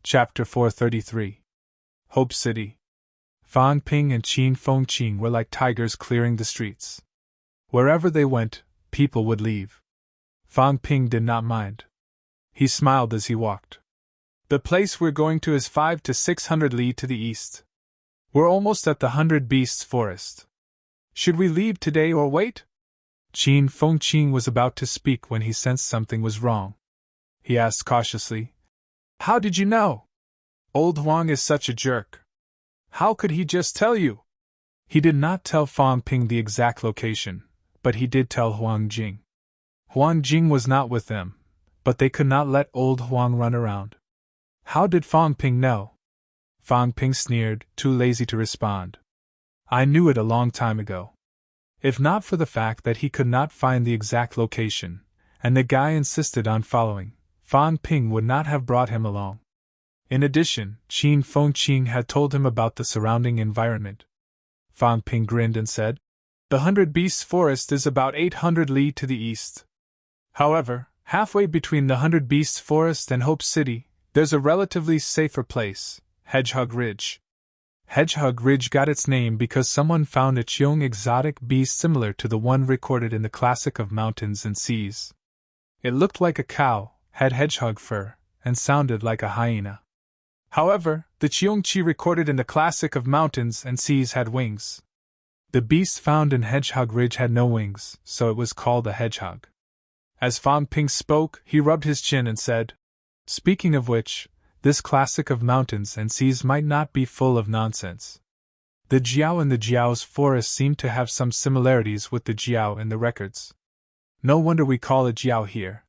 Chapter 433. Hope City. Fan Ping and Qin Fengqing were like tigers clearing the streets. Wherever they went, people would leave. Fan Ping did not mind. He smiled as he walked. The place we're going to is 500 to 600 li to the east. We're almost at the 100 Beasts forest. Should we leave today or wait? Qin Fengqing was about to speak when he sensed something was wrong. He asked cautiously, "How did you know? Old Huang is such a jerk. How could he just tell you?" He did not tell Fan Ping the exact location, but he did tell Huang Jing. Huang Jing was not with them, but they could not let old Huang run around. How did Fan Ping know? Fan Ping sneered, too lazy to respond. "I knew it a long time ago. If not for the fact that he could not find the exact location, and the guy insisted on following, Fan Ping would not have brought him along. In addition, Qin Fengqing had told him about the surrounding environment." Fan Ping grinned and said, "The 100 Beasts forest is about 800 li to the east. However, halfway between the 100 Beasts forest and Hope City, there's a relatively safer place, Hedgehog Ridge. Hedgehog Ridge got its name because someone found a young exotic beast similar to the one recorded in the classic of mountains and seas. It looked like a cow, had hedgehog fur, and sounded like a hyena. However, the Cheongchi recorded in the classic of mountains and seas had wings. The beast found in Hedgehog Ridge had no wings, so it was called a hedgehog." As Fan Ping spoke, he rubbed his chin and said, "Speaking of which, this classic of mountains and seas might not be full of nonsense. The Jiao in the Jiao's forest seem to have some similarities with the Jiao in the records. No wonder we call it Jiao here.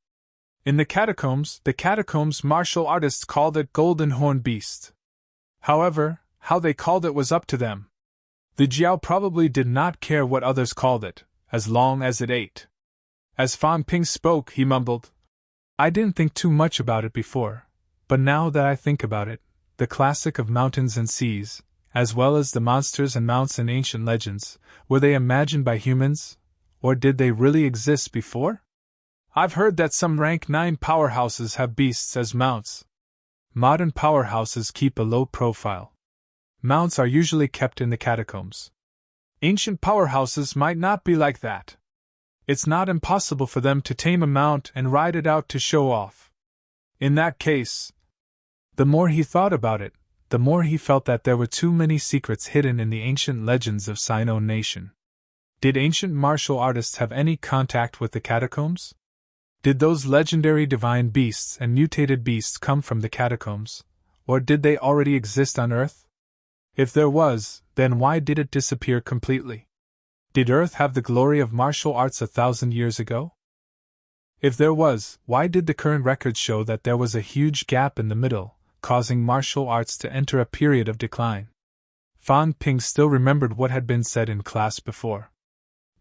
In the catacombs martial artists called it Golden Horn Beast. However, how they called it was up to them. The Jiao probably did not care what others called it, as long as it ate." As Fan Ping spoke, he mumbled, "I didn't think too much about it before, but now that I think about it, the classic of mountains and seas, as well as the monsters and mounts in ancient legends, were they imagined by humans, or did they really exist before? I've heard that some rank 9 powerhouses have beasts as mounts. Modern powerhouses keep a low profile. Mounts are usually kept in the catacombs. Ancient powerhouses might not be like that. It's not impossible for them to tame a mount and ride it out to show off. In that case..." The more he thought about it, the more he felt that there were too many secrets hidden in the ancient legends of Sino Nation. Did ancient martial artists have any contact with the catacombs? Did those legendary divine beasts and mutated beasts come from the catacombs, or did they already exist on Earth? If there was, then why did it disappear completely? Did Earth have the glory of martial arts 1,000 years ago? If there was, why did the current records show that there was a huge gap in the middle, causing martial arts to enter a period of decline? Fan Ping still remembered what had been said in class before.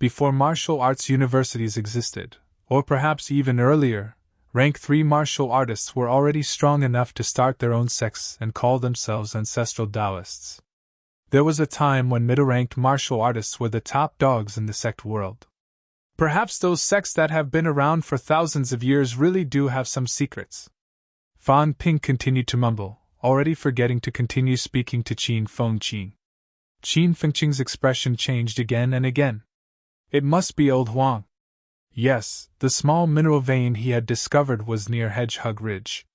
Before martial arts universities existed, or perhaps even earlier, rank 3 martial artists were already strong enough to start their own sects and call themselves ancestral Taoists. There was a time when middle-ranked martial artists were the top dogs in the sect world. Perhaps those sects that have been around for thousands of years really do have some secrets. Fan Ping continued to mumble, already forgetting to continue speaking to Qin Fengqing. Qin Fengqing's expression changed again and again. It must be old Huang. Yes, the small mineral vein he had discovered was near Hedgehog Ridge.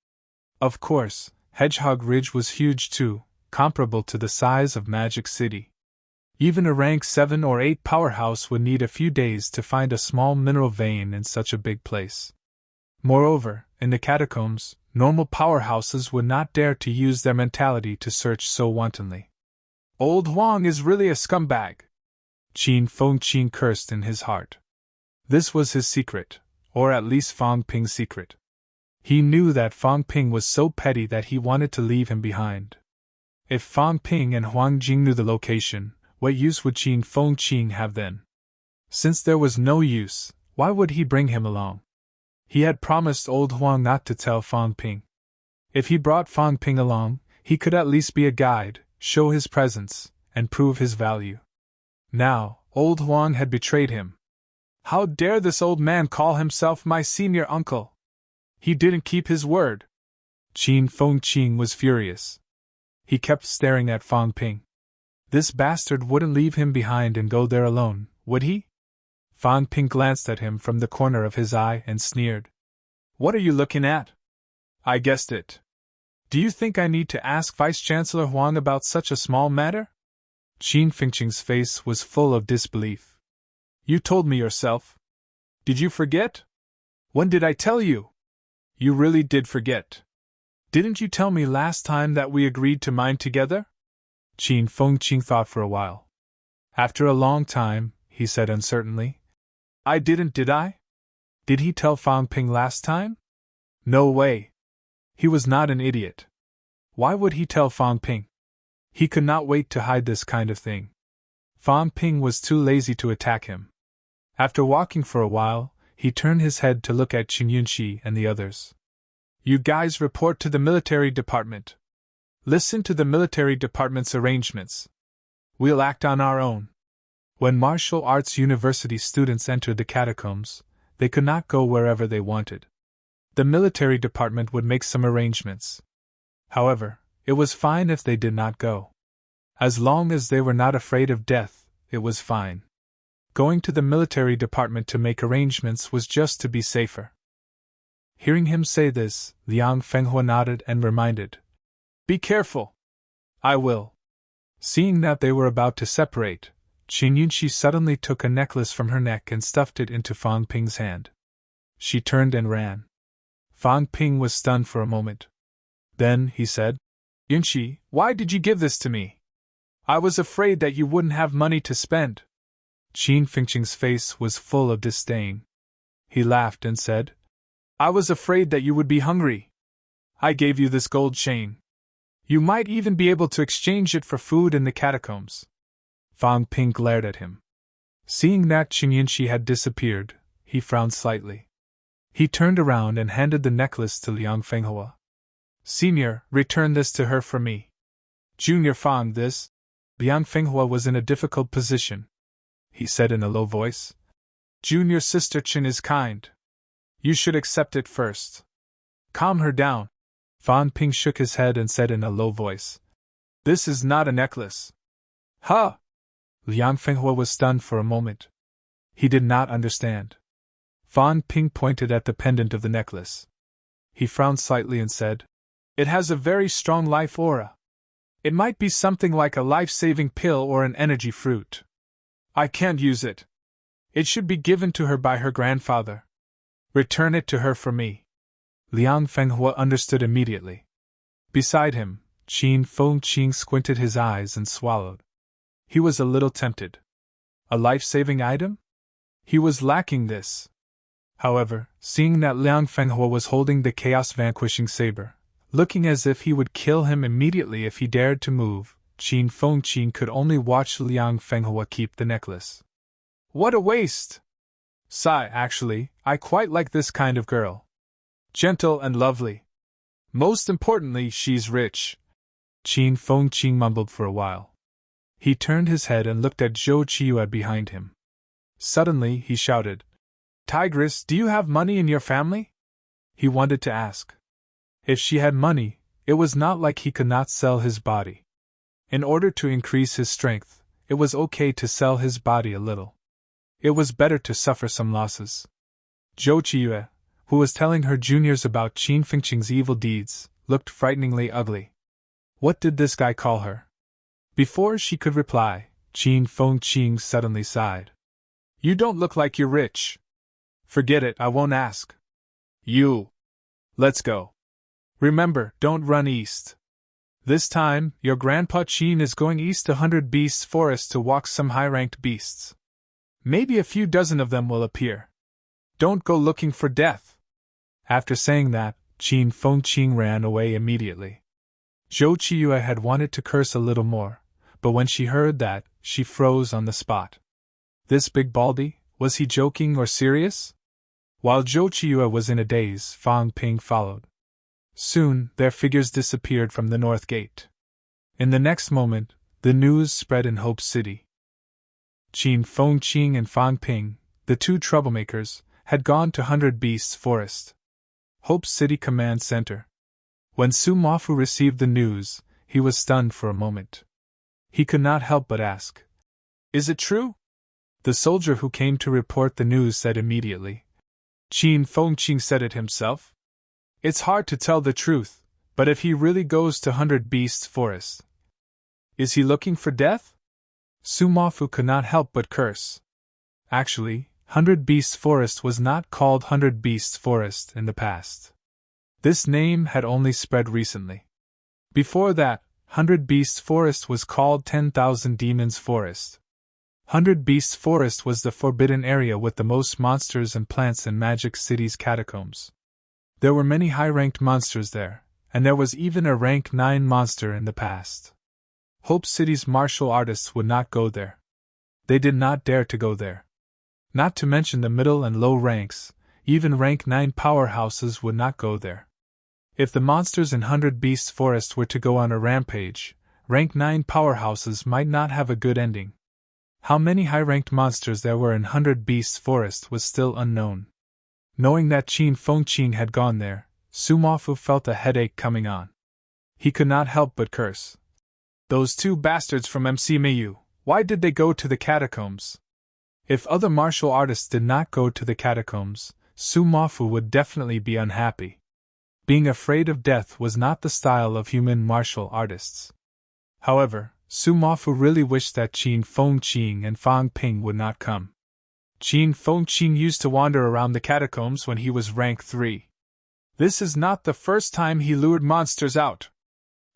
Of course, Hedgehog Ridge was huge too, comparable to the size of Magic City. Even a rank 7 or 8 powerhouse would need a few days to find a small mineral vein in such a big place. Moreover, in the catacombs, normal powerhouses would not dare to use their mentality to search so wantonly. Old Huang is really a scumbag. Qin Fengqing cursed in his heart. This was his secret, or at least Fan Ping's secret. He knew that Fan Ping was so petty that he wanted to leave him behind. If Fan Ping and Huang Jing knew the location, what use would Qin Fengqing have then? Since there was no use, why would he bring him along? He had promised old Huang not to tell Fan Ping. If he brought Fan Ping along, he could at least be a guide, show his presence, and prove his value. Now, old Huang had betrayed him. How dare this old man call himself my senior uncle? He didn't keep his word. Qin Fengqing was furious. He kept staring at Fang Ping. This bastard wouldn't leave him behind and go there alone, would he? Fang Ping glanced at him from the corner of his eye and sneered. What are you looking at? I guessed it. Do you think I need to ask Vice-Chancellor Huang about such a small matter? Qin Fengqing's face was full of disbelief. You told me yourself. Did you forget? When did I tell you? You really did forget. Didn't you tell me last time that we agreed to mine together? Qin Fengqing thought for a while. After a long time, he said uncertainly. I didn't, did I? Did he tell Fang Ping last time? No way. He was not an idiot. Why would he tell Fang Ping? He could not wait to hide this kind of thing. Fang Ping was too lazy to attack him. After walking for a while, he turned his head to look at Qin Yunqi and the others. You guys report to the military department. Listen to the military department's arrangements. We'll act on our own. When martial arts university students entered the catacombs, they could not go wherever they wanted. The military department would make some arrangements. However, it was fine if they did not go. As long as they were not afraid of death, it was fine. Going to the military department to make arrangements was just to be safer. Hearing him say this, Liang Fenghua nodded and reminded. Be careful. I will. Seeing that they were about to separate, Qin Yunqi suddenly took a necklace from her neck and stuffed it into Fang Ping's hand. She turned and ran. Fang Ping was stunned for a moment. Then, he said, Yunqi, why did you give this to me? I was afraid that you wouldn't have money to spend. Qin Fengqing's face was full of disdain. He laughed and said, I was afraid that you would be hungry. I gave you this gold chain. You might even be able to exchange it for food in the catacombs. Fang Ping glared at him. Seeing that Qin Yunqi had disappeared, he frowned slightly. He turned around and handed the necklace to Liang Fenghua. Senior, return this to her for me. Junior Fang, this. Liang Fenghua was in a difficult position. He said in a low voice. Junior sister Qin is kind. You should accept it first. Calm her down. Fang Ping shook his head and said in a low voice. This is not a necklace. Huh! Liang Fenghua was stunned for a moment. He did not understand. Fang Ping pointed at the pendant of the necklace. He frowned slightly and said, It has a very strong life aura. It might be something like a life-saving pill or an energy fruit. I can't use it. It should be given to her by her grandfather. Return it to her for me. Liang Fenghua understood immediately. Beside him, Qin Fengqing squinted his eyes and swallowed. He was a little tempted. A life-saving item? He was lacking this. However, seeing that Liang Fenghua was holding the chaos-vanquishing saber, looking as if he would kill him immediately if he dared to move, Qin Fengqing could only watch Liang Fenghua keep the necklace. What a waste! Actually, I quite like this kind of girl. Gentle and lovely. Most importantly, she's rich. Qin Fengqing mumbled for a while. He turned his head and looked at Zhou Qiyu behind him. Suddenly, he shouted, Tigress, do you have money in your family? He wanted to ask. If she had money, it was not like he could not sell his body. In order to increase his strength, it was okay to sell his body a little. It was better to suffer some losses. Zhou Qiyu, who was telling her juniors about Qin Fengqing's evil deeds, looked frighteningly ugly. What did this guy call her? Before she could reply, Qin Fengqing suddenly sighed. You don't look like you're rich. Forget it, I won't ask. You. Let's go. Remember, don't run east. This time, your grandpa Qin is going east 100 Beasts Forest to walk some high-ranked beasts. Maybe a few dozen of them will appear. Don't go looking for death. After saying that, Qin Fengqing ran away immediately. Zhou Qiyu had wanted to curse a little more, but when she heard that, she froze on the spot. This big baldy, was he joking or serious? While Zhou Qiyu was in a daze, Fang Ping followed. Soon, their figures disappeared from the north gate. In the next moment, the news spread in Hope City. Qin Fengqing and Fang Ping, the two troublemakers, had gone to 100 Beasts Forest. Hope City Command Center. When Sumafu received the news, he was stunned for a moment. He could not help but ask, "Is it true?" The soldier who came to report the news said immediately, "Qin Fengqing said it himself. It's hard to tell the truth, but if he really goes to 100 Beasts Forest, is he looking for death?" Sumafu could not help but curse. Actually, 100 Beasts Forest was not called 100 Beasts Forest in the past. This name had only spread recently. Before that, 100 Beasts Forest was called 10,000 Demons Forest. 100 Beasts Forest was the forbidden area with the most monsters and plants in Magic City's catacombs. There were many high-ranked monsters there, and there was even a rank 9 monster in the past. Hope City's martial artists would not go there. They did not dare to go there. Not to mention the middle and low ranks, even rank 9 powerhouses would not go there. If the monsters in 100 Beasts Forest were to go on a rampage, rank 9 powerhouses might not have a good ending. How many high-ranked monsters there were in 100 Beasts Forest was still unknown. Knowing that Qin Fengqing had gone there, Sumafu felt a headache coming on. He could not help but curse. Those 2 bastards from MC Mayu, why did they go to the catacombs? If other martial artists did not go to the catacombs, Sumafu would definitely be unhappy. Being afraid of death was not the style of human martial artists. However, Sumafu really wished that Qin Fengqing and Fang Ping would not come. Qin Fengqing used to wander around the catacombs when he was rank 3. This is not the first time he lured monsters out.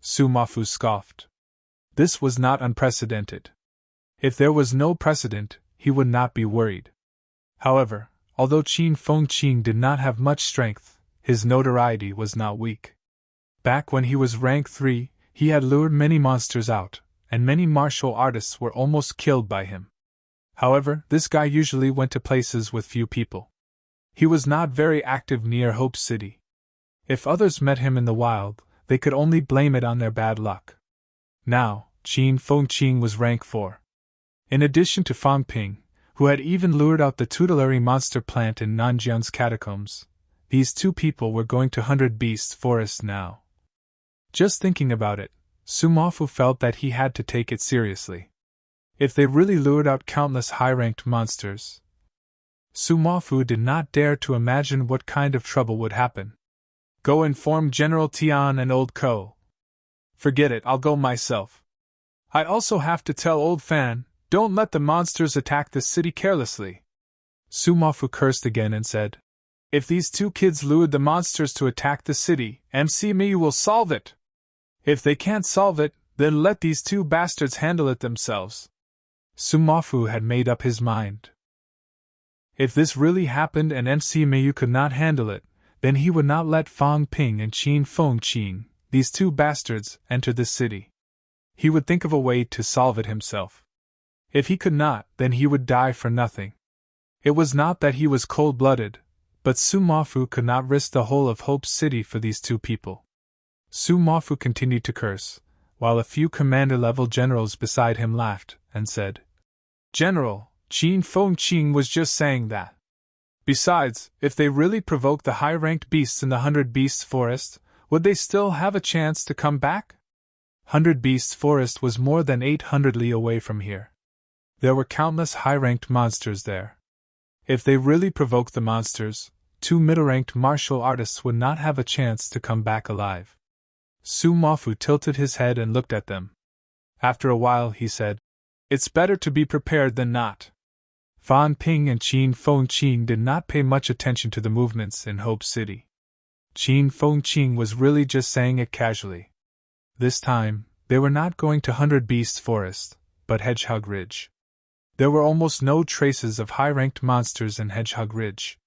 Sumafu scoffed. This was not unprecedented. If there was no precedent, he would not be worried. However, although Qin Fengqing did not have much strength, his notoriety was not weak. Back when he was rank 3, he had lured many monsters out, and many martial artists were almost killed by him. However, this guy usually went to places with few people. He was not very active near Hope City. If others met him in the wild, they could only blame it on their bad luck. Now, Qin Fengqing was rank 4. In addition to Fang Ping, who had even lured out the tutelary monster plant in Nanjiang's catacombs, these 2 people were going to 100 Beasts Forest now. Just thinking about it, Sumafu felt that he had to take it seriously. If they really lured out countless high-ranked monsters, Sumafu did not dare to imagine what kind of trouble would happen. Go inform General Tian and Old Ko. Forget it, I'll go myself. I also have to tell Old Fan, don't let the monsters attack the city carelessly. Sumafu cursed again and said, if these 2 kids lured the monsters to attack the city, MC Miyu will solve it. If they can't solve it, then let these 2 bastards handle it themselves. Sumafu had made up his mind. If this really happened and MC Miyu could not handle it, then he would not let Fang Ping and Qin Fengqing, these 2 bastards, enter the city. He would think of a way to solve it himself. If he could not, then he would die for nothing. It was not that he was cold-blooded, but Sumafu could not risk the whole of Hope City for these 2 people. Sumafu continued to curse, while a few commander-level generals beside him laughed, and said, General, Qin Fengqing was just saying that. Besides, if they really provoked the high-ranked beasts in the 100 Beasts Forest, would they still have a chance to come back? 100 Beasts Forest was more than 800 li away from here. There were countless high-ranked monsters there. If they really provoked the monsters, 2 middle-ranked martial artists would not have a chance to come back alive. Sumafu tilted his head and looked at them. After a while he said, It's better to be prepared than not. Fan Ping and Qin Fengqing did not pay much attention to the movements in Hope City. Qin Fengqing was really just saying it casually. This time, they were not going to 100 Beasts Forest, but Hedgehog Ridge. There were almost no traces of high-ranked monsters in Hedgehog Ridge.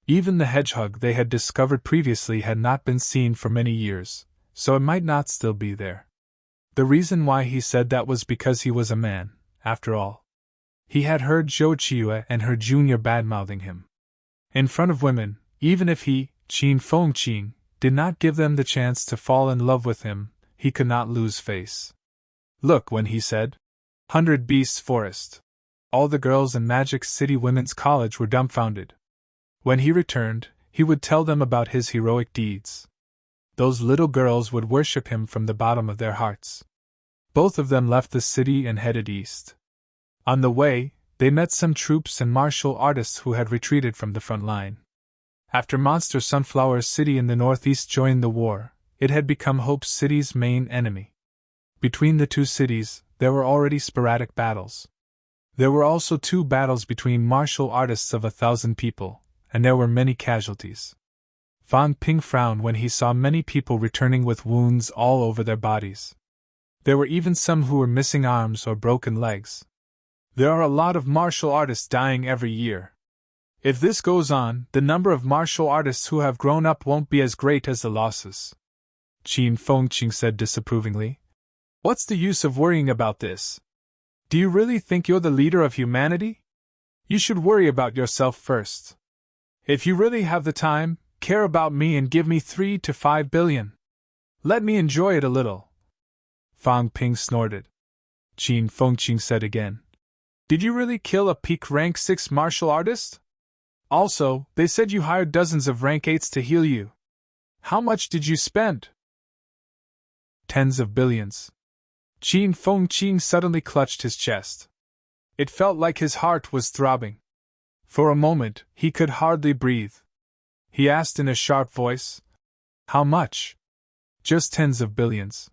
Even the hedgehog they had discovered previously had not been seen for many years, so it might not still be there. The reason why he said that was because he was a man, after all. He had heard Zhou Qiue and her junior bad-mouthing him. In front of women, even if he, Qin Fengqing, did not give them the chance to fall in love with him, he could not lose face. Look, when he said, 100 Beasts Forest. All the girls in Magic City Women's College were dumbfounded. When he returned, he would tell them about his heroic deeds. Those little girls would worship him from the bottom of their hearts. Both of them left the city and headed east. On the way, they met some troops and martial artists who had retreated from the front line. After Monster Sunflower City in the northeast joined the war, it had become Hope City's main enemy. Between the two cities, there were already sporadic battles. There were also 2 battles between martial artists of 1,000 people, and there were many casualties. Fang Ping frowned when he saw many people returning with wounds all over their bodies. There were even some who were missing arms or broken legs. There are a lot of martial artists dying every year. If this goes on, the number of martial artists who have grown up won't be as great as the losses. Qin Fengqing said disapprovingly. What's the use of worrying about this? Do you really think you're the leader of humanity? You should worry about yourself first. If you really have the time, care about me and give me 3 to 5 billion. Let me enjoy it a little. Fang Ping snorted. Qin Fengqing said again. Did you really kill a peak rank 6 martial artist? Also, they said you hired dozens of rank 8s to heal you. How much did you spend? Tens of billions. Qin Fengqing suddenly clutched his chest. It felt like his heart was throbbing. For a moment, he could hardly breathe. He asked in a sharp voice, How much? Just tens of billions.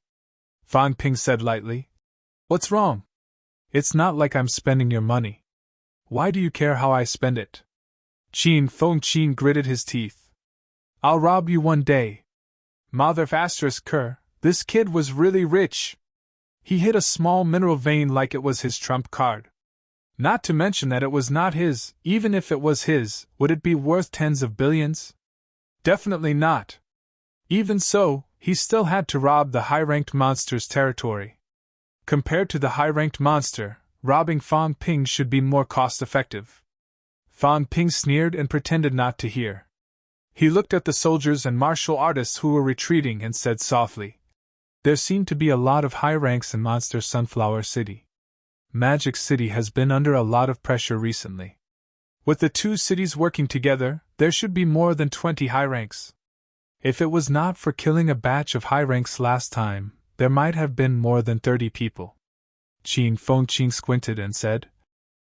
Fang Ping said lightly. What's wrong? It's not like I'm spending your money. Why do you care how I spend it? Qin Fengqing gritted his teeth. I'll rob you one day. Mother ***, this kid was really rich. He hid a small mineral vein like it was his trump card. Not to mention that it was not his. Even if it was his, would it be worth tens of billions? Definitely not. Even so, he still had to rob the high-ranked monster's territory. Compared to the high-ranked monster, robbing Fang Ping should be more cost-effective. Fang Ping sneered and pretended not to hear. He looked at the soldiers and martial artists who were retreating and said softly, There seem to be a lot of high ranks in Monster Sunflower City. Magic City has been under a lot of pressure recently. With the 2 cities working together, there should be more than 20 high ranks. If it was not for killing a batch of high ranks last time, there might have been more than 30 people. Qin Fengqing squinted and said,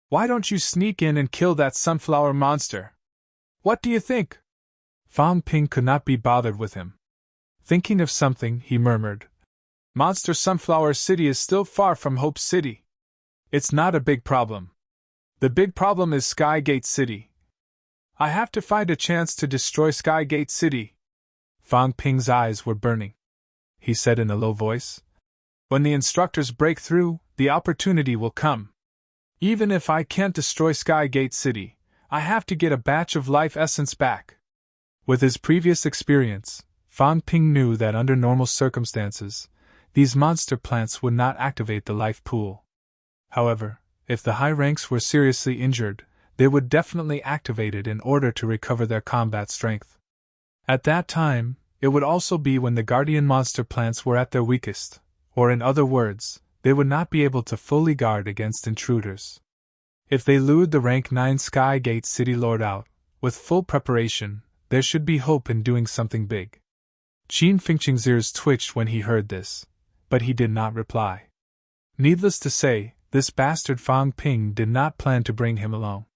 Why don't you sneak in and kill that sunflower monster? What do you think? Fang Ping could not be bothered with him. Thinking of something, he murmured, Monster Sunflower City is still far from Hope City. It's not a big problem. The big problem is Skygate City. I have to find a chance to destroy Skygate City. Fang Ping's eyes were burning. He said in a low voice, When the instructors break through, the opportunity will come. Even if I can't destroy Skygate City, I have to get a batch of life essence back. With his previous experience, Fang Ping knew that under normal circumstances, these monster plants would not activate the life pool. However, if the high ranks were seriously injured, they would definitely activate it in order to recover their combat strength. At that time, it would also be when the guardian monster plants were at their weakest, or in other words, they would not be able to fully guard against intruders. If they lured the rank 9 Skygate City Lord out, with full preparation, there should be hope in doing something big. Qin Fengqing's ears twitched when he heard this, but he did not reply. Needless to say, this bastard Fang Ping did not plan to bring him along.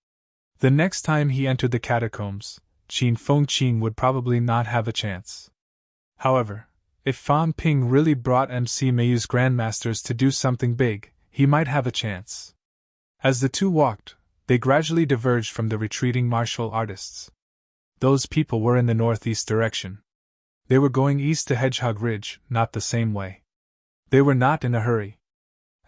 The next time he entered the catacombs, Qin Fengqing would probably not have a chance. However, if Fang Ping really brought MC Mayu's grandmasters to do something big, he might have a chance. As the 2 walked, they gradually diverged from the retreating martial artists. Those people were in the northeast direction. They were going east to Hedgehog Ridge, not the same way. They were not in a hurry.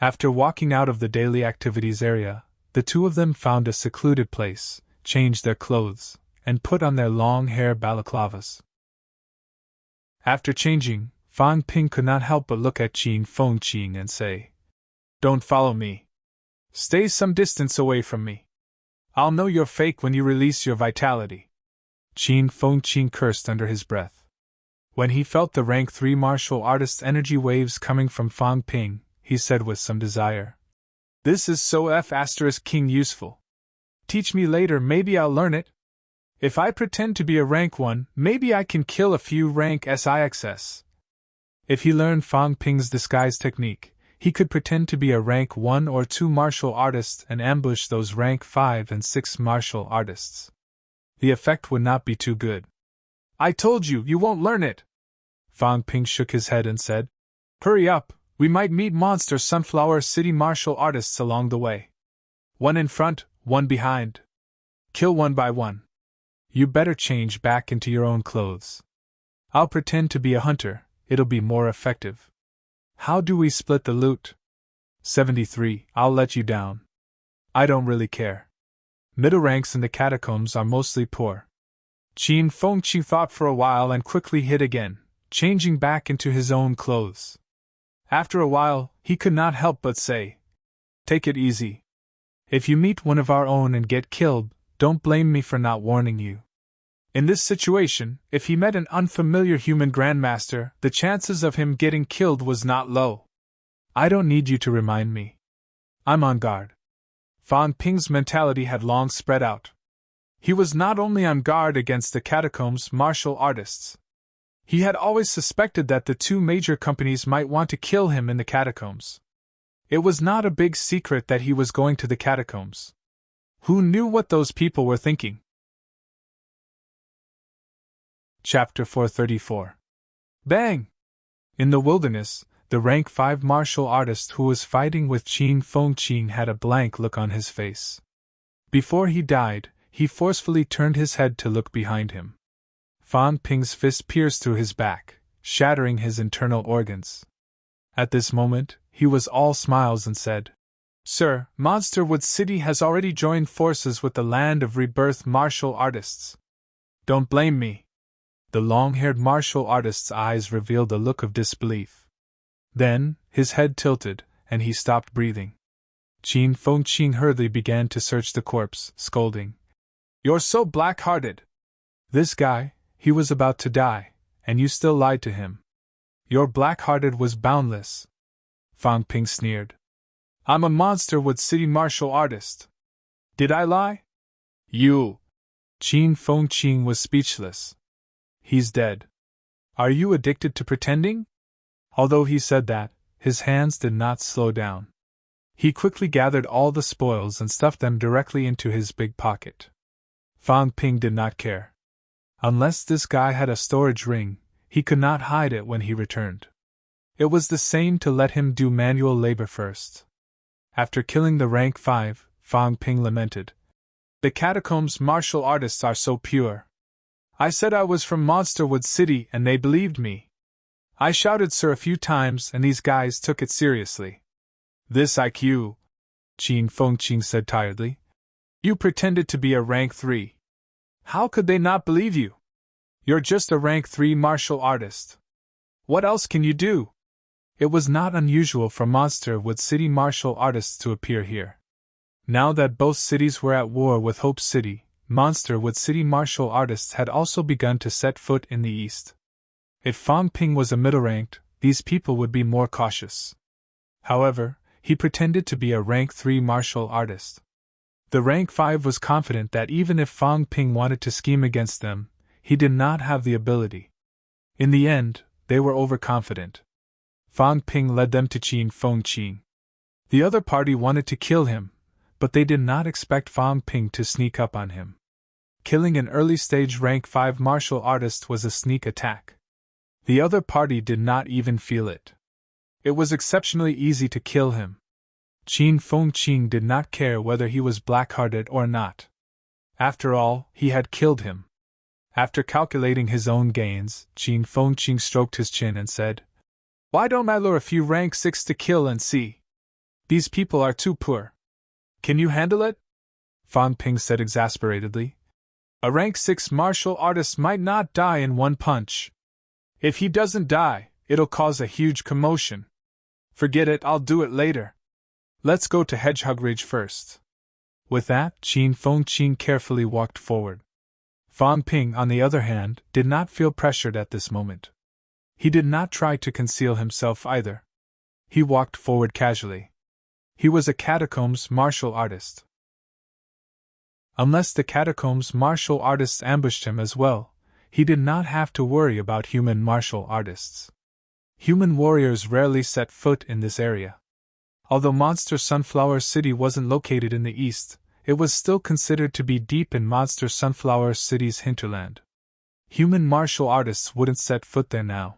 After walking out of the daily activities area, the 2 of them found a secluded place, changed their clothes, and put on their long hair balaclavas. After changing, Fang Ping could not help but look at Qin Fengqing and say, Don't follow me. Stay some distance away from me. I'll know you're fake when you release your vitality. Qin Fengqing cursed under his breath. When he felt the rank 3 martial artist's energy waves coming from Fang Ping, he said with some desire, This is so F***ing useful. Teach me later, maybe I'll learn it. If I pretend to be a rank 1, maybe I can kill a few rank SIXS. If he learned Fang Ping's disguise technique, he could pretend to be a rank 1 or 2 martial artist and ambush those rank 5 and 6 martial artists. The effect would not be too good. I told you, you won't learn it! Fang Ping shook his head and said, Hurry up, we might meet monster Sunflower City martial artists along the way. One in front, one behind. Kill one by one. You better change back into your own clothes. I'll pretend to be a hunter, it'll be more effective. How do we split the loot? 73, I'll let you down. I don't really care. Middle ranks in the catacombs are mostly poor. Qin Fengqi thought for a while and quickly hid again, changing back into his own clothes. After a while, he could not help but say, Take it easy. If you meet one of our own and get killed, don't blame me for not warning you. In this situation, if he met an unfamiliar human grandmaster, the chances of him getting killed was not low. I don't need you to remind me. I'm on guard. Fang Ping's mentality had long spread out. He was not only on guard against the catacombs martial artists. He had always suspected that the two major companies might want to kill him in the catacombs. It was not a big secret that he was going to the catacombs. Who knew what those people were thinking? Chapter 434. Bang! In the wilderness, the rank 5 martial artist who was fighting with Qin Fengqi had a blank look on his face. Before he died, he forcefully turned his head to look behind him. Fang Ping's fist pierced through his back, shattering his internal organs. At this moment, he was all smiles and said, Sir, Monsterwood City has already joined forces with the Land of Rebirth martial artists. Don't blame me. The long-haired martial artist's eyes revealed a look of disbelief. Then, his head tilted, and he stopped breathing. Qin Fengqi hurriedly began to search the corpse, scolding. You're so black-hearted. This guy, he was about to die, and you still lied to him. Your black-hearted was boundless. Fang Ping sneered. I'm a Monsterwood City martial artist. Did I lie? You. Qin Fengqi was speechless. He's dead. Are you addicted to pretending? Although he said that, his hands did not slow down. He quickly gathered all the spoils and stuffed them directly into his big pocket. Fang Ping did not care. Unless this guy had a storage ring, he could not hide it when he returned. It was the same to let him do manual labor first. After killing the rank 5, Fang Ping lamented. The catacombs martial artists are so pure. I said I was from Monsterwood City and they believed me. I shouted sir a few times and these guys took it seriously. This IQ, Qin Fengqi said tiredly. You pretended to be a rank 3. How could they not believe you? You're just a rank 3 martial artist. What else can you do? It was not unusual for Monsterwood City martial artists to appear here. Now that both cities were at war with Hope City, Monsterwood City martial artists had also begun to set foot in the east. If Fang Ping was a middle-ranked, these people would be more cautious. However, he pretended to be a rank 3 martial artist. The rank 5 was confident that even if Fang Ping wanted to scheme against them, he did not have the ability. In the end, they were overconfident. Fang Ping led them to Qin Fengqi. The other party wanted to kill him, but they did not expect Fang Ping to sneak up on him. Killing an early-stage rank 5 martial artist was a sneak attack. The other party did not even feel it. It was exceptionally easy to kill him. Qin Fengqi did not care whether he was black-hearted or not. After all, he had killed him. After calculating his own gains, Qin Fengqi stroked his chin and said, Why don't I lure a few rank 6 to kill and see? These people are too poor. Can you handle it? Fang Ping said exasperatedly. A rank 6 martial artist might not die in one punch. If he doesn't die, it'll cause a huge commotion. Forget it, I'll do it later. Let's go to Hedgehog Ridge first. With that, Qin Fengqi carefully walked forward. Fang Ping, on the other hand, did not feel pressured at this moment. He did not try to conceal himself either. He walked forward casually. He was a catacombs martial artist. Unless the catacombs martial artists ambushed him as well, he did not have to worry about human martial artists. Human warriors rarely set foot in this area. Although Monster Sunflower City wasn't located in the east, it was still considered to be deep in Monster Sunflower City's hinterland. Human martial artists wouldn't set foot there now.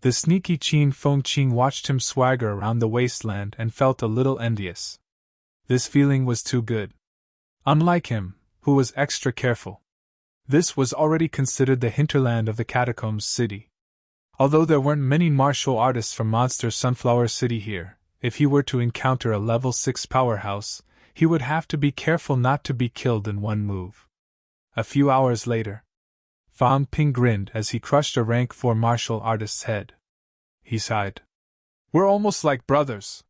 The sneaky Qin Fengqing watched him swagger around the wasteland and felt a little envious. This feeling was too good. Unlike him, who was extra careful. This was already considered the hinterland of the Catacombs City. Although there weren't many martial artists from Monster Sunflower City here, if he were to encounter a level 6 powerhouse, he would have to be careful not to be killed in one move. A few hours later, Fang Ping grinned as he crushed a rank 4 martial artist's head. He sighed. "We're almost like brothers.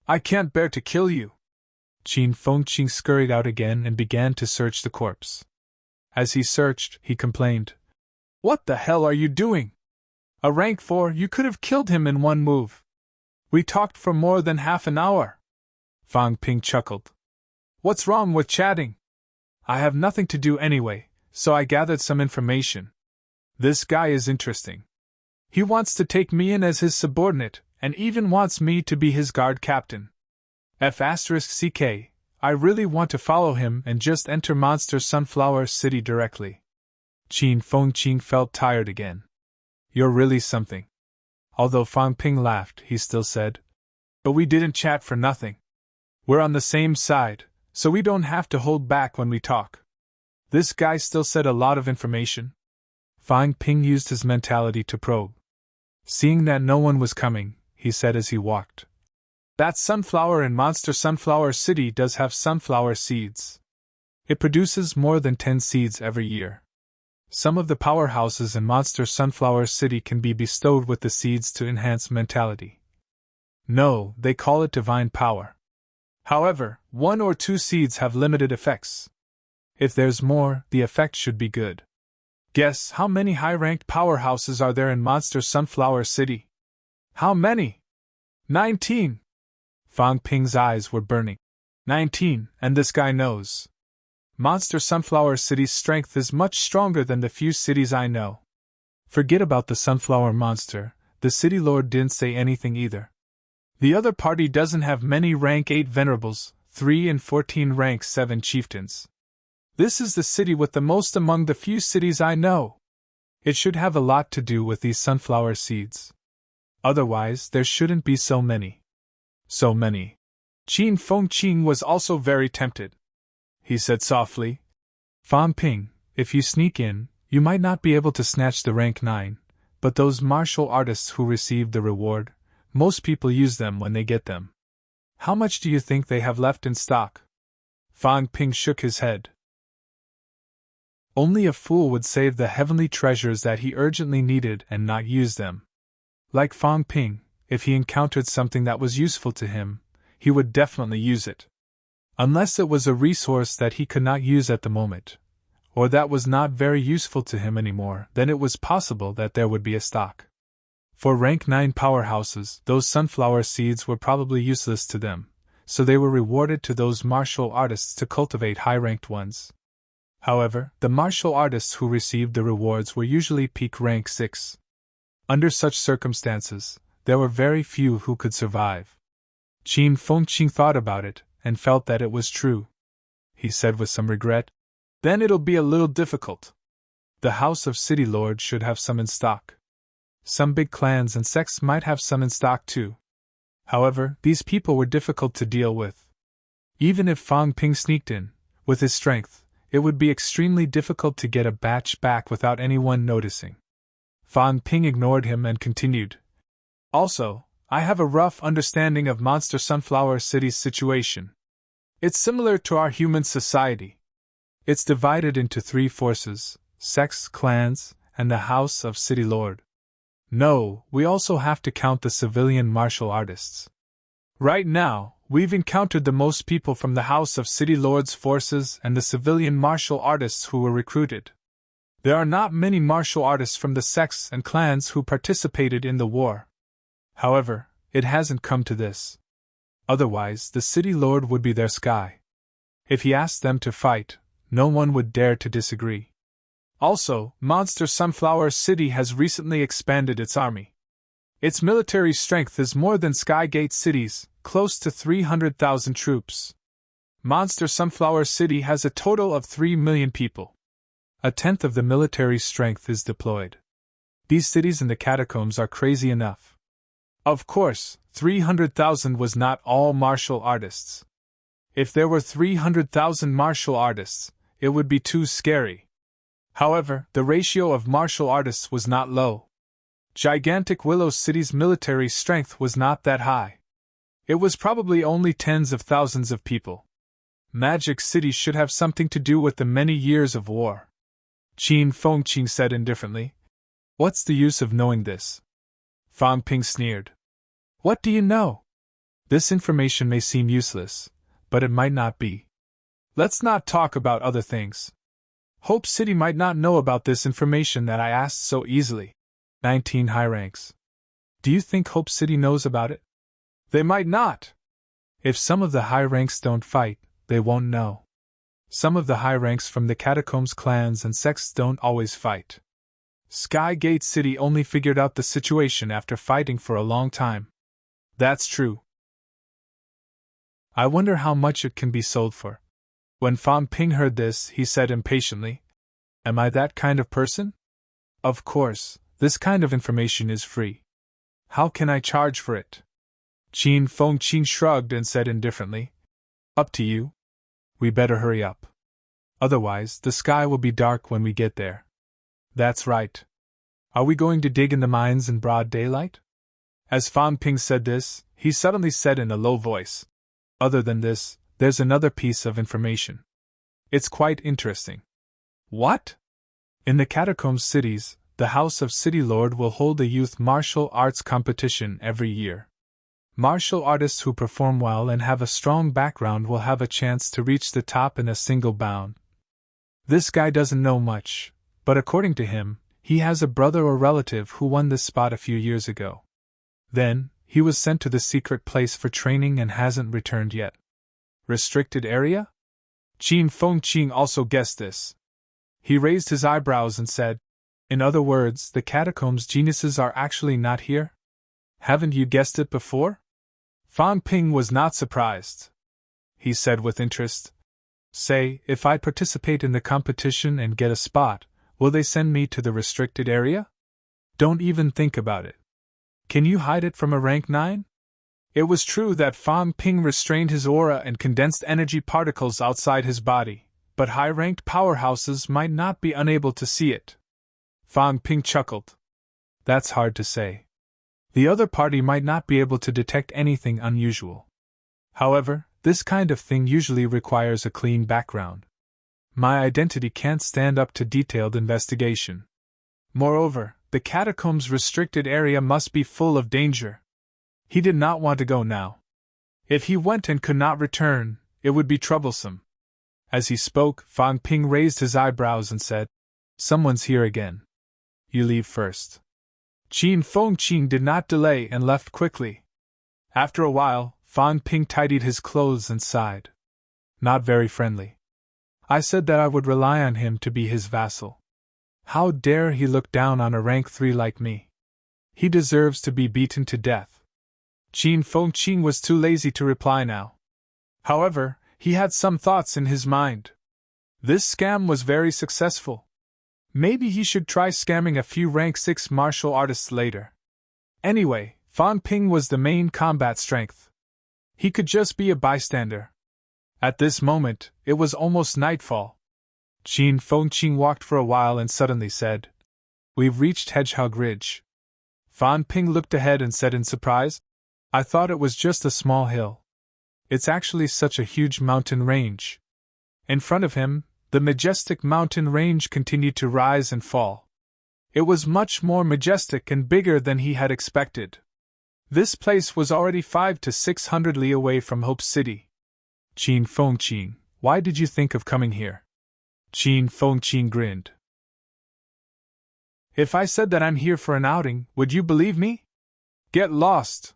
I can't bear to kill you." Qin Fengqing scurried out again and began to search the corpse. As he searched, he complained. "What the hell are you doing? A rank 4, you could have killed him in one move. We talked for more than half an hour." Fang Ping chuckled. "What's wrong with chatting? I have nothing to do anyway, so I gathered some information. This guy is interesting. He wants to take me in as his subordinate, and even wants me to be his guard captain. F***ck, I really want to follow him and just enter Monster Sunflower City directly." Qin Fengqing felt tired again. "You're really something." Although Fang Ping laughed, he still said, "But we didn't chat for nothing. We're on the same side, so we don't have to hold back when we talk." This guy still said a lot of information. Fang Ping used his mentality to probe. Seeing that no one was coming, he said as he walked, "That sunflower in Monster Sunflower City does have sunflower seeds. It produces more than 10 seeds every year. Some of the powerhouses in Monster Sunflower City can be bestowed with the seeds to enhance mentality. No, they call it divine power. However, 1 or 2 seeds have limited effects. If there's more, the effect should be good. Guess how many high-ranked powerhouses are there in Monster Sunflower City?" "How many?" 19. Fang Ping's eyes were burning. 19, and this guy knows. Monster Sunflower City's strength is much stronger than the few cities I know. Forget about the Sunflower Monster, the City Lord didn't say anything either. The other party doesn't have many rank 8 venerables, 3 and 14 rank 7 chieftains. This is the city with the most among the few cities I know. It should have a lot to do with these sunflower seeds. Otherwise, there shouldn't be so many. So many. Qin Fengqing was also very tempted. He said softly, "Fang Ping, if you sneak in, you might not be able to snatch the rank 9, but those martial artists who received the reward, most people use them when they get them. How much do you think they have left in stock?" Fang Ping shook his head. Only a fool would save the heavenly treasures that he urgently needed and not use them. Like Fang Ping, if he encountered something that was useful to him, he would definitely use it. Unless it was a resource that he could not use at the moment, or that was not very useful to him anymore, then it was possible that there would be a stock. For rank 9 powerhouses, those sunflower seeds were probably useless to them, so they were rewarded to those martial artists to cultivate high-ranked ones. However, the martial artists who received the rewards were usually peak rank 6. Under such circumstances, there were very few who could survive. Qin Fengqing thought about it, and felt that it was true. He said with some regret, "Then it'll be a little difficult. The House of City Lords should have some in stock. Some big clans and sects might have some in stock too. However, these people were difficult to deal with. Even if Fang Ping sneaked in, with his strength, it would be extremely difficult to get a batch back without anyone noticing." Fang Ping ignored him and continued, "Also, I have a rough understanding of Monster Sunflower City's situation. It's similar to our human society. It's divided into 3 forces, sects, clans, and the House of City Lord. No, we also have to count the civilian martial artists. Right now, we've encountered the most people from the House of City Lord's forces and the civilian martial artists who were recruited. There are not many martial artists from the sects and clans who participated in the war. However, it hasn't come to this. Otherwise, the City Lord would be their sky. If he asked them to fight, No one would dare to disagree. Also, Monster Sunflower City has recently expanded its army. Its military strength is more than Skygate City's, close to 300,000 troops. Monster Sunflower City has a total of 3 million people. A tenth of the military strength is deployed. These cities in the catacombs are crazy enough. Of course, 300,000 was not all martial artists. If there were 300,000 martial artists, it would be too scary. However, the ratio of martial artists was not low. Gigantic Willow City's military strength was not that high. It was probably only tens of thousands of people. Magic City should have something to do with the many years of war. Qin Fengqing said indifferently. What's the use of knowing this? Fang Ping sneered. What do you know? This information may seem useless, but it might not be. Let's not talk about other things. Hope City might not know about this information that I asked so easily. 19 high ranks. Do you think Hope City knows about it? They might not. If some of the high ranks don't fight, they won't know. Some of the high ranks from the catacombs clans and sects don't always fight. Skygate City only figured out the situation after fighting for a long time. That's true. I wonder how much it can be sold for. When Fang Ping heard this, he said impatiently, Am I that kind of person? Of course, this kind of information is free. How can I charge for it? Qin Fengqing shrugged and said indifferently, Up to you. We better hurry up. Otherwise, the sky will be dark when we get there. That's right. Are we going to dig in the mines in broad daylight? As Fang Ping said this, he suddenly said in a low voice, Other than this, there's another piece of information. It's quite interesting. What? In the catacombs cities, the House of City Lord will hold a youth martial arts competition every year. Martial artists who perform well and have a strong background will have a chance to reach the top in a single bound. This guy doesn't know much, but according to him, he has a brother or relative who won this spot a few years ago. Then, he was sent to the secret place for training and hasn't returned yet. Restricted area? Qin Fengqing also guessed this. He raised his eyebrows and said, In other words, the catacombs geniuses are actually not here? Haven't you guessed it before? Fang Ping was not surprised. He said with interest, Say, if I participate in the competition and get a spot, will they send me to the restricted area? Don't even think about it. Can you hide it from a rank 9? It was true that Fang Ping restrained his aura and condensed energy particles outside his body, but high-ranked powerhouses might not be unable to see it. Fang Ping chuckled. That's hard to say. The other party might not be able to detect anything unusual. However, this kind of thing usually requires a clean background. My identity can't stand up to detailed investigation. Moreover, the catacombs' restricted area must be full of danger. He did not want to go now. If he went and could not return, it would be troublesome. As he spoke, Fang Ping raised his eyebrows and said, Someone's here again. You leave first. Qin Fengqing did not delay and left quickly. After a while, Fang Ping tidied his clothes and sighed. Not very friendly. I said that I would rely on him to be his vassal. How dare he look down on a rank 3 like me? He deserves to be beaten to death. Qin Fengqing was too lazy to reply now. However, he had some thoughts in his mind. This scam was very successful. Maybe he should try scamming a few rank 6 martial artists later. Anyway, Fang Ping was the main combat strength. He could just be a bystander. At this moment, it was almost nightfall. Qin Fengqing walked for a while and suddenly said, We've reached Hedgehog Ridge. Fang Ping looked ahead and said in surprise, I thought it was just a small hill. It's actually such a huge mountain range. In front of him, the majestic mountain range continued to rise and fall. It was much more majestic and bigger than he had expected. This place was already 500 to 600 li away from Hope City. Qin Fengqing, why did you think of coming here? Qin Fengqing grinned. If I said that I'm here for an outing, would you believe me? Get lost.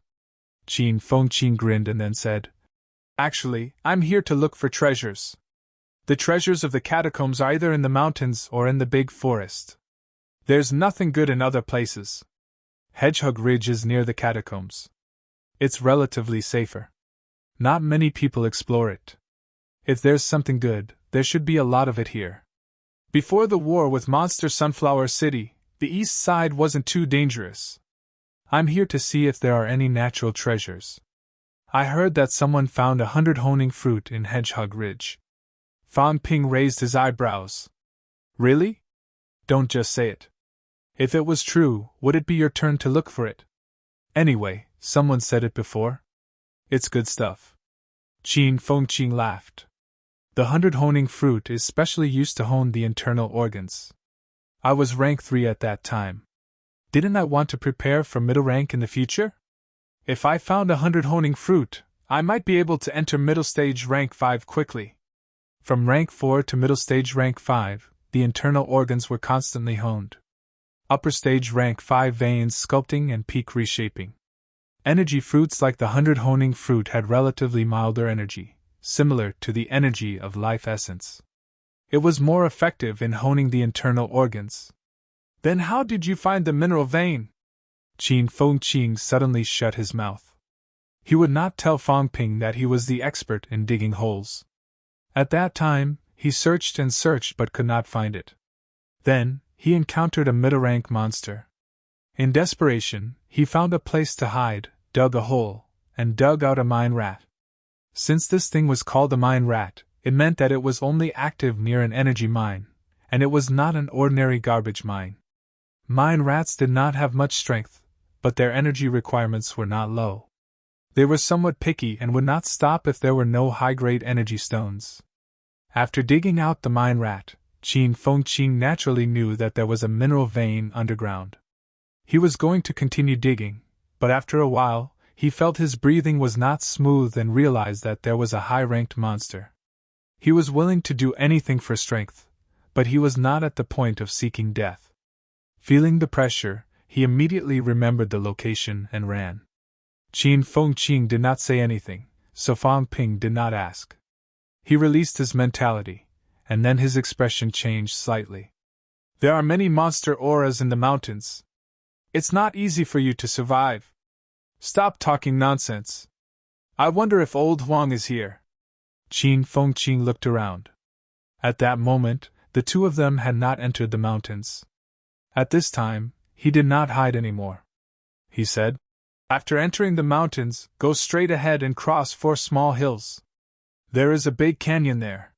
Qin Fengqing grinned and then said, Actually, I'm here to look for treasures. The treasures of the catacombs are either in the mountains or in the big forest. There's nothing good in other places. Hedgehog Ridge is near the catacombs. It's relatively safer. Not many people explore it. If there's something good, there should be a lot of it here. Before the war with Monster Sunflower City, the east side wasn't too dangerous. I'm here to see if there are any natural treasures. I heard that someone found 100 honing fruit in Hedgehog Ridge. Fang Ping raised his eyebrows. Really? Don't just say it. If it was true, would it be your turn to look for it? Anyway, someone said it before. It's good stuff. Qin Fengqing laughed. The 100 honing fruit is specially used to hone the internal organs. I was rank 3 at that time. Didn't I want to prepare for middle rank in the future? If I found 100 honing fruit, I might be able to enter middle stage rank 5 quickly. From rank 4 to middle stage rank 5, the internal organs were constantly honed. Upper stage rank 5 veins sculpting and peak reshaping. Energy fruits like the 100 honing fruit had relatively milder energy, similar to the energy of life essence. It was more effective in honing the internal organs. Then how did you find the mineral vein? Qin Fengqing suddenly shut his mouth. He would not tell Fang Ping that he was the expert in digging holes. At that time, he searched and searched but could not find it. Then, he encountered a middle-rank monster. In desperation, he found a place to hide, dug a hole, and dug out a mine rat. Since this thing was called a mine rat, it meant that it was only active near an energy mine, and it was not an ordinary garbage mine. Mine rats did not have much strength, but their energy requirements were not low. They were somewhat picky and would not stop if there were no high-grade energy stones. After digging out the mine rat, Qin Fengqing naturally knew that there was a mineral vein underground. He was going to continue digging, but after a while, he felt his breathing was not smooth and realized that there was a high-ranked monster. He was willing to do anything for strength, but he was not at the point of seeking death. Feeling the pressure, he immediately remembered the location and ran. Qin Fengqing did not say anything, so Fang Ping did not ask. He released his mentality, and then his expression changed slightly. There are many monster auras in the mountains. It's not easy for you to survive. Stop talking nonsense. I wonder if old Huang is here. Qin Fengqing looked around. At that moment, the two of them had not entered the mountains. At this time, he did not hide anymore. He said, after entering the mountains, go straight ahead and cross 4 small hills. There is a big canyon there.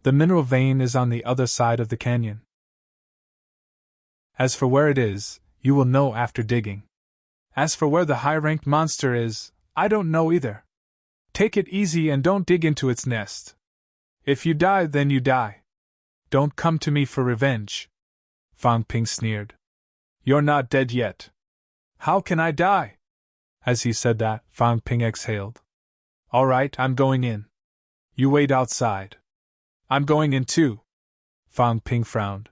The mineral vein is on the other side of the canyon. As for where it is, you will know after digging. As for where the high-ranked monster is, I don't know either. Take it easy and don't dig into its nest. If you die, then you die. Don't come to me for revenge. Fang Ping sneered. You're not dead yet. How can I die? As he said that, Fang Ping exhaled. All right, I'm going in. You wait outside. I'm going in too. Fang Ping frowned.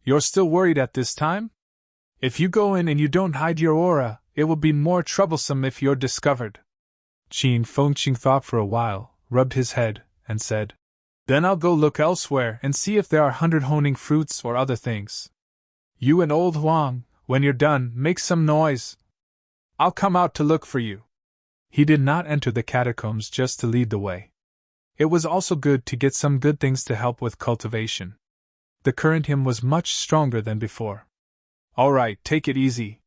You're still worried at this time? If you go in and you don't hide your aura, it will be more troublesome if you're discovered. Qin Fengqing thought for a while, rubbed his head, and said, Then I'll go look elsewhere and see if there are 100 honing fruits or other things. You and old Huang, when you're done, make some noise. I'll come out to look for you. He did not enter the catacombs just to lead the way. It was also good to get some good things to help with cultivation. The current him was much stronger than before. All right, take it easy.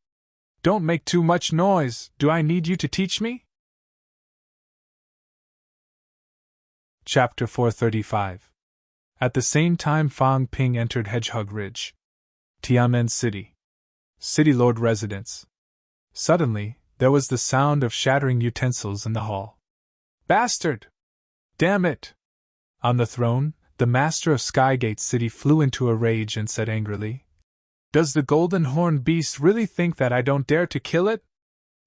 Don't make too much noise. Do I need you to teach me? Chapter 435. At the same time Fang Ping entered Hedgehog Ridge. Tianmen City. City Lord Residence. Suddenly, there was the sound of shattering utensils in the hall. Bastard! Damn it! On the throne, the master of Skygate City flew into a rage and said angrily, Does the golden horn beast really think that I don't dare to kill it?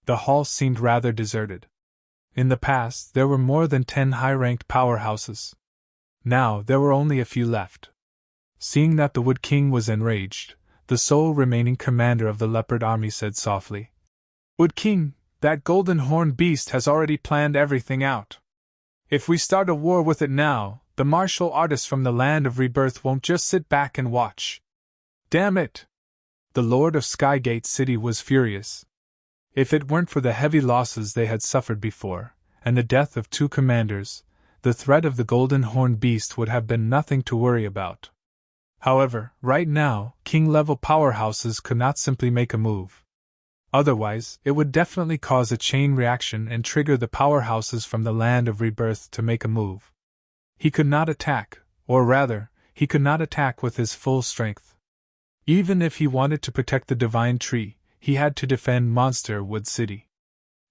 The hall seemed rather deserted. In the past, there were more than 10 high-ranked powerhouses. Now, there were only a few left. Seeing that the Wood King was enraged, the sole remaining commander of the leopard army said softly, Wood King, that golden horn beast has already planned everything out. If we start a war with it now, The martial artist from the land of rebirth won't just sit back and watch. Damn it! The Lord of Skygate City was furious. If it weren't for the heavy losses they had suffered before, and the death of 2 commanders, the threat of the golden horned beast would have been nothing to worry about. However, right now, king-level powerhouses could not simply make a move. Otherwise, it would definitely cause a chain reaction and trigger the powerhouses from the land of rebirth to make a move. He could not attack, or rather, he could not attack with his full strength. Even if he wanted to protect the divine tree, he had to defend Monster Wood City.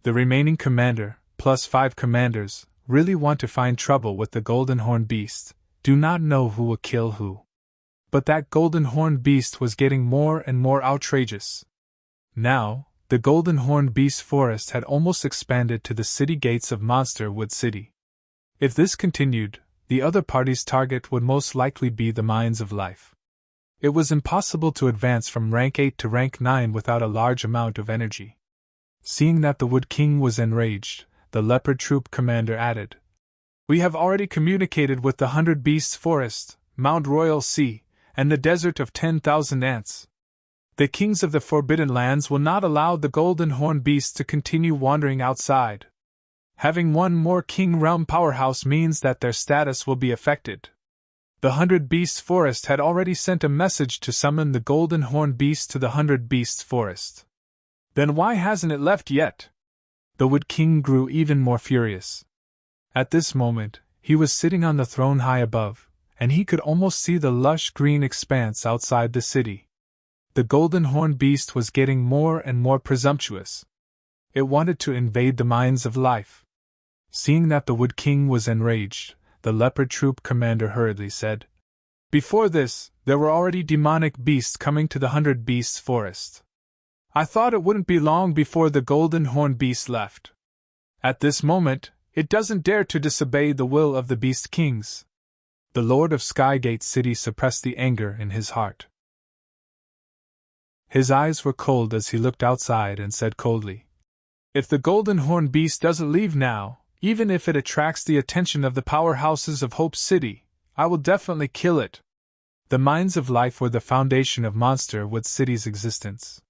The remaining commander, plus 5 commanders, really want to find trouble with the golden horned beast, do not know who will kill who. But that golden horned beast was getting more and more outrageous. Now, the golden horned beast forest had almost expanded to the city gates of Monster Wood City. If this continued, the other party's target would most likely be the Mines of Life. It was impossible to advance from rank 8 to rank 9 without a large amount of energy. Seeing that the Wood King was enraged, the Leopard Troop commander added, "We have already communicated with the 100 Beasts Forest, Mount Royal Sea, and the Desert of 10,000 Ants. The kings of the Forbidden Lands will not allow the Golden Horn Beast to continue wandering outside. Having one more King Realm powerhouse means that their status will be affected." The 100 Beasts Forest had already sent a message to summon the Golden Horn Beast to the 100 Beasts Forest. Then why hasn't it left yet? The Wood King grew even more furious. At this moment, he was sitting on the throne high above, and he could almost see the lush green expanse outside the city. The Golden Horn Beast was getting more and more presumptuous. It wanted to invade the Mines of Life. Seeing that the Wood King was enraged, the Leopard Troop commander hurriedly said, "Before this, there were already demonic beasts coming to the 100 Beasts Forest. I thought it wouldn't be long before the Golden Horn Beast left. At this moment, it doesn't dare to disobey the will of the Beast Kings." The Lord of Skygate City suppressed the anger in his heart. His eyes were cold as he looked outside and said coldly, "If the Golden Horn Beast doesn't leave now, even if it attracts the attention of the powerhouses of Hope City, I will definitely kill it." The Mines of Life were the foundation of Monster Wood City's existence.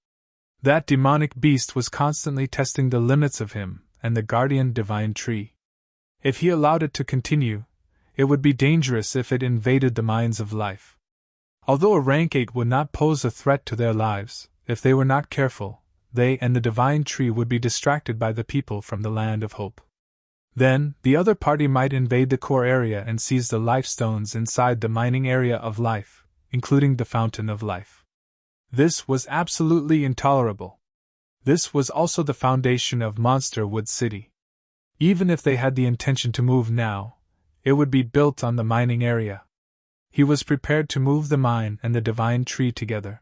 That demonic beast was constantly testing the limits of him and the guardian divine tree. If he allowed it to continue, it would be dangerous if it invaded the Mines of Life. Although a rank 8 would not pose a threat to their lives, if they were not careful, they and the divine tree would be distracted by the people from the Land of Hope. Then, the other party might invade the core area and seize the life stones inside the mining area of life, including the Fountain of Life. This was absolutely intolerable. This was also the foundation of Monster Wood City. Even if they had the intention to move now, it would be built on the mining area. He was prepared to move the mine and the divine tree together.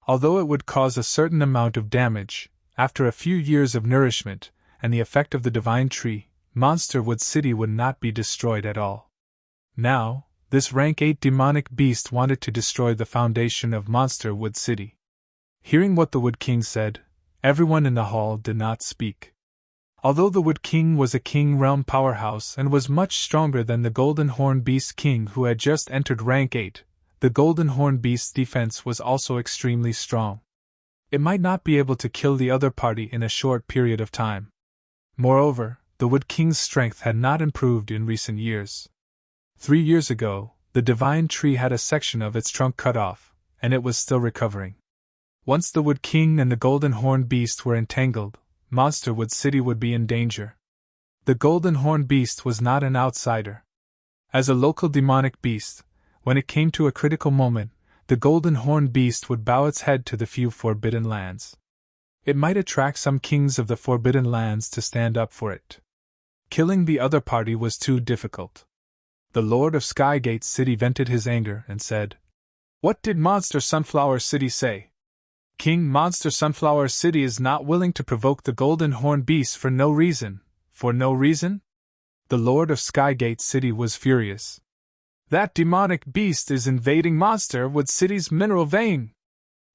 Although it would cause a certain amount of damage, after a few years of nourishment and the effect of the divine tree, Monster Wood City would not be destroyed at all. Now, this rank 8 demonic beast wanted to destroy the foundation of Monster Wood City. Hearing what the Wood King said, everyone in the hall did not speak. Although the Wood King was a King Realm powerhouse and was much stronger than the Golden Horn Beast King who had just entered rank 8, the Golden Horn Beast's defense was also extremely strong. It might not be able to kill the other party in a short period of time. Moreover, the Wood King's strength had not improved in recent years. 3 years ago, the divine tree had a section of its trunk cut off, and it was still recovering. Once the Wood King and the Golden Horn Beast were entangled, Monster Wood City would be in danger. The Golden Horn Beast was not an outsider. As a local demonic beast, when it came to a critical moment, the Golden Horn Beast would bow its head to the few Forbidden Lands. It might attract some kings of the Forbidden Lands to stand up for it. Killing the other party was too difficult. The Lord of Skygate City vented his anger and said, "What did Monster Sunflower City say? King Monster Sunflower City is not willing to provoke the Golden Horn Beast for no reason. For no reason?" The Lord of Skygate City was furious. "That demonic beast is invading Monster Wood City's mineral vein."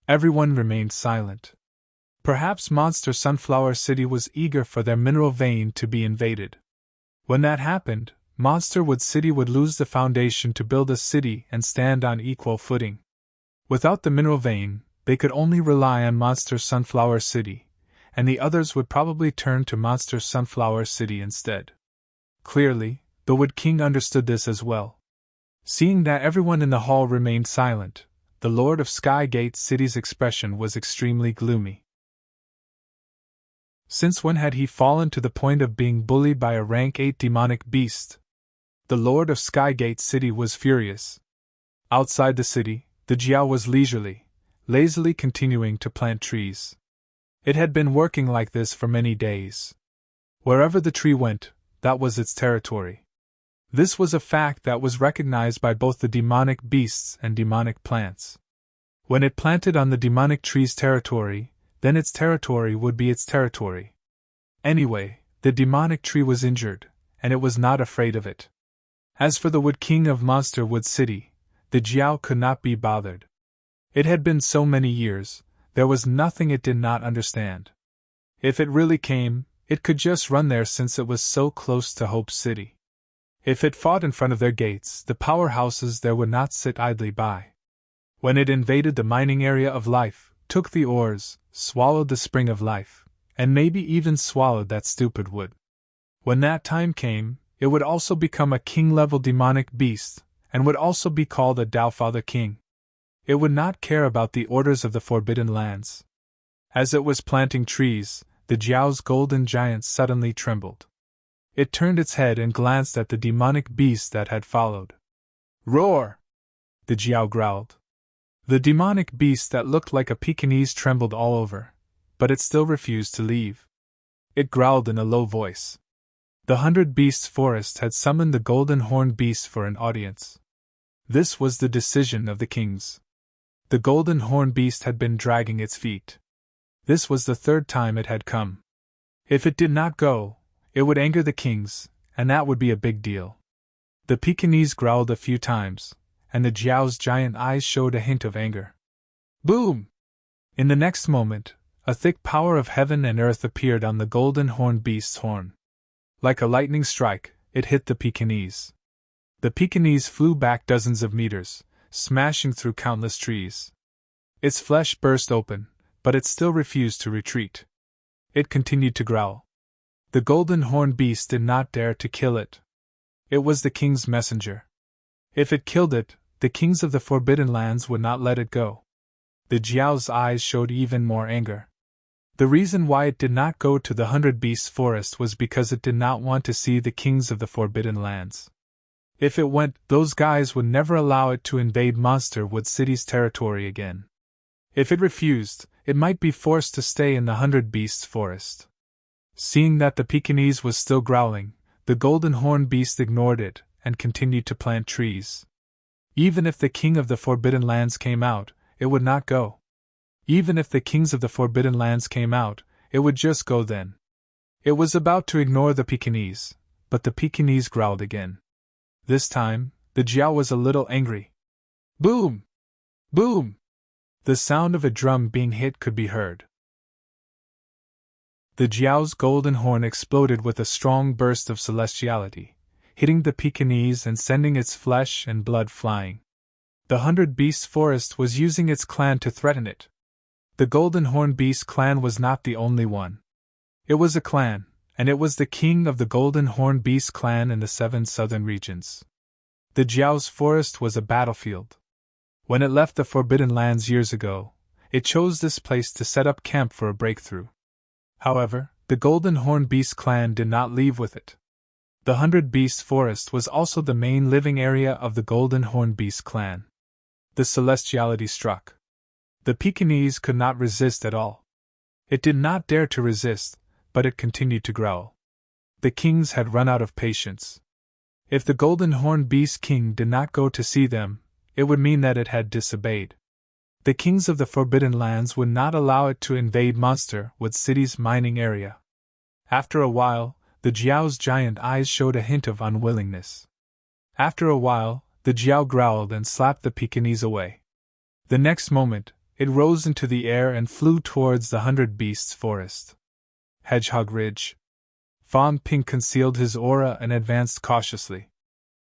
Everyone remained silent. Perhaps Monster Sunflower City was eager for their mineral vein to be invaded. When that happened, Monster Wood City would lose the foundation to build a city and stand on equal footing. Without the mineral vein, they could only rely on Monster Sunflower City, and the others would probably turn to Monster Sunflower City instead. Clearly, the Wood King understood this as well. Seeing that everyone in the hall remained silent, the Lord of Skygate City's expression was extremely gloomy. Since when had he fallen to the point of being bullied by a rank 8 demonic beast? The Lord of Skygate City was furious. Outside the city, the Jiao was lazily continuing to plant trees. It had been working like this for many days. Wherever the tree went, that was its territory. This was a fact that was recognized by both the demonic beasts and demonic plants. When it planted on the demonic tree's territory, then its territory would be its territory. Anyway, the demonic tree was injured, and it was not afraid of it. As for the Wood King of Monster Wood City, the Jiao could not be bothered. It had been so many years, there was nothing it did not understand. If it really came, it could just run there since it was so close to Hope City. If it fought in front of their gates, the powerhouses there would not sit idly by. When it invaded the mining area of life, took the ores, swallowed the spring of life, and maybe even swallowed that stupid wood. When that time came, it would also become a king-level demonic beast, and would also be called a Daofather King. It would not care about the orders of the Forbidden Lands. As it was planting trees, the Jiao's golden giant suddenly trembled. It turned its head and glanced at the demonic beast that had followed. "Roar!" the Jiao growled. The demonic beast that looked like a Pekingese trembled all over, but it still refused to leave. It growled in a low voice. The 100 Beasts Forest had summoned the golden horned beast for an audience. This was the decision of the kings. The golden horned beast had been dragging its feet. This was the 3rd time it had come. If it did not go, it would anger the kings, and that would be a big deal. The Pekingese growled a few times, and the Jiao's giant eyes showed a hint of anger. Boom! In the next moment, a thick power of heaven and earth appeared on the golden horned beast's horn. Like a lightning strike, it hit the Pekingese. The Pekingese flew back dozens of meters, smashing through countless trees. Its flesh burst open, but it still refused to retreat. It continued to growl. The golden horned beast did not dare to kill it. It was the king's messenger. If it killed it, the kings of the Forbidden Lands would not let it go. The Jiao's eyes showed even more anger. The reason why it did not go to the 100 Beasts Forest was because it did not want to see the kings of the Forbidden Lands. If it went, those guys would never allow it to invade Monster Wood City's territory again. If it refused, it might be forced to stay in the 100 Beasts Forest. Seeing that the Pekingese was still growling, the golden horned beast ignored it and continued to plant trees. Even if the king of the Forbidden Lands came out, it would not go. Even if the kings of the Forbidden Lands came out, it would just go then. It was about to ignore the Pekingese, but the Pekingese growled again. This time, the Jiao was a little angry. Boom! Boom! The sound of a drum being hit could be heard. The Jiao's golden horn exploded with a strong burst of celestiality, hitting the Pekingese and sending its flesh and blood flying. The 100 Beasts Forest was using its clan to threaten it. The Golden Horn Beast clan was not the only one. It was a clan, and it was the king of the Golden Horn Beast clan in the 7 southern regions. The Jiao's forest was a battlefield. When it left the Forbidden Lands years ago, it chose this place to set up camp for a breakthrough. However, the Golden Horn Beast clan did not leave with it. The 100 Beasts Forest was also the main living area of the Golden Horn Beast clan. The celestiality struck. The Pekingese could not resist at all. It did not dare to resist, but it continued to growl. The kings had run out of patience. If the Golden Horn Beast King did not go to see them, it would mean that it had disobeyed. The kings of the Forbidden Lands would not allow it to invade Monster Wood City's mining area. After a while, the Jiao's giant eyes showed a hint of unwillingness. After a while, the Jiao growled and slapped the Pekingese away. The next moment, it rose into the air and flew towards the 100 Beasts Forest. Hedgehog Ridge. Fang Ping concealed his aura and advanced cautiously.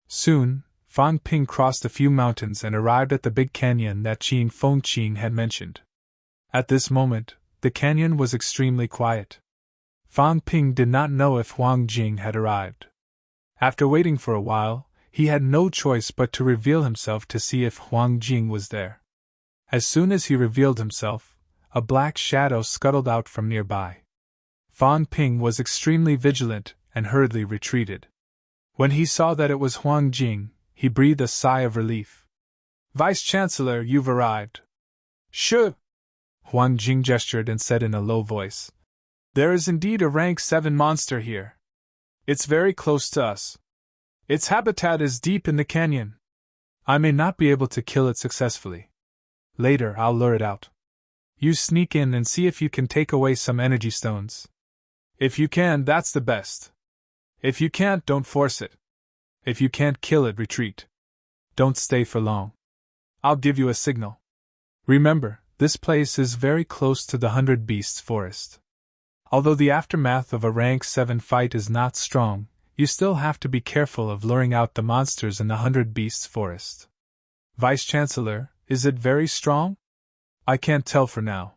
Soon, Fang Ping crossed a few mountains and arrived at the big canyon that Qin Fengqing had mentioned. At this moment, the canyon was extremely quiet. Fang Ping did not know if Huang Jing had arrived. After waiting for a while, he had no choice but to reveal himself to see if Huang Jing was there. As soon as he revealed himself, a black shadow scuttled out from nearby. Fang Ping was extremely vigilant and hurriedly retreated. When he saw that it was Huang Jing, he breathed a sigh of relief. "Vice-Chancellor, you've arrived." "Sure." Huang Jing gestured and said in a low voice. "There is indeed a rank 7 monster here. It's very close to us. Its habitat is deep in the canyon. I may not be able to kill it successfully. Later I'll lure it out. You sneak in and see if you can take away some energy stones. If you can, that's the best. If you can't, don't force it. If you can't kill it, retreat. Don't stay for long. I'll give you a signal. Remember, this place is very close to the 100 Beasts Forest. Although the aftermath of a rank 7 fight is not strong, you still have to be careful of luring out the monsters in the 100 Beasts Forest. Vice-Chancellor, is it very strong? I can't tell for now.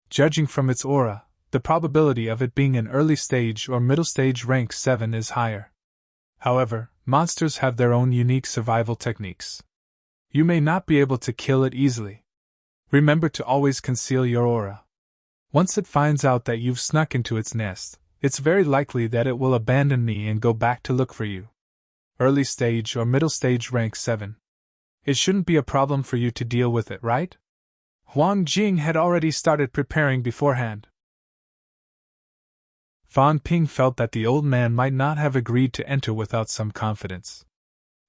Judging from its aura, the probability of it being an early stage or middle stage rank 7 is higher. However, monsters have their own unique survival techniques. You may not be able to kill it easily. Remember to always conceal your aura. Once it finds out that you've snuck into its nest, it's very likely that it will abandon me and go back to look for you. Early stage or middle stage rank 7. It shouldn't be a problem for you to deal with it, right? Huang Jing had already started preparing beforehand. Fang Ping felt that the old man might not have agreed to enter without some confidence.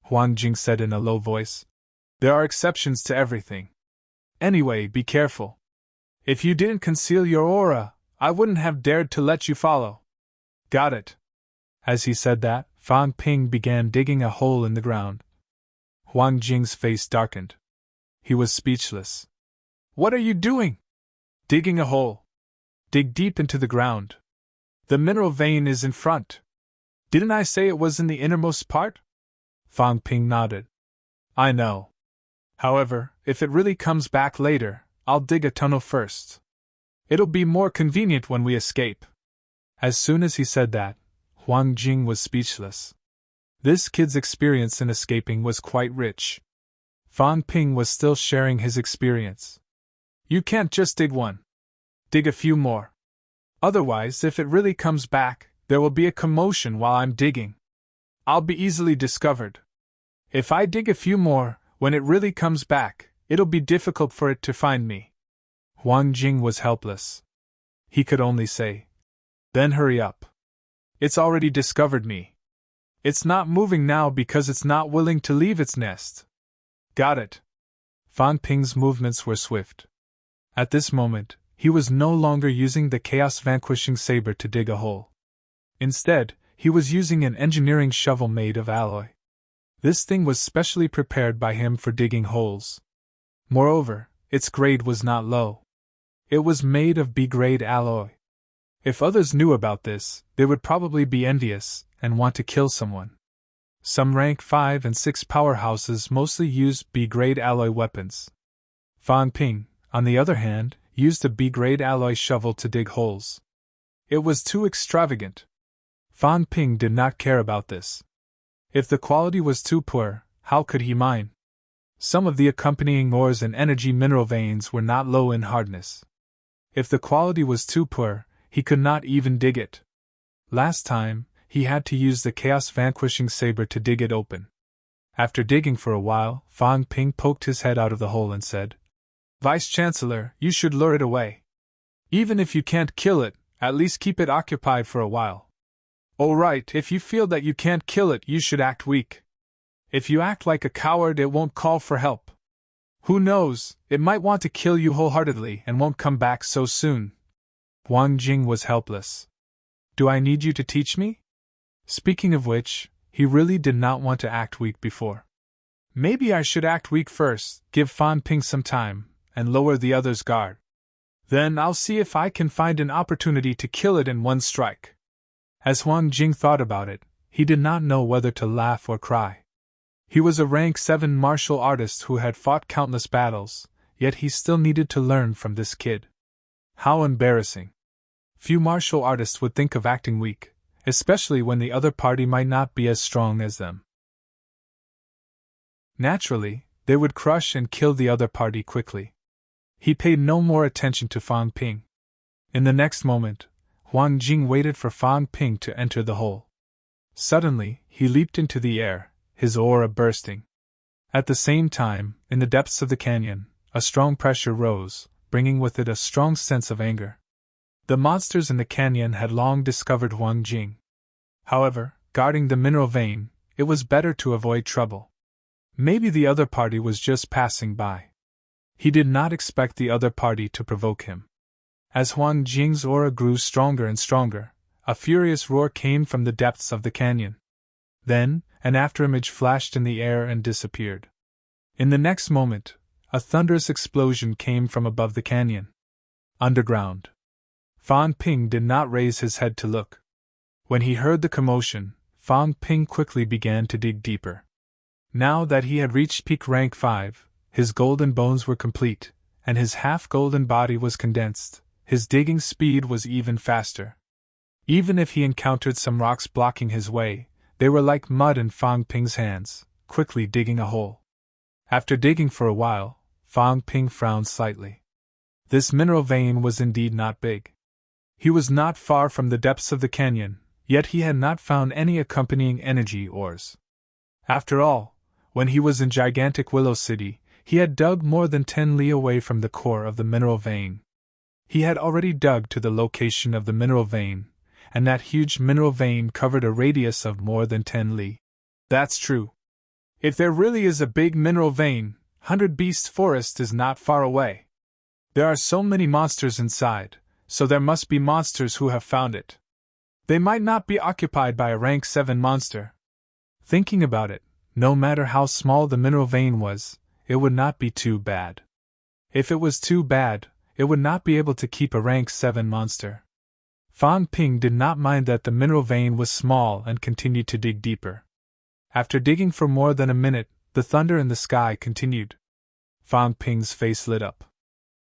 Huang Jing said in a low voice, "There are exceptions to everything. Anyway, be careful. If you didn't conceal your aura, I wouldn't have dared to let you follow." "Got it." As he said that, Fang Ping began digging a hole in the ground. Huang Jing's face darkened. He was speechless. "What are you doing?" "Digging a hole. Dig deep into the ground. The mineral vein is in front. Didn't I say it was in the innermost part?" Fang Ping nodded. "I know. However, if it really comes back later, I'll dig a tunnel first. It'll be more convenient when we escape." As soon as he said that, Huang Jing was speechless. This kid's experience in escaping was quite rich. Fang Ping was still sharing his experience. "You can't just dig one. Dig a few more. Otherwise, if it really comes back, there will be a commotion while I'm digging. I'll be easily discovered. If I dig a few more, when it really comes back, it'll be difficult for it to find me." Huang Jing was helpless. He could only say, "Then hurry up. It's already discovered me. It's not moving now because it's not willing to leave its nest." "Got it." Fang Ping's movements were swift. At this moment, he was no longer using the chaos-vanquishing saber to dig a hole. Instead, he was using an engineering shovel made of alloy. This thing was specially prepared by him for digging holes. Moreover, its grade was not low. It was made of B-grade alloy. If others knew about this, they would probably be envious and want to kill someone. Some rank 5 and 6 powerhouses mostly used B-grade alloy weapons. Fang Ping, on the other hand, used a B-grade alloy shovel to dig holes. It was too extravagant. Fang Ping did not care about this. If the quality was too poor, how could he mine? Some of the accompanying ores and energy mineral veins were not low in hardness. If the quality was too poor, he could not even dig it. Last time, he had to use the chaos-vanquishing saber to dig it open. After digging for a while, Fang Ping poked his head out of the hole and said, "Vice-Chancellor, you should lure it away. Even if you can't kill it, at least keep it occupied for a while. All right, if you feel that you can't kill it, you should act weak. If you act like a coward, it won't call for help. Who knows, it might want to kill you wholeheartedly and won't come back so soon." Huang Jing was helpless. "Do I need you to teach me?" Speaking of which, he really did not want to act weak before. "Maybe I should act weak first, give Fang Ping some time, and lower the other's guard. Then I'll see if I can find an opportunity to kill it in one strike." As Huang Jing thought about it, he did not know whether to laugh or cry. He was a rank 7 martial artist who had fought countless battles, yet he still needed to learn from this kid. How embarrassing. Few martial artists would think of acting weak, especially when the other party might not be as strong as them. Naturally, they would crush and kill the other party quickly. He paid no more attention to Fang Ping. In the next moment, Huang Jing waited for Fang Ping to enter the hole. Suddenly, he leaped into the air, his aura bursting. At the same time, in the depths of the canyon, a strong pressure rose, bringing with it a strong sense of anger. The monsters in the canyon had long discovered Huang Jing. However, guarding the mineral vein, it was better to avoid trouble. Maybe the other party was just passing by. He did not expect the other party to provoke him. As Huang Jing's aura grew stronger and stronger, a furious roar came from the depths of the canyon. Then, an afterimage flashed in the air and disappeared. In the next moment, a thunderous explosion came from above the canyon. Underground. Fang Ping did not raise his head to look. When he heard the commotion, Fang Ping quickly began to dig deeper. Now that he had reached peak rank 5, his golden bones were complete, and his half-golden body was condensed. His digging speed was even faster. Even if he encountered some rocks blocking his way, they were like mud in Fang Ping's hands, quickly digging a hole. After digging for a while, Fang Ping frowned slightly. This mineral vein was indeed not big. He was not far from the depths of the canyon, yet he had not found any accompanying energy ores. After all, when he was in gigantic Willow City, he had dug more than 10 li away from the core of the mineral vein. He had already dug to the location of the mineral vein, and that huge mineral vein covered a radius of more than 10 li. That's true. If there really is a big mineral vein, 100 Beast Forest is not far away. There are so many monsters inside, so there must be monsters who have found it. They might not be occupied by a rank 7 monster. Thinking about it, no matter how small the mineral vein was, it would not be too bad. If it was too bad, it would not be able to keep a rank 7 monster. Fang Ping did not mind that the mineral vein was small and continued to dig deeper. After digging for more than a minute, the thunder in the sky continued. Fang Ping's face lit up.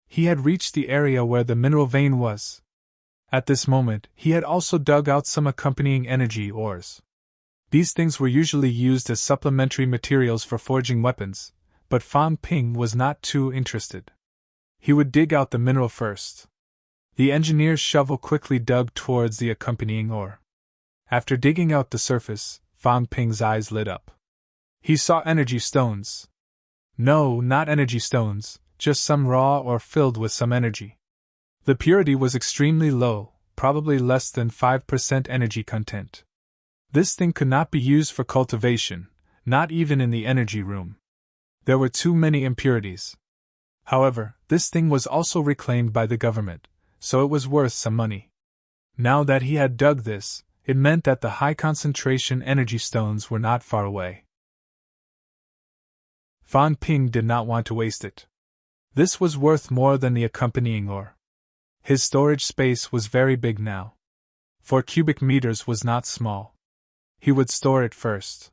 He had reached the area where the mineral vein was. At this moment, he had also dug out some accompanying energy ores. These things were usually used as supplementary materials for forging weapons, but Fang Ping was not too interested. He would dig out the mineral first. The engineer's shovel quickly dug towards the accompanying ore. After digging out the surface, Fang Ping's eyes lit up. He saw energy stones. No, not energy stones, just some raw ore filled with some energy. The purity was extremely low, probably less than 5% energy content. This thing could not be used for cultivation, not even in the energy room. There were too many impurities. However, this thing was also reclaimed by the government, so it was worth some money. Now that he had dug this, it meant that the high-concentration energy stones were not far away. Fang Ping did not want to waste it. This was worth more than the accompanying ore. His storage space was very big now. 4 cubic meters was not small. He would store it first.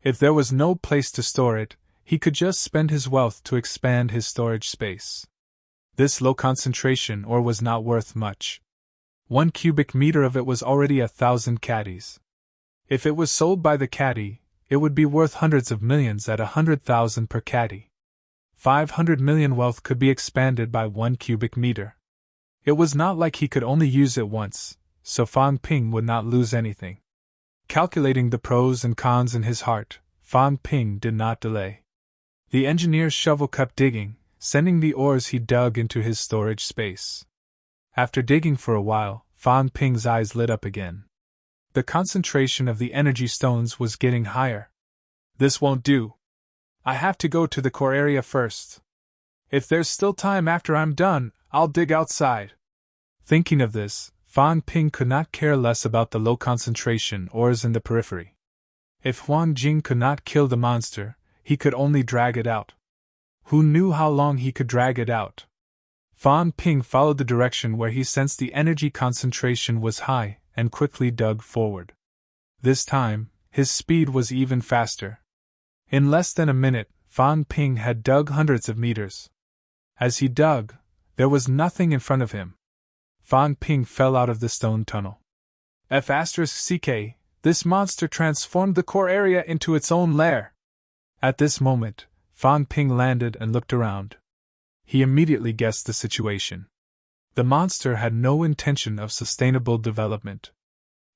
If there was no place to store it, he could just spend his wealth to expand his storage space. This low concentration ore was not worth much. 1 cubic meter of it was already 1,000 caddies. If it was sold by the caddy, it would be worth hundreds of millions at 100,000 per caddy. 500 million wealth could be expanded by 1 cubic meter. It was not like he could only use it once, so Fang Ping would not lose anything. Calculating the pros and cons in his heart, Fang Ping did not delay. The engineer's shovel kept digging, sending the ores he dug into his storage space. After digging for a while, Fang Ping's eyes lit up again. The concentration of the energy stones was getting higher. This won't do. I have to go to the core area first. If there's still time after I'm done, I'll dig outside. Thinking of this, Fang Ping could not care less about the low concentration ores in the periphery. If Huang Jing could not kill the monster, he could only drag it out. Who knew how long he could drag it out? Fang Ping followed the direction where he sensed the energy concentration was high, and quickly dug forward. This time, his speed was even faster. In less than a minute, Fang Ping had dug hundreds of meters. As he dug, there was nothing in front of him. Fang Ping fell out of the stone tunnel. F***ck, this monster transformed the core area into its own lair. At this moment, Fang Ping landed and looked around. He immediately guessed the situation. The monster had no intention of sustainable development.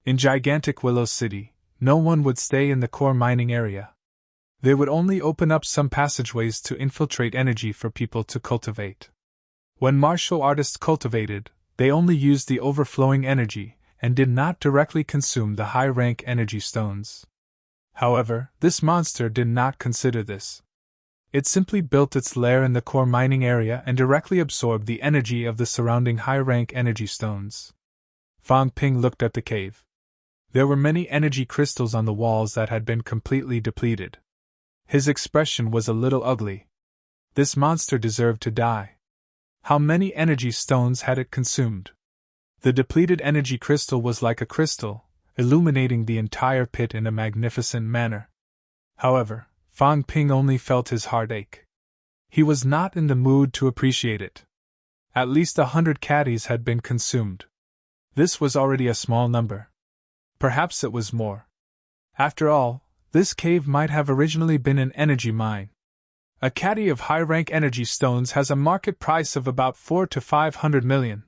In gigantic Willow City, no one would stay in the core mining area. They would only open up some passageways to infiltrate energy for people to cultivate. When martial artists cultivated, they only used the overflowing energy and did not directly consume the high-rank energy stones. However, this monster did not consider this. It simply built its lair in the core mining area and directly absorbed the energy of the surrounding high-rank energy stones. Fang Ping looked at the cave. There were many energy crystals on the walls that had been completely depleted. His expression was a little ugly. This monster deserved to die. How many energy stones had it consumed? The depleted energy crystal was like a crystal, illuminating the entire pit in a magnificent manner. However, Fang Ping only felt his heart ache. He was not in the mood to appreciate it. At least 100 caddies had been consumed. This was already a small number. Perhaps it was more. After all, this cave might have originally been an energy mine. A caddy of high-rank energy stones has a market price of about 4 to 500 million.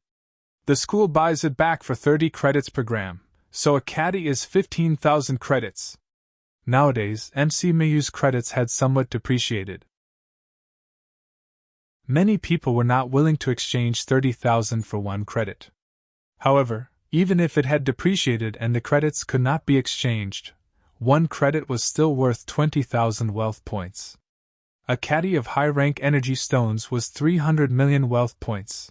The school buys it back for 30 credits per gram, so a caddy is 15,000 credits. Nowadays, MC Mayu's credits had somewhat depreciated. Many people were not willing to exchange 30,000 for 1 credit. However, even if it had depreciated and the credits could not be exchanged, 1 credit was still worth 20,000 wealth points. A caddy of high-rank energy stones was 300 million wealth points.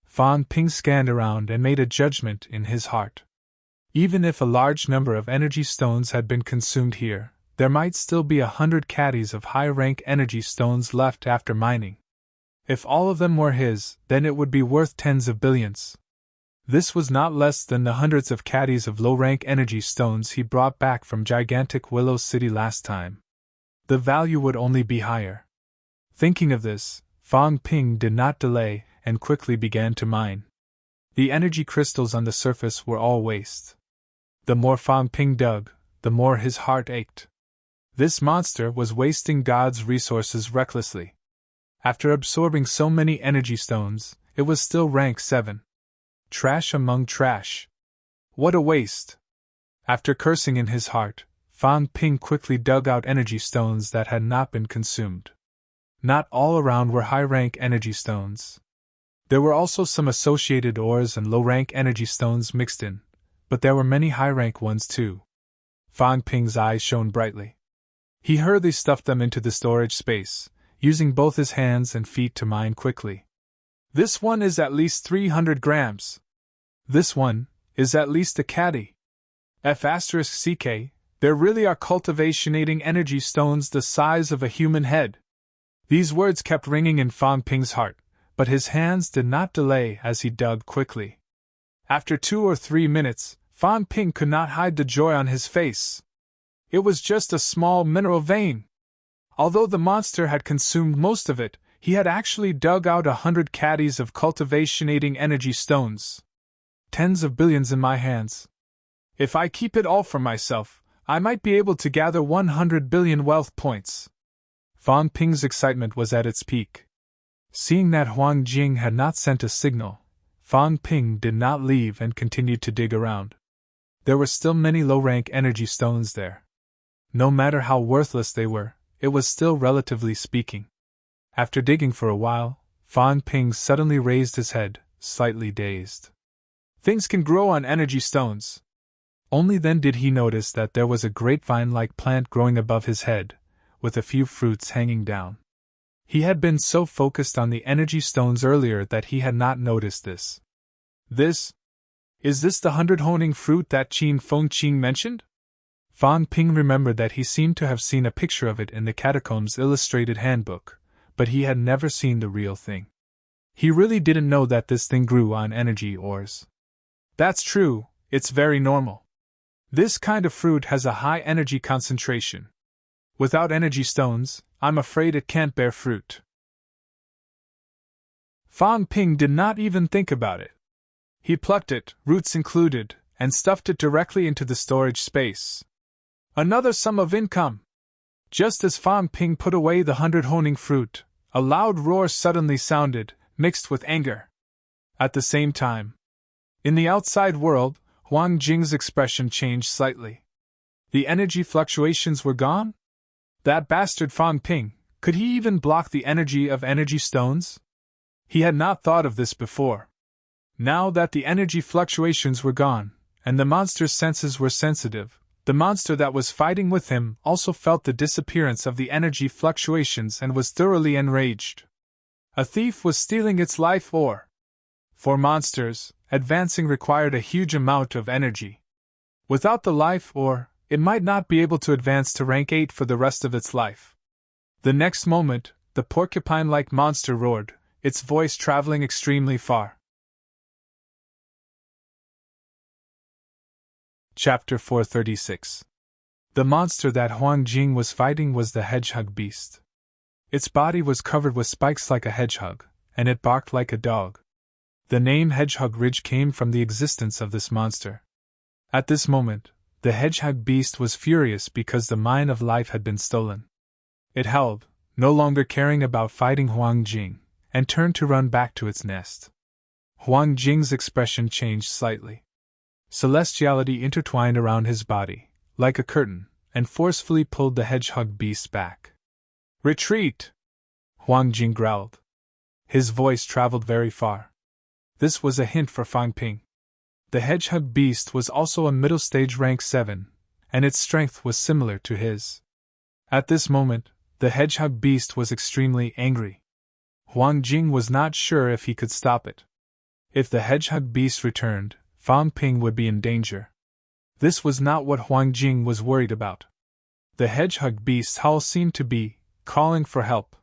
Fang Ping scanned around and made a judgment in his heart. Even if a large number of energy stones had been consumed here, there might still be 100 caddies of high-rank energy stones left after mining. If all of them were his, then it would be worth tens of billions. This was not less than the hundreds of caddies of low-rank energy stones he brought back from gigantic Willow City last time. The value would only be higher. Thinking of this, Fang Ping did not delay and quickly began to mine. The energy crystals on the surface were all waste. The more Fang Ping dug, the more his heart ached. This monster was wasting God's resources recklessly. After absorbing so many energy stones, it was still rank 7. Trash among trash. What a waste! After cursing in his heart, Fang Ping quickly dug out energy stones that had not been consumed. Not all around were high-rank energy stones. There were also some associated ores and low-rank energy stones mixed in, but there were many high-rank ones too. Fang Ping's eyes shone brightly. He hurriedly stuffed them into the storage space, using both his hands and feet to mine quickly. This one is at least 300 grams. This one is at least a caddy. F***ck, there really are cultivationating energy stones the size of a human head. These words kept ringing in Fang Ping's heart, but his hands did not delay as he dug quickly. After 2 or 3 minutes, Fang Ping could not hide the joy on his face. It was just a small mineral vein. Although the monster had consumed most of it, he had actually dug out 100 caddies of cultivationating energy stones. Tens of billions in my hands. If I keep it all for myself, I might be able to gather 100 billion wealth points. Fang Ping's excitement was at its peak. Seeing that Huang Jing had not sent a signal, Fang Ping did not leave and continued to dig around. There were still many low-rank energy stones there. No matter how worthless they were, it was still relatively speaking. After digging for a while, Fang Ping suddenly raised his head, slightly dazed. Things can grow on energy stones. Only then did he notice that there was a grapevine-like plant growing above his head, with a few fruits hanging down. He had been so focused on the energy stones earlier that he had not noticed this. Is this the 100 honing fruit that Qin Fengqing mentioned? Fang Ping remembered that he seemed to have seen a picture of it in the Catacombs Illustrated Handbook, but he had never seen the real thing. He really didn't know that this thing grew on energy ores. That's true, It's very normal. This kind of fruit has a high energy concentration. Without energy stones, I'm afraid it can't bear fruit. Fang Ping did not even think about it. He plucked it, roots included, and stuffed it directly into the storage space. Another sum of income! Just as Fang Ping put away the 100 honing fruit, a loud roar suddenly sounded, mixed with anger. At the same time, in the outside world, Huang Jing's expression changed slightly. The energy fluctuations were gone? That bastard Fang Ping, could he even block the energy of energy stones? He had not thought of this before. Now that the energy fluctuations were gone, and the monster's senses were sensitive, the monster that was fighting with him also felt the disappearance of the energy fluctuations and was thoroughly enraged. A thief was stealing its life ore. For monsters, advancing required a huge amount of energy. Without the life ore, it might not be able to advance to rank 8 for the rest of its life. The next moment, the porcupine-like monster roared, its voice traveling extremely far. Chapter 436. The monster that Huang Jing was fighting was the hedgehog beast. Its body was covered with spikes like a hedgehog, and it barked like a dog. The name Hedgehog Ridge came from the existence of this monster. At this moment, the hedgehog beast was furious because the mine of life had been stolen. It howled, no longer caring about fighting Huang Jing, and turned to run back to its nest. Huang Jing's expression changed slightly. Celestiality intertwined around his body, like a curtain, and forcefully pulled the hedgehog beast back. "Retreat!" Huang Jing growled. His voice traveled very far. This was a hint for Fang Ping. The hedgehog beast was also a middle stage rank 7, and its strength was similar to his. At this moment, the hedgehog beast was extremely angry. Huang Jing was not sure if he could stop it. If the hedgehog beast returned, Fang Ping would be in danger. This was not what Huang Jing was worried about. The hedgehog beast's howl seemed to be calling for help.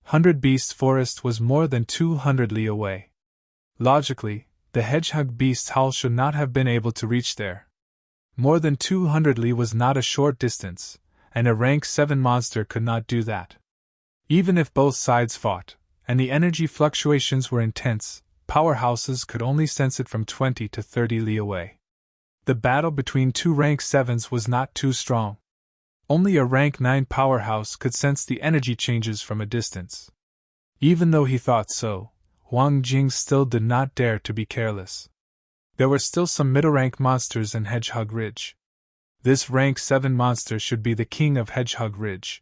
100 Beast Forest was more than 200 li away. Logically, the hedgehog beast's howl should not have been able to reach there. More than 200 li was not a short distance, and a rank 7 monster could not do that. Even if both sides fought, and the energy fluctuations were intense, powerhouses could only sense it from 20 to 30 li away. The battle between two rank 7s was not too strong. Only a rank 9 powerhouse could sense the energy changes from a distance. Even though he thought so, Huang Jing still did not dare to be careless. There were still some middle-rank monsters in Hedgehog Ridge. This rank 7 monster should be the king of Hedgehog Ridge.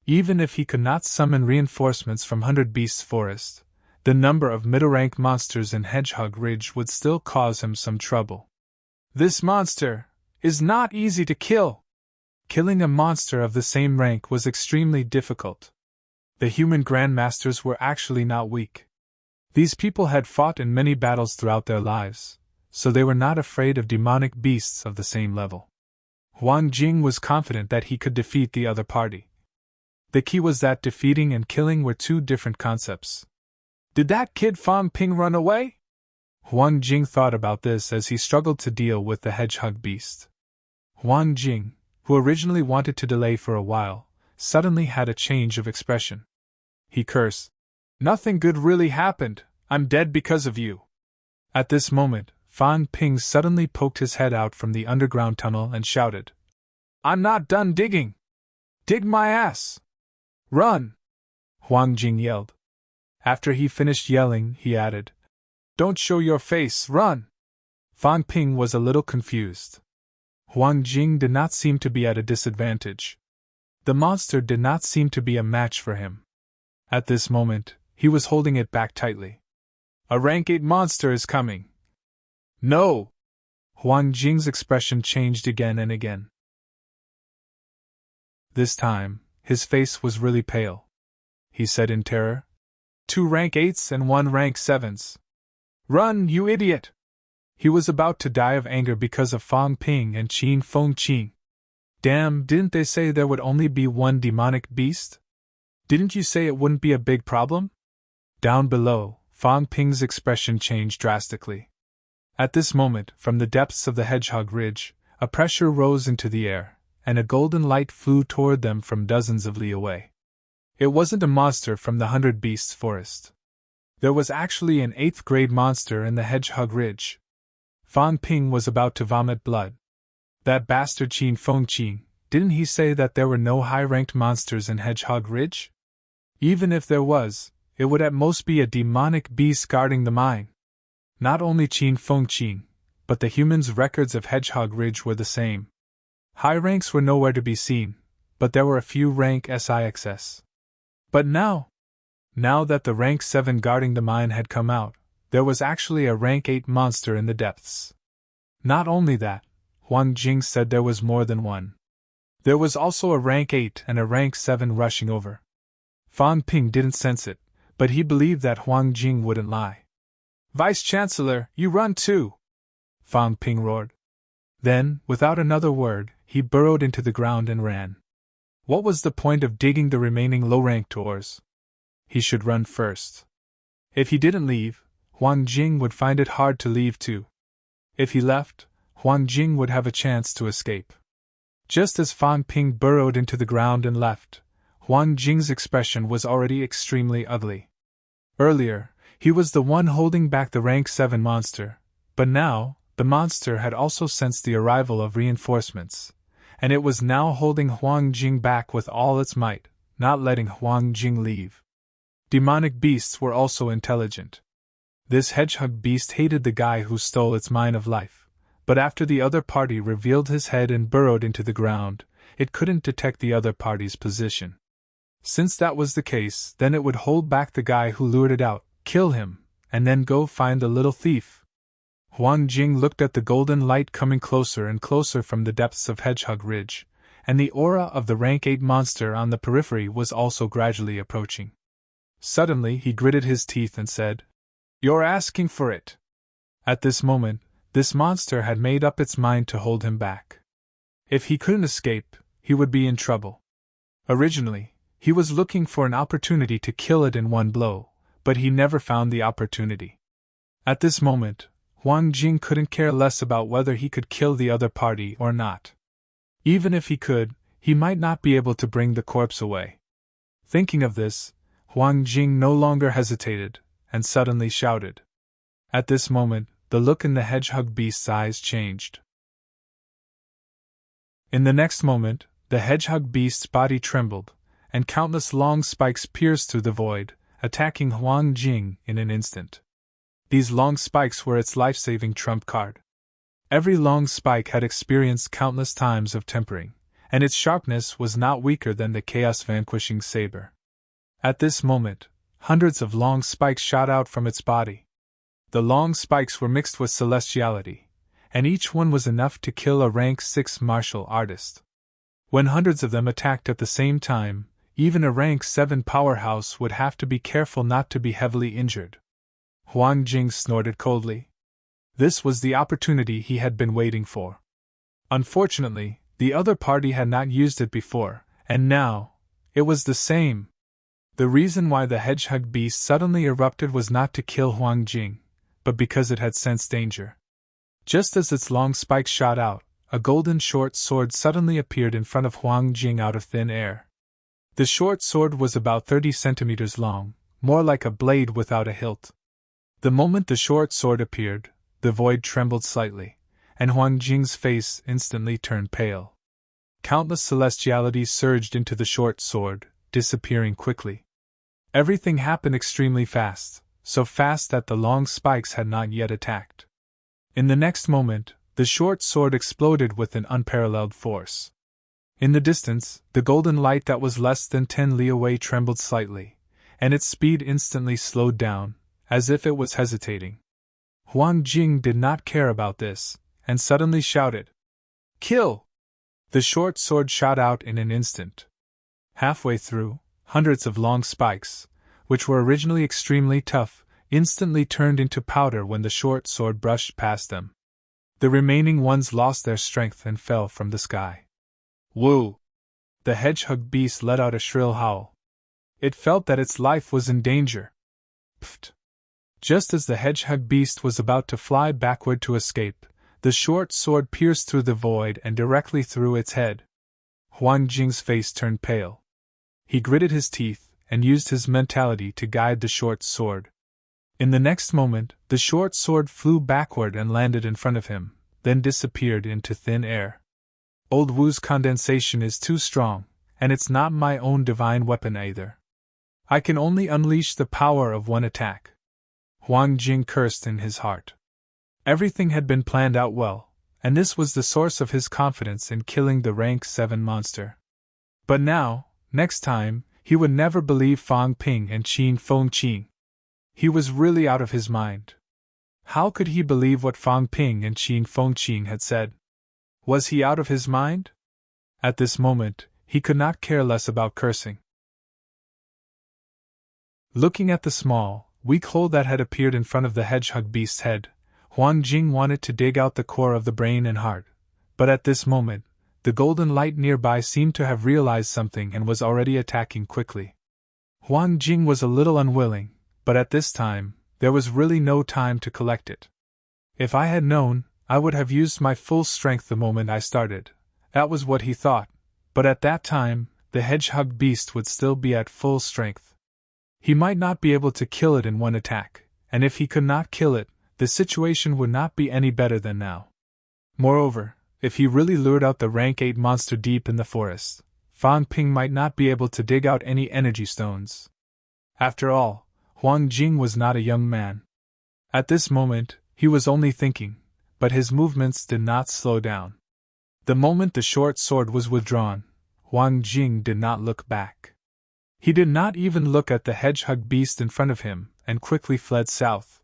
Even if he could not summon reinforcements from 100 Beasts Forest, the number of middle-rank monsters in Hedgehog Ridge would still cause him some trouble. This monster is not easy to kill. Killing a monster of the same rank was extremely difficult. The human grandmasters were actually not weak. These people had fought in many battles throughout their lives, so they were not afraid of demonic beasts of the same level. Huang Jing was confident that he could defeat the other party. The key was that defeating and killing were two different concepts. Did that kid Fang Ping run away? Huang Jing thought about this as he struggled to deal with the hedgehog beast. Huang Jing, who originally wanted to delay for a while, suddenly had a change of expression. He cursed. "Nothing good really happened, I'm dead because of you." At this moment, Fang Ping suddenly poked his head out from the underground tunnel and shouted, "I'm not done digging! Dig my ass! Run!" Huang Jing yelled. After he finished yelling, he added, "Don't show your face, run!" Fang Ping was a little confused. Huang Jing did not seem to be at a disadvantage. The monster did not seem to be a match for him. At this moment, he was holding it back tightly. "A rank 8 monster is coming." "No!" Huang Jing's expression changed again and again. This time, his face was really pale. He said in terror, "2 rank 8s and 1 rank 7s. Run, you idiot!" He was about to die of anger because of Fang Ping and Qin Feng Qing. Damn, didn't they say there would only be one demonic beast? Didn't you say it wouldn't be a big problem? Down below, Fang Ping's expression changed drastically. At this moment, from the depths of the hedgehog ridge, a pressure rose into the air, and a golden light flew toward them from dozens of li away. It wasn't a monster from the 100 Beasts forest. There was actually an 8th grade monster in the hedgehog ridge. Fan Ping was about to vomit blood. That bastard Qin Feng Qing, didn't he say that there were no high-ranked monsters in Hedgehog Ridge? Even if there was, it would at most be a demonic beast guarding the mine. Not only Qin Feng Qing, but the humans' records of Hedgehog Ridge were the same. High ranks were nowhere to be seen, but there were a few rank SIXS. But now that the rank 7 guarding the mine had come out, there was actually a rank 8 monster in the depths. Not only that, Huang Jing said there was more than one. There was also a rank 8 and a rank 7 rushing over. Fan Ping didn't sense it, but he believed that Huang Jing wouldn't lie. "Vice-Chancellor, you run too!" Fan Ping roared. Then, without another word, he burrowed into the ground and ran. What was the point of digging the remaining low-ranked doors? He should run first. If he didn't leave, Huang Jing would find it hard to leave too. If he left, Huang Jing would have a chance to escape. Just as Fan Ping burrowed into the ground and left, Huang Jing's expression was already extremely ugly. Earlier, he was the one holding back the rank 7 monster, but now, the monster had also sensed the arrival of reinforcements, and it was now holding Huang Jing back with all its might, not letting Huang Jing leave. Demonic beasts were also intelligent. This hedgehog beast hated the guy who stole its mine of life, but after the other party revealed his head and burrowed into the ground, it couldn't detect the other party's position. Since that was the case, then it would hold back the guy who lured it out, kill him, and then go find the little thief. Huang Jing looked at the golden light coming closer and closer from the depths of Hedgehog Ridge, and the aura of the rank 8 monster on the periphery was also gradually approaching. Suddenly he gritted his teeth and said, "You're asking for it." At this moment, this monster had made up its mind to hold him back. If he couldn't escape, he would be in trouble. Originally, he was looking for an opportunity to kill it in one blow, but he never found the opportunity. At this moment, Huang Jing couldn't care less about whether he could kill the other party or not. Even if he could, he might not be able to bring the corpse away. Thinking of this, Huang Jing no longer hesitated, and suddenly shouted. At this moment, the look in the hedgehog beast's eyes changed. In the next moment, the hedgehog beast's body trembled, and countless long spikes pierced through the void, attacking Huang Jing in an instant. These long spikes were its life-saving trump card. Every long spike had experienced countless times of tempering, and its sharpness was not weaker than the chaos-vanquishing saber. At this moment, hundreds of long spikes shot out from its body. The long spikes were mixed with celestiality, and each one was enough to kill a rank 6 martial artist. When hundreds of them attacked at the same time, even a rank 7 powerhouse would have to be careful not to be heavily injured. Huang Jing snorted coldly. This was the opportunity he had been waiting for. Unfortunately, the other party had not used it before, and now, it was the same. The reason why the hedgehog beast suddenly erupted was not to kill Huang Jing, but because it had sensed danger. Just as its long spikes shot out, a golden short sword suddenly appeared in front of Huang Jing out of thin air. The short sword was about 30 centimeters long, more like a blade without a hilt. The moment the short sword appeared, the void trembled slightly, and Huang Jing's face instantly turned pale. Countless celestialities surged into the short sword, disappearing quickly. Everything happened extremely fast, so fast that the long spikes had not yet attacked. In the next moment, the short sword exploded with an unparalleled force. In the distance, the golden light that was less than 10 li away trembled slightly, and its speed instantly slowed down, as if it was hesitating. Huang Jing did not care about this, and suddenly shouted, "Kill!" The short sword shot out in an instant. Halfway through, hundreds of long spikes, which were originally extremely tough, instantly turned into powder when the short sword brushed past them. The remaining ones lost their strength and fell from the sky. Woo! The hedgehog beast let out a shrill howl. It felt that its life was in danger. Pfft! Just as the hedgehog beast was about to fly backward to escape, the short sword pierced through the void and directly through its head. Huang Jing's face turned pale. He gritted his teeth and used his mentality to guide the short sword. In the next moment, the short sword flew backward and landed in front of him, then disappeared into thin air. Old Wu's condensation is too strong, and it's not my own divine weapon either. I can only unleash the power of one attack. Huang Jing cursed in his heart. Everything had been planned out well, and this was the source of his confidence in killing the rank 7 monster. But now, next time, he would never believe Fang Ping and Qin Fengqing. He was really out of his mind. How could he believe what Fang Ping and Qin Fengqing had said? Was he out of his mind? At this moment, he could not care less about cursing. Looking at the small, weak hole that had appeared in front of the hedgehog beast's head, Huang Jing wanted to dig out the core of the brain and heart, but at this moment, the golden light nearby seemed to have realized something and was already attacking quickly. Huang Jing was a little unwilling, but at this time, there was really no time to collect it. If I had known, I would have used my full strength the moment I started. That was what he thought, but at that time, the hedgehog beast would still be at full strength. He might not be able to kill it in one attack, and if he could not kill it, the situation would not be any better than now. Moreover, if he really lured out the rank 8 monster deep in the forest, Fang Ping might not be able to dig out any energy stones. After all, Huang Jing was not a young man. At this moment, he was only thinking, but his movements did not slow down. The moment the short sword was withdrawn, Huang Jing did not look back. He did not even look at the hedgehog beast in front of him, and quickly fled south.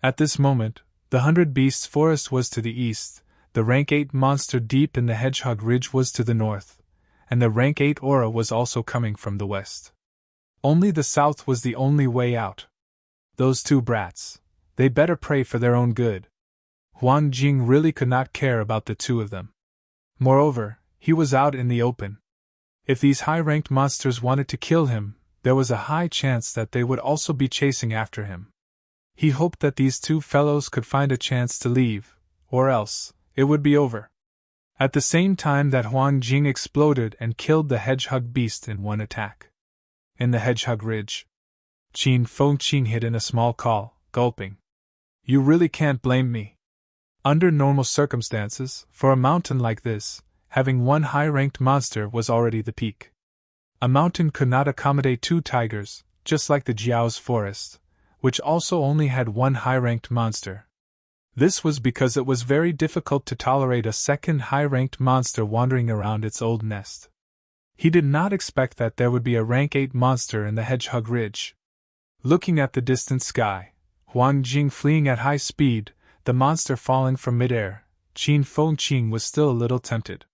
At this moment, the 100 Beasts forest was to the east, the rank 8 monster deep in the hedgehog ridge was to the north, and the rank 8 aura was also coming from the west. Only the south was the only way out. Those two brats, they better pray for their own good. Huang Jing really could not care about the two of them. Moreover, he was out in the open. If these high-ranked monsters wanted to kill him, there was a high chance that they would also be chasing after him. He hoped that these two fellows could find a chance to leave, or else, it would be over. At the same time that Huang Jing exploded and killed the hedgehog beast in one attack. In the hedgehog ridge, Qin Fengqing hid in a small call, gulping. You really can't blame me. Under normal circumstances, for a mountain like this, having one high-ranked monster was already the peak. A mountain could not accommodate 2 tigers, just like the Jiao's forest, which also only had one high-ranked monster. This was because it was very difficult to tolerate a second high-ranked monster wandering around its old nest. He did not expect that there would be a rank 8 monster in the hedgehog ridge. Looking at the distant sky, Huang Jing fleeing at high speed, the monster falling from midair, Qin Fengqing was still a little tempted.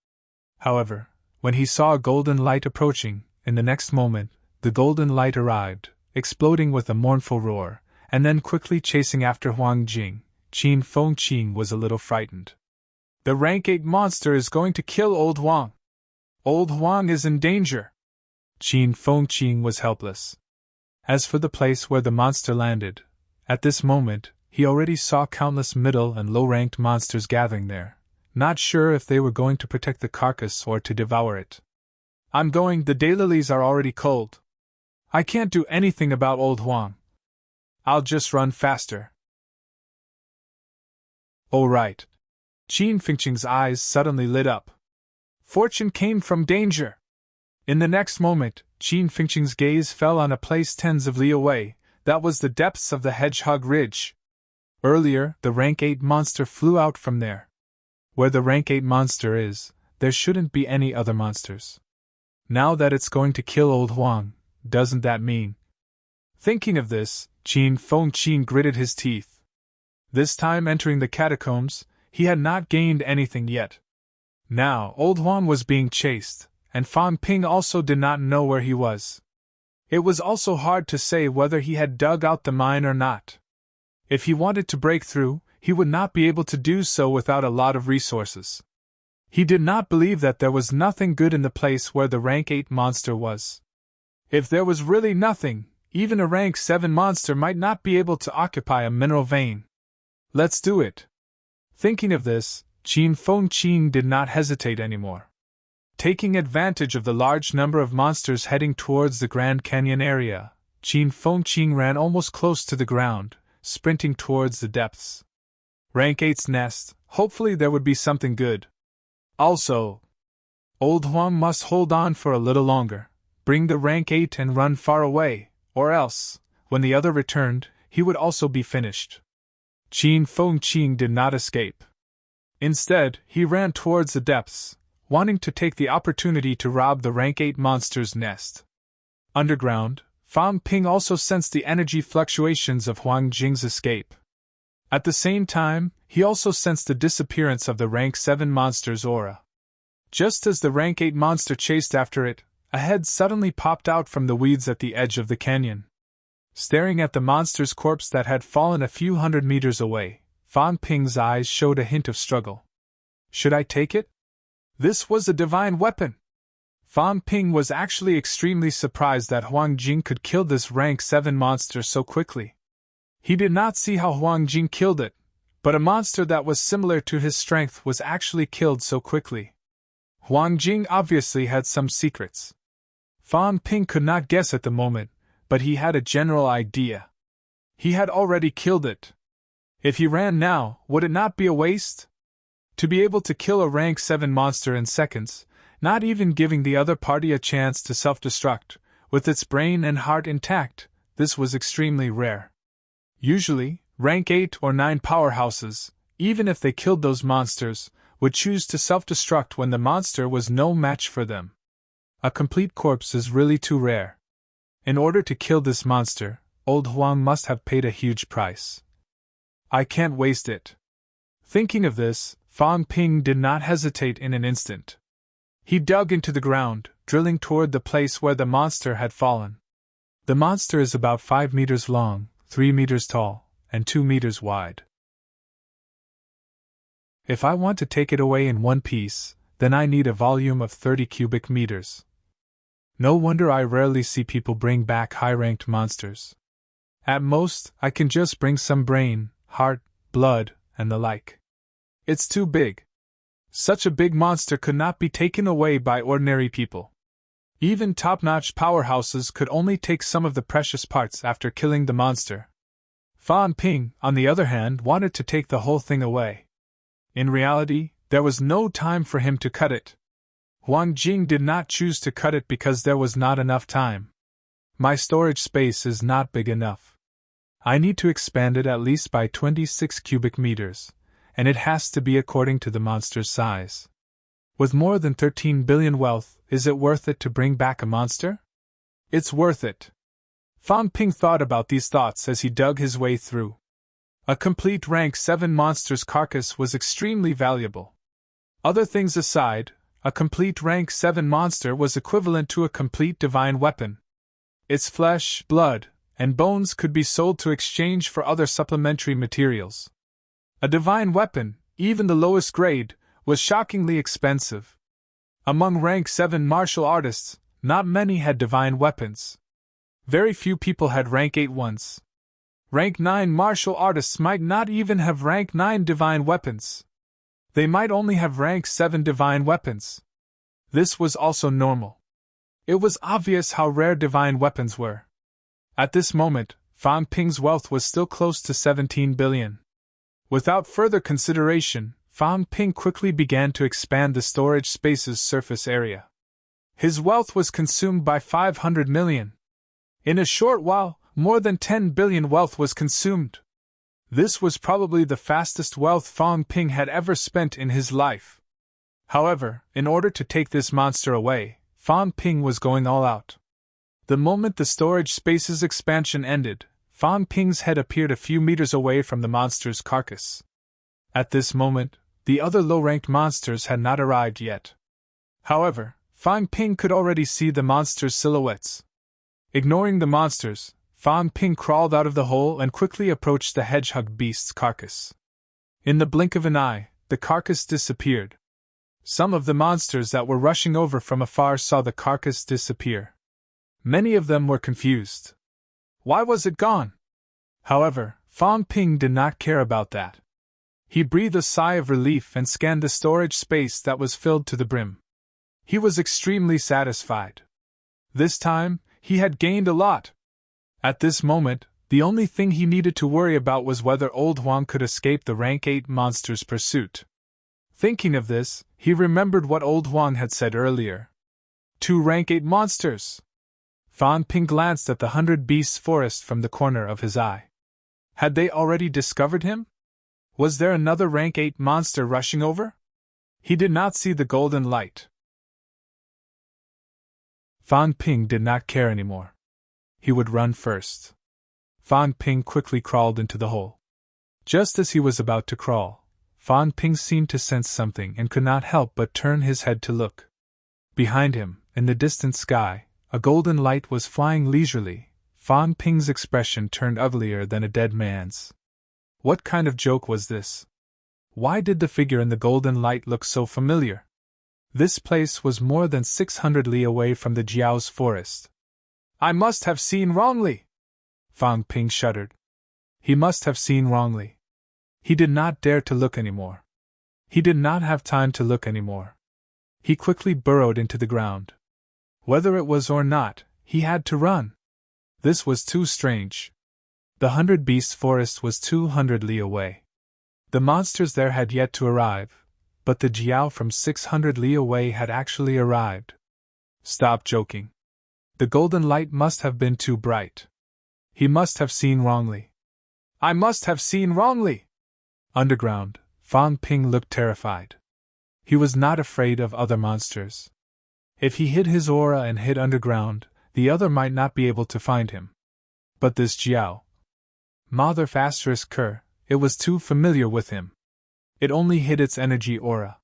However, when he saw a golden light approaching, in the next moment, the golden light arrived, exploding with a mournful roar, and then quickly chasing after Huang Jing. Qin Fengqing was a little frightened. The rank 8 monster is going to kill Old Huang. Old Huang is in danger. Qin Fengqing was helpless. As for the place where the monster landed, at this moment, he already saw countless middle and low-ranked monsters gathering there, not sure if they were going to protect the carcass or to devour it. I'm going, the daylilies are already cold. I can't do anything about Old Huang. I'll just run faster. Oh right. Qin Fengqing's eyes suddenly lit up. Fortune came from danger. In the next moment, Qin Fengqing's gaze fell on a place tens of li away, that was the depths of the hedgehog ridge. Earlier, the rank 8 monster flew out from there. Where the rank 8 monster is, there shouldn't be any other monsters. Now that it's going to kill Old Huang, doesn't that mean? Thinking of this, Qin Fengqing gritted his teeth. This time entering the catacombs, he had not gained anything yet. Now, Old Huang was being chased, and Fang Ping also did not know where he was. It was also hard to say whether he had dug out the mine or not. If he wanted to break through, he would not be able to do so without a lot of resources. He did not believe that there was nothing good in the place where the rank 8 monster was. If there was really nothing, even a rank 7 monster might not be able to occupy a mineral vein. Let's do it. Thinking of this, Qin Fengqin did not hesitate anymore. Taking advantage of the large number of monsters heading towards the Grand Canyon area, Qin Fengqin ran almost close to the ground, sprinting towards the depths. Rank 8's nest, hopefully there would be something good. Also, Old Huang must hold on for a little longer, bring the rank 8 and run far away, or else, when the other returned, he would also be finished. Qin Fengqin did not escape. Instead, he ran towards the depths, wanting to take the opportunity to rob the rank 8 monster's nest. Underground, Fang Ping also sensed the energy fluctuations of Huang Jing's escape. At the same time, he also sensed the disappearance of the rank 7 monster's aura. Just as the rank 8 monster chased after it, a head suddenly popped out from the weeds at the edge of the canyon. Staring at the monster's corpse that had fallen a few hundred meters away, Fang Ping's eyes showed a hint of struggle. Should I take it? This was a divine weapon! Fang Ping was actually extremely surprised that Huang Jing could kill this rank 7 monster so quickly. He did not see how Huang Jing killed it, but a monster that was similar to his strength was actually killed so quickly. Huang Jing obviously had some secrets. Fang Ping could not guess at the moment, but he had a general idea. He had already killed it. If he ran now, would it not be a waste? To be able to kill a rank 7 monster in seconds, not even giving the other party a chance to self-destruct, with its brain and heart intact, this was extremely rare. Usually, rank 8 or 9 powerhouses, even if they killed those monsters, would choose to self-destruct when the monster was no match for them. A complete corpse is really too rare. In order to kill this monster, Old Huang must have paid a huge price. I can't waste it. Thinking of this, Fang Ping did not hesitate in an instant. He dug into the ground, drilling toward the place where the monster had fallen. The monster is about 5 meters long, 3 meters tall, and 2 meters wide. If I want to take it away in one piece, then I need a volume of 30 cubic meters. No wonder I rarely see people bring back high-ranked monsters. At most, I can just bring some brain, heart, blood, and the like. It's too big. Such a big monster could not be taken away by ordinary people. Even top-notch powerhouses could only take some of the precious parts after killing the monster. Fang Ping, on the other hand, wanted to take the whole thing away. In reality, there was no time for him to cut it. Huang Jing did not choose to cut it because there was not enough time. My storage space is not big enough. I need to expand it at least by 26 cubic meters, and it has to be according to the monster's size. With more than 13 billion wealth, is it worth it to bring back a monster? It's worth it. Fang Ping thought about these thoughts as he dug his way through. A complete rank 7 monster's carcass was extremely valuable. Other things aside, a complete rank 7 monster was equivalent to a complete divine weapon. Its flesh, blood, and bones could be sold to exchange for other supplementary materials. A divine weapon, even the lowest grade, was shockingly expensive. Among rank 7 martial artists, not many had divine weapons. Very few people had rank 8 ones. Rank 9 martial artists might not even have rank 9 divine weapons. They might only have rank 7 divine weapons. This was also normal. It was obvious how rare divine weapons were. At this moment, Fang Ping's wealth was still close to 17 billion. Without further consideration, Fang Ping quickly began to expand the storage space's surface area. His wealth was consumed by 500 million. In a short while, more than 10 billion wealth was consumed. This was probably the fastest wealth Fang Ping had ever spent in his life. However, in order to take this monster away, Fang Ping was going all out. The moment the storage space's expansion ended, Fang Ping's head appeared a few meters away from the monster's carcass. At this moment, the other low-ranked monsters had not arrived yet. However, Fang Ping could already see the monsters' silhouettes. Ignoring the monsters, Fang Ping crawled out of the hole and quickly approached the hedgehog beast's carcass. In the blink of an eye, the carcass disappeared. Some of the monsters that were rushing over from afar saw the carcass disappear. Many of them were confused. Why was it gone? However, Fang Ping did not care about that. He breathed a sigh of relief and scanned the storage space that was filled to the brim. He was extremely satisfied. This time, he had gained a lot. At this moment, the only thing he needed to worry about was whether Old Huang could escape the rank 8 monster's pursuit. Thinking of this, he remembered what Old Huang had said earlier. 2 rank 8 monsters! Fan Ping glanced at the 100 Beasts forest from the corner of his eye. Had they already discovered him? Was there another rank 8 monster rushing over? He did not see the golden light. Fan Ping did not care anymore. He would run first. Fan Ping quickly crawled into the hole. Just as he was about to crawl, Fan Ping seemed to sense something and could not help but turn his head to look. Behind him, in the distant sky, a golden light was flying leisurely. Fan Ping's expression turned uglier than a dead man's. What kind of joke was this? Why did the figure in the golden light look so familiar? This place was more than 600 li away from the Jiao's forest. I must have seen wrongly! Fang Ping shuddered. He must have seen wrongly. He did not dare to look anymore. He did not have time to look anymore. He quickly burrowed into the ground. Whether it was or not, he had to run. This was too strange. The 100 Beasts forest was 200 li away. The monsters there had yet to arrive, but the Jiao from 600 li away had actually arrived. Stop joking. The golden light must have been too bright. He must have seen wrongly. I must have seen wrongly! Underground, Fang Ping looked terrified. He was not afraid of other monsters. If he hid his aura and hid underground, the other might not be able to find him. But this Jiao, Mother Asterisk Ker, it was too familiar with him. It only hid its energy aura.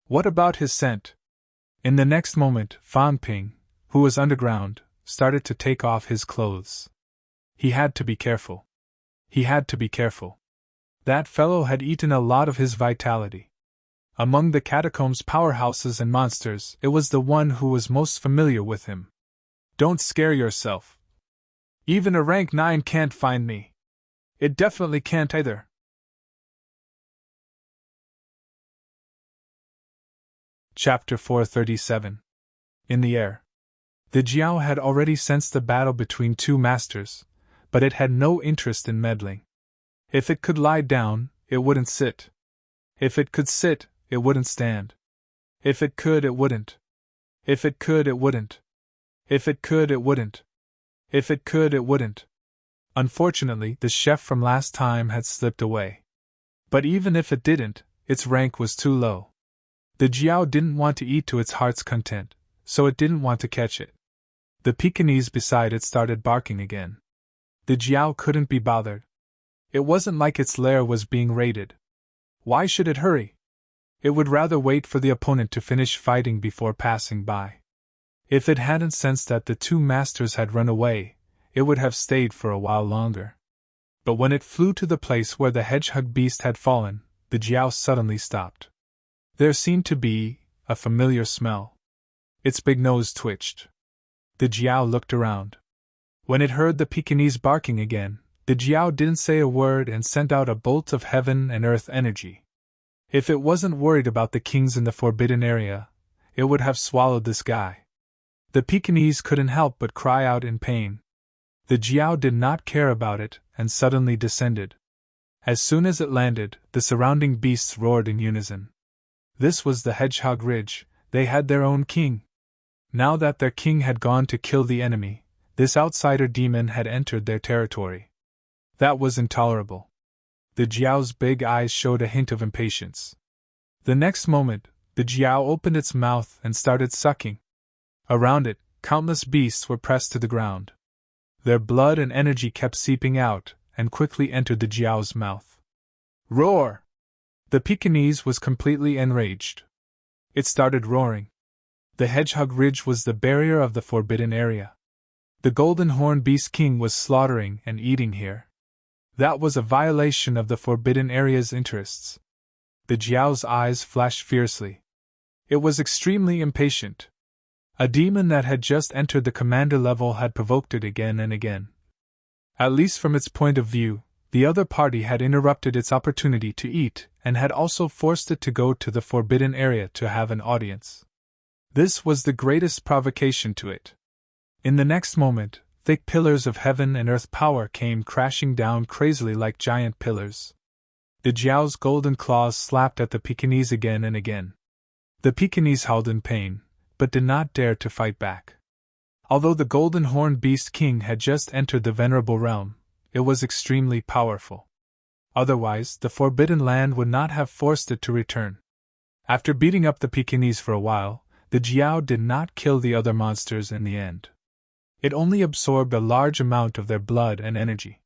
What about his scent? In the next moment, Fan Ping, who was underground, started to take off his clothes. He had to be careful. He had to be careful. That fellow had eaten a lot of his vitality. Among the catacombs' powerhouses and monsters, it was the one who was most familiar with him. Don't scare yourself. Even a rank 9 can't find me. It definitely can't either. Chapter 437. In the air. The Jiao had already sensed the battle between 2 masters, but it had no interest in meddling. If it could lie down, it wouldn't sit. If it could sit, it wouldn't stand. If it could, it wouldn't. If it could, it wouldn't. If it could, it wouldn't. If it could, it wouldn't. Unfortunately, the chef from last time had slipped away. But even if it didn't, its rank was too low. The Jiao didn't want to eat to its heart's content, so it didn't want to catch it. The Pekingese beside it started barking again. The Jiao couldn't be bothered. It wasn't like its lair was being raided. Why should it hurry? It would rather wait for the opponent to finish fighting before passing by. If it hadn't sensed that the 2 masters had run away, it would have stayed for a while longer. But when it flew to the place where the hedgehog beast had fallen, the Jiao suddenly stopped. There seemed to be a familiar smell. Its big nose twitched. The Jiao looked around. When it heard the Pekingese barking again, the Jiao didn't say a word and sent out a bolt of heaven and earth energy. If it wasn't worried about the kings in the forbidden area, it would have swallowed this guy. The Pekingese couldn't help but cry out in pain. The Jiao did not care about it and suddenly descended. As soon as it landed, the surrounding beasts roared in unison. This was the Hedgehog Ridge. They had their own king. Now that their king had gone to kill the enemy, this outsider demon had entered their territory. That was intolerable. The Jiao's big eyes showed a hint of impatience. The next moment, the Jiao opened its mouth and started sucking. Around it, countless beasts were pressed to the ground. Their blood and energy kept seeping out and quickly entered the Jiao's mouth. Roar! The Pekingese was completely enraged. It started roaring. The Hedgehog Ridge was the barrier of the forbidden area. The Golden Horn Beast King was slaughtering and eating here. That was a violation of the forbidden area's interests. The Jiao's eyes flashed fiercely. It was extremely impatient. A demon that had just entered the commander level had provoked it again and again. At least from its point of view, the other party had interrupted its opportunity to eat and had also forced it to go to the forbidden area to have an audience. This was the greatest provocation to it. In the next moment, thick pillars of heaven and earth power came crashing down crazily like giant pillars. The Jiao's golden claws slapped at the Pekingese again and again. The Pekingese howled in pain, but did not dare to fight back. Although the golden horned beast king had just entered the venerable realm, it was extremely powerful. Otherwise, the forbidden land would not have forced it to return. After beating up the Pekingese for a while, the Jiao did not kill the other monsters in the end. It only absorbed a large amount of their blood and energy.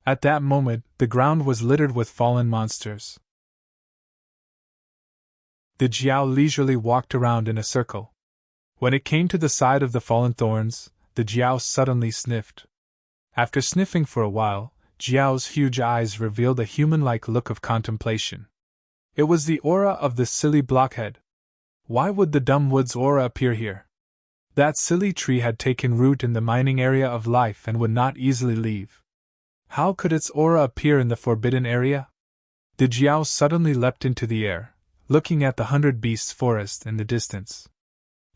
At that moment, the ground was littered with fallen monsters. The Jiao leisurely walked around in a circle. When it came to the side of the fallen thorns, the Jiao suddenly sniffed. After sniffing for a while, Jiao's huge eyes revealed a human-like look of contemplation. It was the aura of this silly blockhead. Why would the dumb wood's aura appear here? That silly tree had taken root in the mining area of life and would not easily leave. How could its aura appear in the forbidden area? The Jiao suddenly leapt into the air, looking at the 100 Beasts forest in the distance.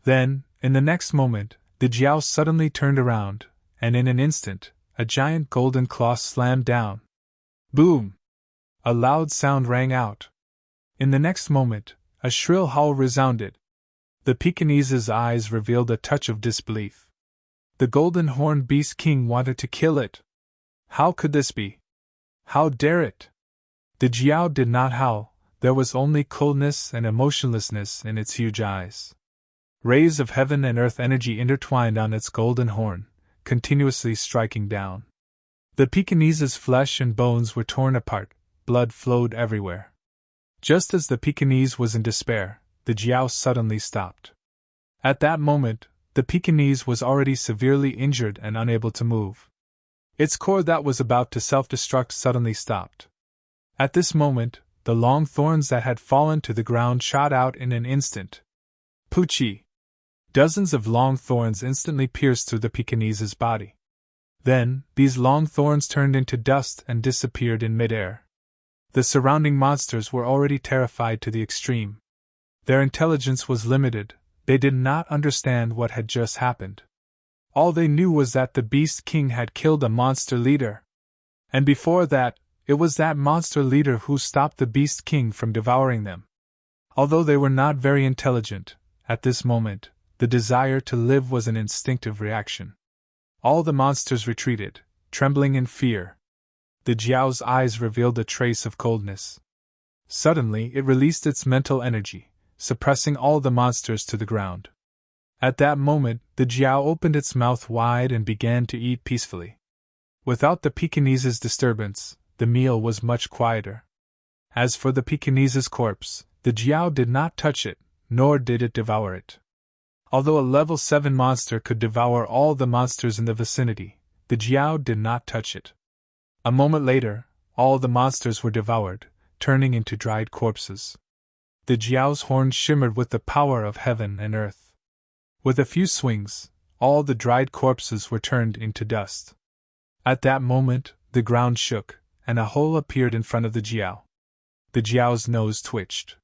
Then, in the next moment, the Jiao suddenly turned around, and in an instant, a giant golden claw slammed down. Boom! A loud sound rang out. In the next moment, a shrill howl resounded. The Pekingese's eyes revealed a touch of disbelief. The golden horned beast king wanted to kill it. How could this be? How dare it? The Jiao did not howl, there was only coldness and emotionlessness in its huge eyes. Rays of heaven and earth energy intertwined on its golden horn, continuously striking down. The Pekingese's flesh and bones were torn apart, blood flowed everywhere. Just as the Pekingese was in despair, the Jiao suddenly stopped. At that moment, the Pekingese was already severely injured and unable to move. Its core that was about to self-destruct suddenly stopped. At this moment, the long thorns that had fallen to the ground shot out in an instant. Poochie! Dozens of long thorns instantly pierced through the Pekingese's body. Then, these long thorns turned into dust and disappeared in midair. The surrounding monsters were already terrified to the extreme. Their intelligence was limited, they did not understand what had just happened. All they knew was that the Beast King had killed a monster leader. And before that, it was that monster leader who stopped the Beast King from devouring them. Although they were not very intelligent, at this moment, the desire to live was an instinctive reaction. All the monsters retreated, trembling in fear. The Jiao's eyes revealed a trace of coldness. Suddenly, it released its mental energy, suppressing all the monsters to the ground. At that moment, the Jiao opened its mouth wide and began to eat peacefully. Without the Pekingese's disturbance, the meal was much quieter. As for the Pekingese's corpse, the Jiao did not touch it, nor did it devour it. Although a level 7 monster could devour all the monsters in the vicinity, the Jiao did not touch it. A moment later, all the monsters were devoured, turning into dried corpses. The Jiao's horns shimmered with the power of heaven and earth. With a few swings, all the dried corpses were turned into dust. At that moment, the ground shook, and a hole appeared in front of the Jiao. The Jiao's nose twitched.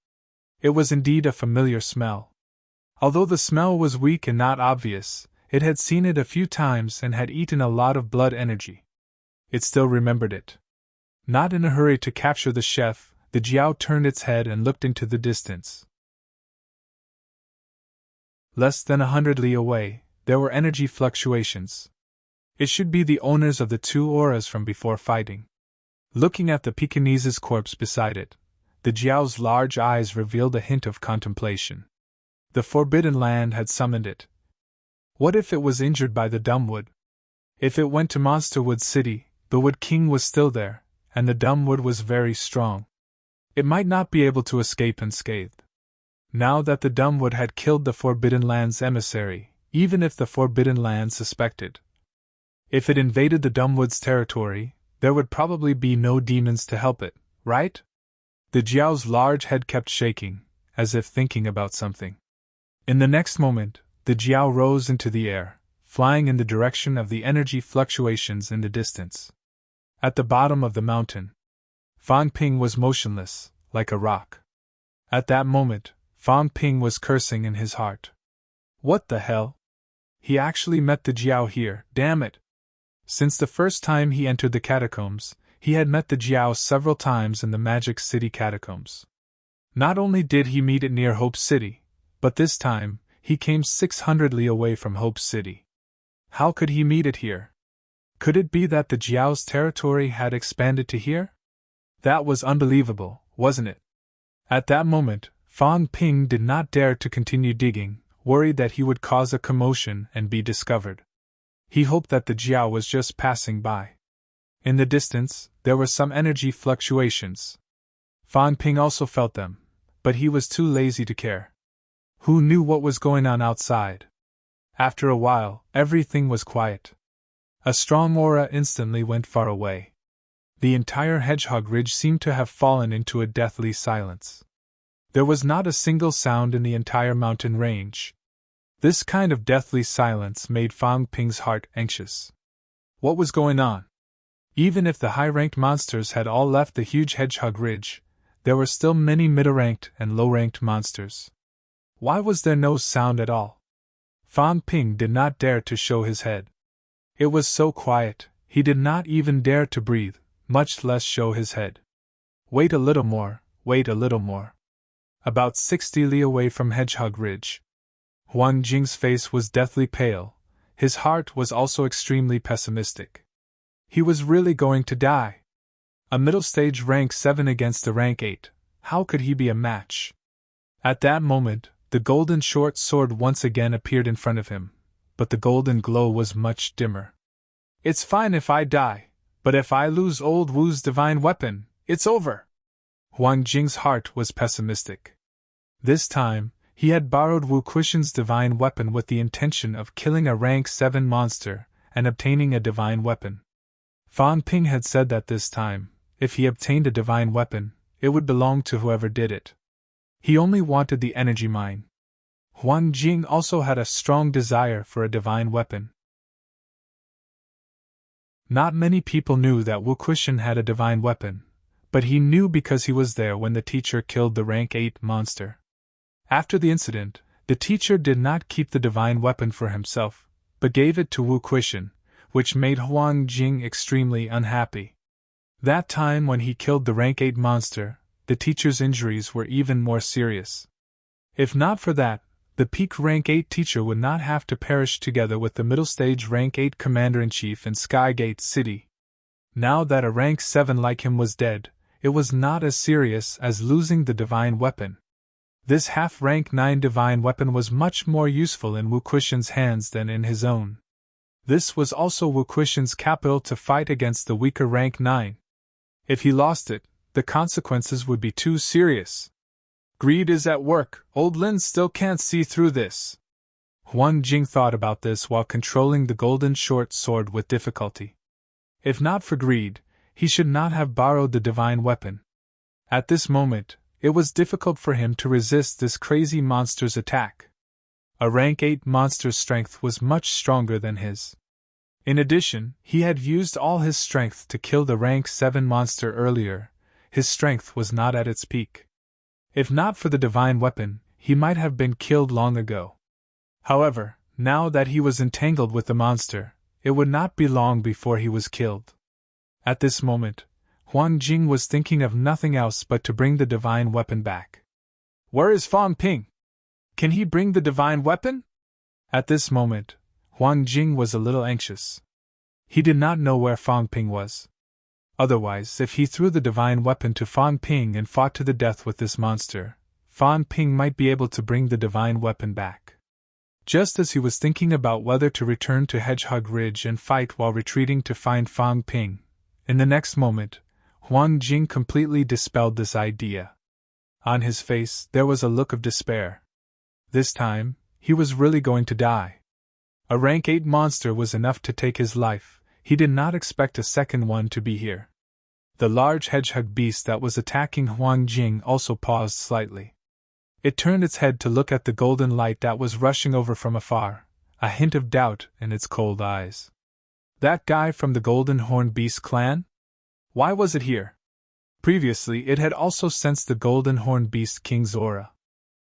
It was indeed a familiar smell. Although the smell was weak and not obvious, it had seen it a few times and had eaten a lot of blood energy. It still remembered it. Not in a hurry to capture the chef, the Jiao turned its head and looked into the distance. Less than 100 li away, there were energy fluctuations. It should be the owners of the two auras from before fighting. Looking at the Pekingese's corpse beside it, the Jiao's large eyes revealed a hint of contemplation. The Forbidden Land had summoned it. What if it was injured by the Dumbwood? If it went to Monsterwood City, the Wood King was still there, and the Dumbwood was very strong. It might not be able to escape unscathed. Now that the Dumbwood had killed the Forbidden Land's emissary, even if the Forbidden Land suspected. If it invaded the Dumbwood's territory, there would probably be no demons to help it, right? The Jiao's large head kept shaking, as if thinking about something. In the next moment, the Jiao rose into the air, flying in the direction of the energy fluctuations in the distance. At the bottom of the mountain, Fang Ping was motionless, like a rock. At that moment, Fang Ping was cursing in his heart. What the hell? He actually met the Jiao here, damn it! Since the first time he entered the catacombs, he had met the Jiao several times in the Magic City catacombs. Not only did he meet it near Hope City, but this time, he came 600 li away from Hope City. How could he meet it here? Could it be that the Jiao's territory had expanded to here? That was unbelievable, wasn't it? At that moment, Fang Ping did not dare to continue digging, worried that he would cause a commotion and be discovered. He hoped that the Jiao was just passing by. In the distance, there were some energy fluctuations. Fang Ping also felt them, but he was too lazy to care. Who knew what was going on outside? After a while, everything was quiet. A strong aura instantly went far away. The entire Hedgehog Ridge seemed to have fallen into a deathly silence. There was not a single sound in the entire mountain range. This kind of deathly silence made Fang Ping's heart anxious. What was going on? Even if the high-ranked monsters had all left the huge Hedgehog Ridge, there were still many middle-ranked and low-ranked monsters. Why was there no sound at all? Fang Ping did not dare to show his head. It was so quiet, he did not even dare to breathe, much less show his head. Wait a little more, wait a little more. About 60 li away from Hedgehog Ridge, Huang Jing's face was deathly pale. His heart was also extremely pessimistic. He was really going to die. A middle stage rank 7 against the rank 8. How could he be a match? At that moment, the golden short sword once again appeared in front of him, but the golden glow was much dimmer. It's fine if I die, but if I lose old Wu's divine weapon, it's over. Huang Jing's heart was pessimistic. This time, he had borrowed Wu Kuishen's divine weapon with the intention of killing a rank 7 monster and obtaining a divine weapon. Fang Ping had said that this time, if he obtained a divine weapon, it would belong to whoever did it. He only wanted the energy mine. Huang Jing also had a strong desire for a divine weapon. Not many people knew that Wu Kuishen had a divine weapon, but he knew because he was there when the teacher killed the rank 8 monster. After the incident, the teacher did not keep the divine weapon for himself, but gave it to Wu Kuishen, which made Huang Jing extremely unhappy. That time when he killed the rank 8 monster, the teacher's injuries were even more serious. If not for that, the peak rank 8 teacher would not have to perish together with the middle stage rank 8 commander-in-chief in Skygate City. Now that a rank 7 like him was dead, it was not as serious as losing the divine weapon. This half-rank 9 divine weapon was much more useful in Wu Kuishen's hands than in his own. This was also Wu Kuishen's capital to fight against the weaker rank 9. If he lost it, the consequences would be too serious. Greed is at work, old Lin still can't see through this. Huang Jing thought about this while controlling the golden short sword with difficulty. If not for greed, he should not have borrowed the divine weapon. At this moment, it was difficult for him to resist this crazy monster's attack. A rank 8 monster's strength was much stronger than his. In addition, he had used all his strength to kill the rank 7 monster earlier. His strength was not at its peak. If not for the divine weapon, he might have been killed long ago. However, now that he was entangled with the monster, it would not be long before he was killed. At this moment, Huang Jing was thinking of nothing else but to bring the divine weapon back. Where is Fang Ping? Can he bring the divine weapon? At this moment, Huang Jing was a little anxious. He did not know where Fang Ping was. Otherwise, if he threw the divine weapon to Fang Ping and fought to the death with this monster, Fang Ping might be able to bring the divine weapon back. Just as he was thinking about whether to return to Hedgehog Ridge and fight while retreating to find Fang Ping, in the next moment, Huang Jing completely dispelled this idea. On his face, there was a look of despair. This time, he was really going to die. A rank 8 monster was enough to take his life. He did not expect a second one to be here. The large hedgehog beast that was attacking Huang Jing also paused slightly. It turned its head to look at the golden light that was rushing over from afar. a hint of doubt in its cold eyes. That guy from the Golden Horn Beast clan? Why was it here? Previously, it had also sensed the Golden Horn Beast King's aura.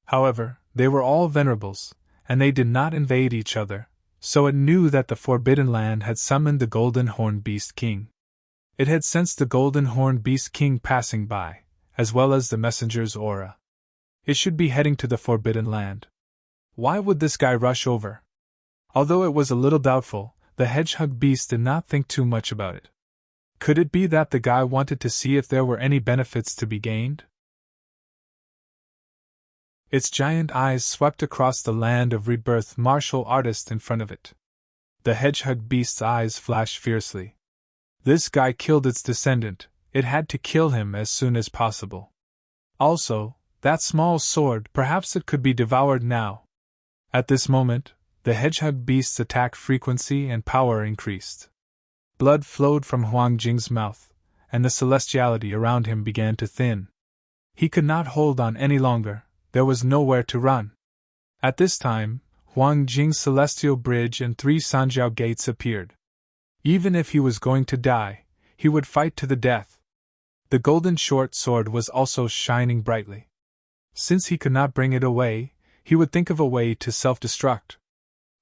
However, they were all venerables, and they did not invade each other, so it knew that the Forbidden Land had summoned the Golden Horn Beast King. It had sensed the Golden Horn Beast King passing by, as well as the messenger's aura. It should be heading to the Forbidden Land. Why would this guy rush over? Although it was a little doubtful, the hedgehog beast did not think too much about it. Could it be that the guy wanted to see if there were any benefits to be gained? Its giant eyes swept across the land of rebirth martial artist in front of it. The hedgehog beast's eyes flashed fiercely. This guy killed its descendant, it had to kill him as soon as possible. Also, that small sword, perhaps it could be devoured now. At this moment, the hedgehog beast's attack frequency and power increased. Blood flowed from Huang Jing's mouth, and the celestiality around him began to thin. He could not hold on any longer, there was nowhere to run. At this time, Huang Jing's celestial bridge and 3 Sanjiao gates appeared. Even if he was going to die, he would fight to the death. The golden short sword was also shining brightly. Since he could not bring it away, he would think of a way to self-destruct.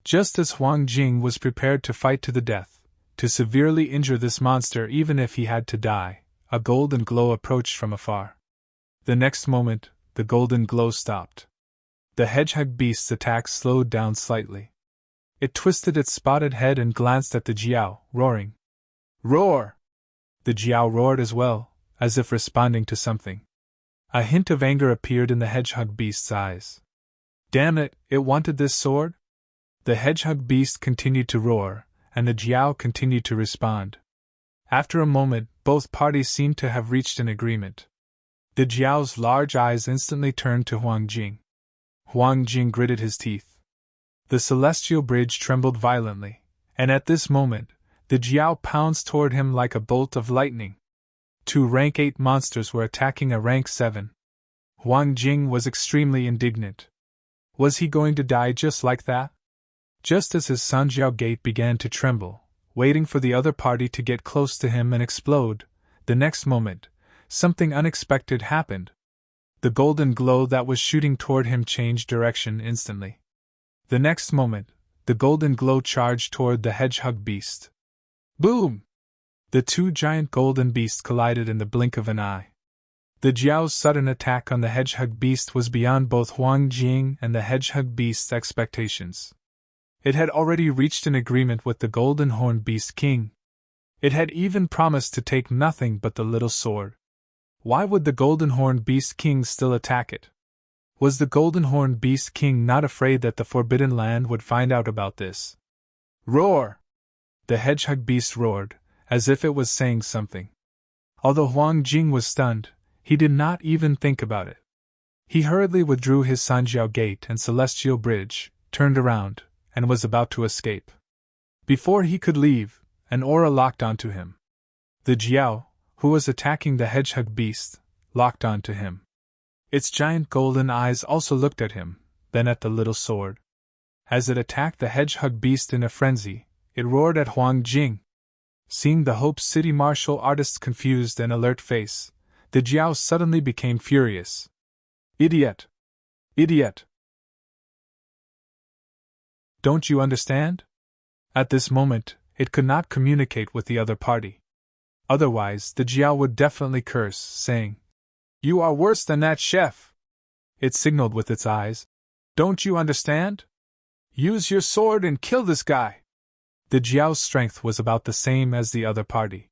Just as Huang Jing was prepared to fight to the death, to severely injure this monster even if he had to die, a golden glow approached from afar. The next moment, the golden glow stopped. The hedgehog beast's attack slowed down slightly. It twisted its spotted head and glanced at the Jiao, roaring. Roar! The Jiao roared as well, as if responding to something. A hint of anger appeared in the hedgehog beast's eyes. Damn it, it wanted this sword? The hedgehog beast continued to roar, and the Jiao continued to respond. After a moment, both parties seemed to have reached an agreement. The Jiao's large eyes instantly turned to Huang Jing. Huang Jing gritted his teeth. The celestial bridge trembled violently, and at this moment, the Jiao pounced toward him like a bolt of lightning. 2 rank 8 monsters were attacking a rank 7. Huang Jing was extremely indignant. Was he going to die just like that? Just as his Sanjiao gate began to tremble, waiting for the other party to get close to him and explode, the next moment, something unexpected happened. The golden glow that was shooting toward him changed direction instantly. The next moment, the golden glow charged toward the hedgehog beast. Boom! The 2 giant golden beasts collided in the blink of an eye. The Jiao's sudden attack on the hedgehog beast was beyond both Huang Jing and the hedgehog beast's expectations. It had already reached an agreement with the Golden Horn Beast King. It had even promised to take nothing but the little sword. Why would the Golden Horn Beast King still attack it? Was the Golden Horn Beast King not afraid that the Forbidden Land would find out about this? Roar! The hedgehog beast roared, as if it was saying something. Although Huang Jing was stunned, he did not even think about it. He hurriedly withdrew his Sanjiao gate and celestial bridge, turned around, and was about to escape. Before he could leave, an aura locked onto him. The Jiao, who was attacking the hedgehog beast, locked onto him. Its giant golden eyes also looked at him, then at the little sword. As it attacked the hedgehog beast in a frenzy, it roared at Huang Jing. Seeing the Hope City martial artist's confused and alert face, the Jiao suddenly became furious. Idiot! Idiot! Don't you understand? At this moment, it could not communicate with the other party. Otherwise, the Jiao would definitely curse, saying, You are worse than that chef! It signaled with its eyes. Don't you understand? Use your sword and kill this guy! The Jiao's strength was about the same as the other party.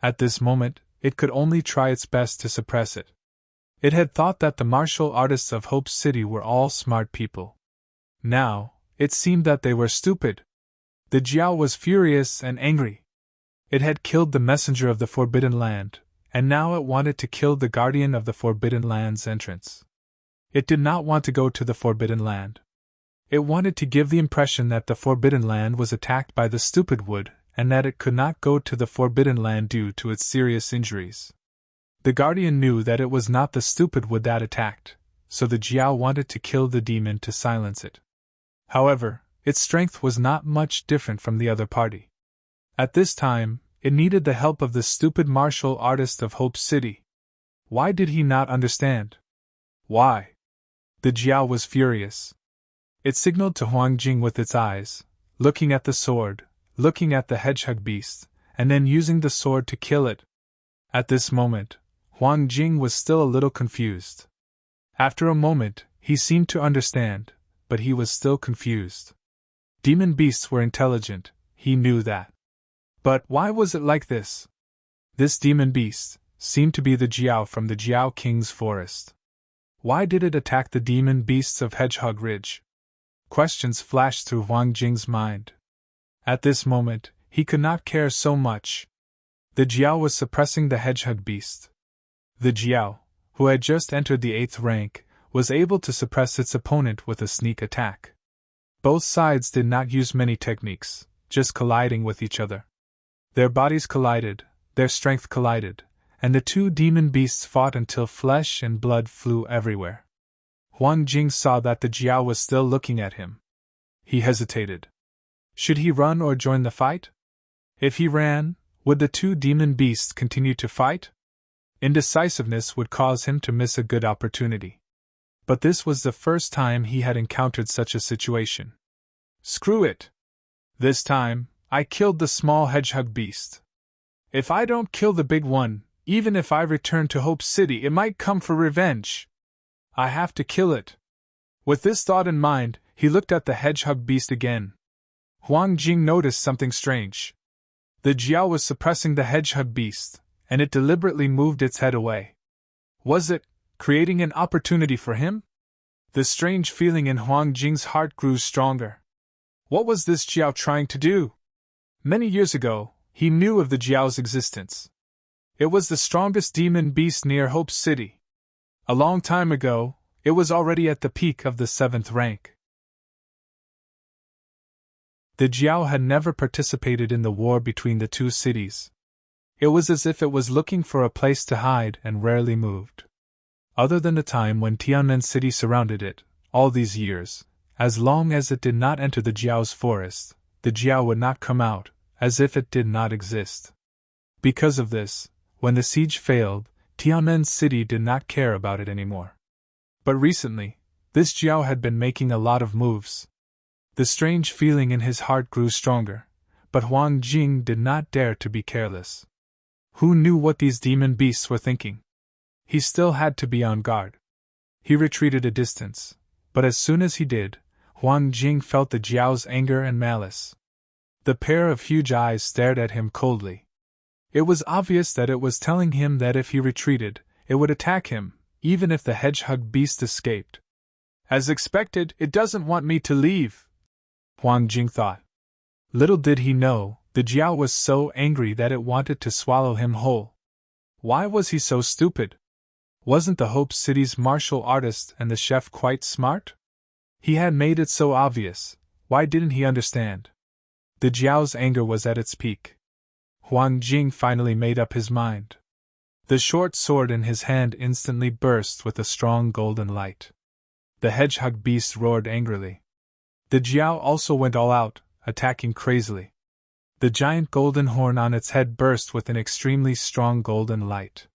At this moment, it could only try its best to suppress it. It had thought that the martial artists of Hope City were all smart people. Now, it seemed that they were stupid. The Jiao was furious and angry. It had killed the messenger of the Forbidden Land, and now it wanted to kill the guardian of the Forbidden Land's entrance. It did not want to go to the Forbidden Land. It wanted to give the impression that the Forbidden Land was attacked by the stupid wood, and that it could not go to the Forbidden Land due to its serious injuries. The guardian knew that it was not the stupid wood that attacked, so the Jiao wanted to kill the demon to silence it. However, Its strength was not much different from the other party. At this time, it needed the help of the stupid martial artist of Hope City. Why did he not understand? Why? The Jiao was furious. It signaled to Huang Jing with its eyes, looking at the sword, looking at the hedgehog beast, and then using the sword to kill it. At this moment, Huang Jing was still a little confused. After a moment, he seemed to understand, but he was still confused. Demon beasts were intelligent, he knew that. But why was it like this? This demon beast seemed to be the Jiao from the Jiao King's forest. Why did it attack the demon beasts of Hedgehog Ridge? Questions flashed through Huang Jing's mind. At this moment, he could not care so much. The Jiao was suppressing the hedgehog beast. The Jiao, who had just entered the 8th rank, was able to suppress its opponent with a sneak attack. Both sides did not use many techniques, just colliding with each other. Their bodies collided, their strength collided, and the two demon beasts fought until flesh and blood flew everywhere. Huang Jing saw that the Jiao was still looking at him. He hesitated. Should he run or join the fight? If he ran, would the two demon beasts continue to fight? Indecisiveness would cause him to miss a good opportunity. But this was the first time he had encountered such a situation. Screw it! This time, I killed the small hedgehog beast. If I don't kill the big one, even if I return to Hope City, it might come for revenge. I have to kill it. With this thought in mind, he looked at the hedgehog beast again. Huang Jing noticed something strange. The Jiao was suppressing the hedgehog beast, and it deliberately moved its head away. Was it creating an opportunity for him? The strange feeling in Huang Jing's heart grew stronger. What was this Jiao trying to do? Many years ago, he knew of the Jiao's existence. It was the strongest demon beast near Hope City. A long time ago, it was already at the peak of the 7th rank. The Jiao had never participated in the war between the two cities. It was as if it was looking for a place to hide and rarely moved. Other than the time when Tianmen City surrounded it, all these years, as long as it did not enter the Jiao's forest, the Jiao would not come out, as if it did not exist. Because of this, when the siege failed, Tianmen City did not care about it anymore. But recently, this Jiao had been making a lot of moves. The strange feeling in his heart grew stronger, but Huang Jing did not dare to be careless. Who knew what these demon beasts were thinking? He still had to be on guard. He retreated a distance, but as soon as he did, Huang Jing felt the Jiao's anger and malice. The pair of huge eyes stared at him coldly. It was obvious that it was telling him that if he retreated, it would attack him, even if the hedgehog beast escaped. As expected, it doesn't want me to leave, Huang Jing thought. Little did he know, the Jiao was so angry that it wanted to swallow him whole. Why was he so stupid? Wasn't the Hope City's martial artist and the chef quite smart? He had made it so obvious, why didn't he understand? The Jiao's anger was at its peak. Huang Jing finally made up his mind. The short sword in his hand instantly burst with a strong golden light. The hedgehog beast roared angrily. The Jiao also went all out, attacking crazily. The giant golden horn on its head burst with an extremely strong golden light.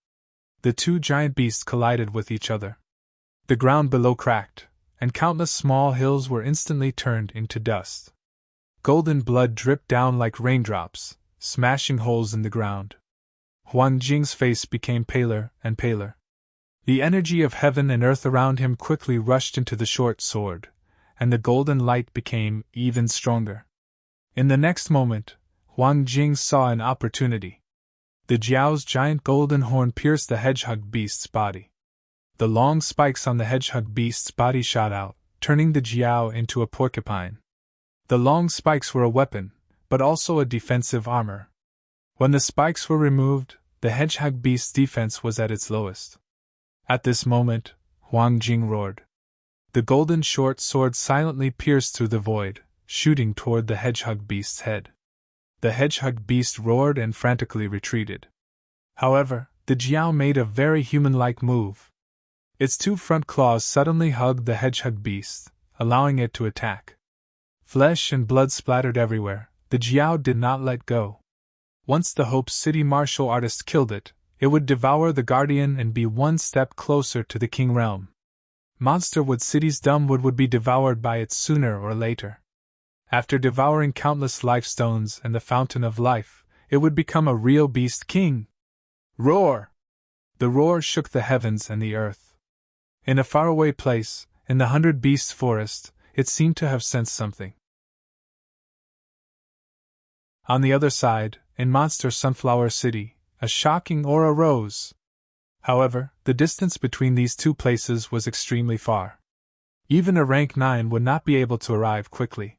The two giant beasts collided with each other. The ground below cracked, and countless small hills were instantly turned into dust. Golden blood dripped down like raindrops, smashing holes in the ground. Huang Jing's face became paler and paler. The energy of heaven and earth around him quickly rushed into the short sword, and the golden light became even stronger. In the next moment, Huang Jing saw an opportunity. The Jiao's giant golden horn pierced the hedgehog beast's body. The long spikes on the hedgehog beast's body shot out, turning the Jiao into a porcupine. The long spikes were a weapon, but also a defensive armor. When the spikes were removed, the hedgehog beast's defense was at its lowest. At this moment, Huang Jing roared. The golden short sword silently pierced through the void, shooting toward the hedgehog beast's head. The hedgehog beast roared and frantically retreated. However, the Jiao made a very human-like move. Its two front claws suddenly hugged the hedgehog beast, allowing it to attack. Flesh and blood splattered everywhere. The Jiao did not let go. Once the Hope City martial artist killed it, it would devour the Guardian and be one step closer to the King Realm. Monsterwood City's Dumbwood would be devoured by it sooner or later. After devouring countless life stones and the Fountain of Life, it would become a real beast king. Roar! The roar shook the heavens and the earth. In a faraway place, in the 100 Beasts forest, it seemed to have sensed something. On the other side, in Monster Sunflower City, a shocking aura rose. However, the distance between these two places was extremely far. Even a rank 9 would not be able to arrive quickly.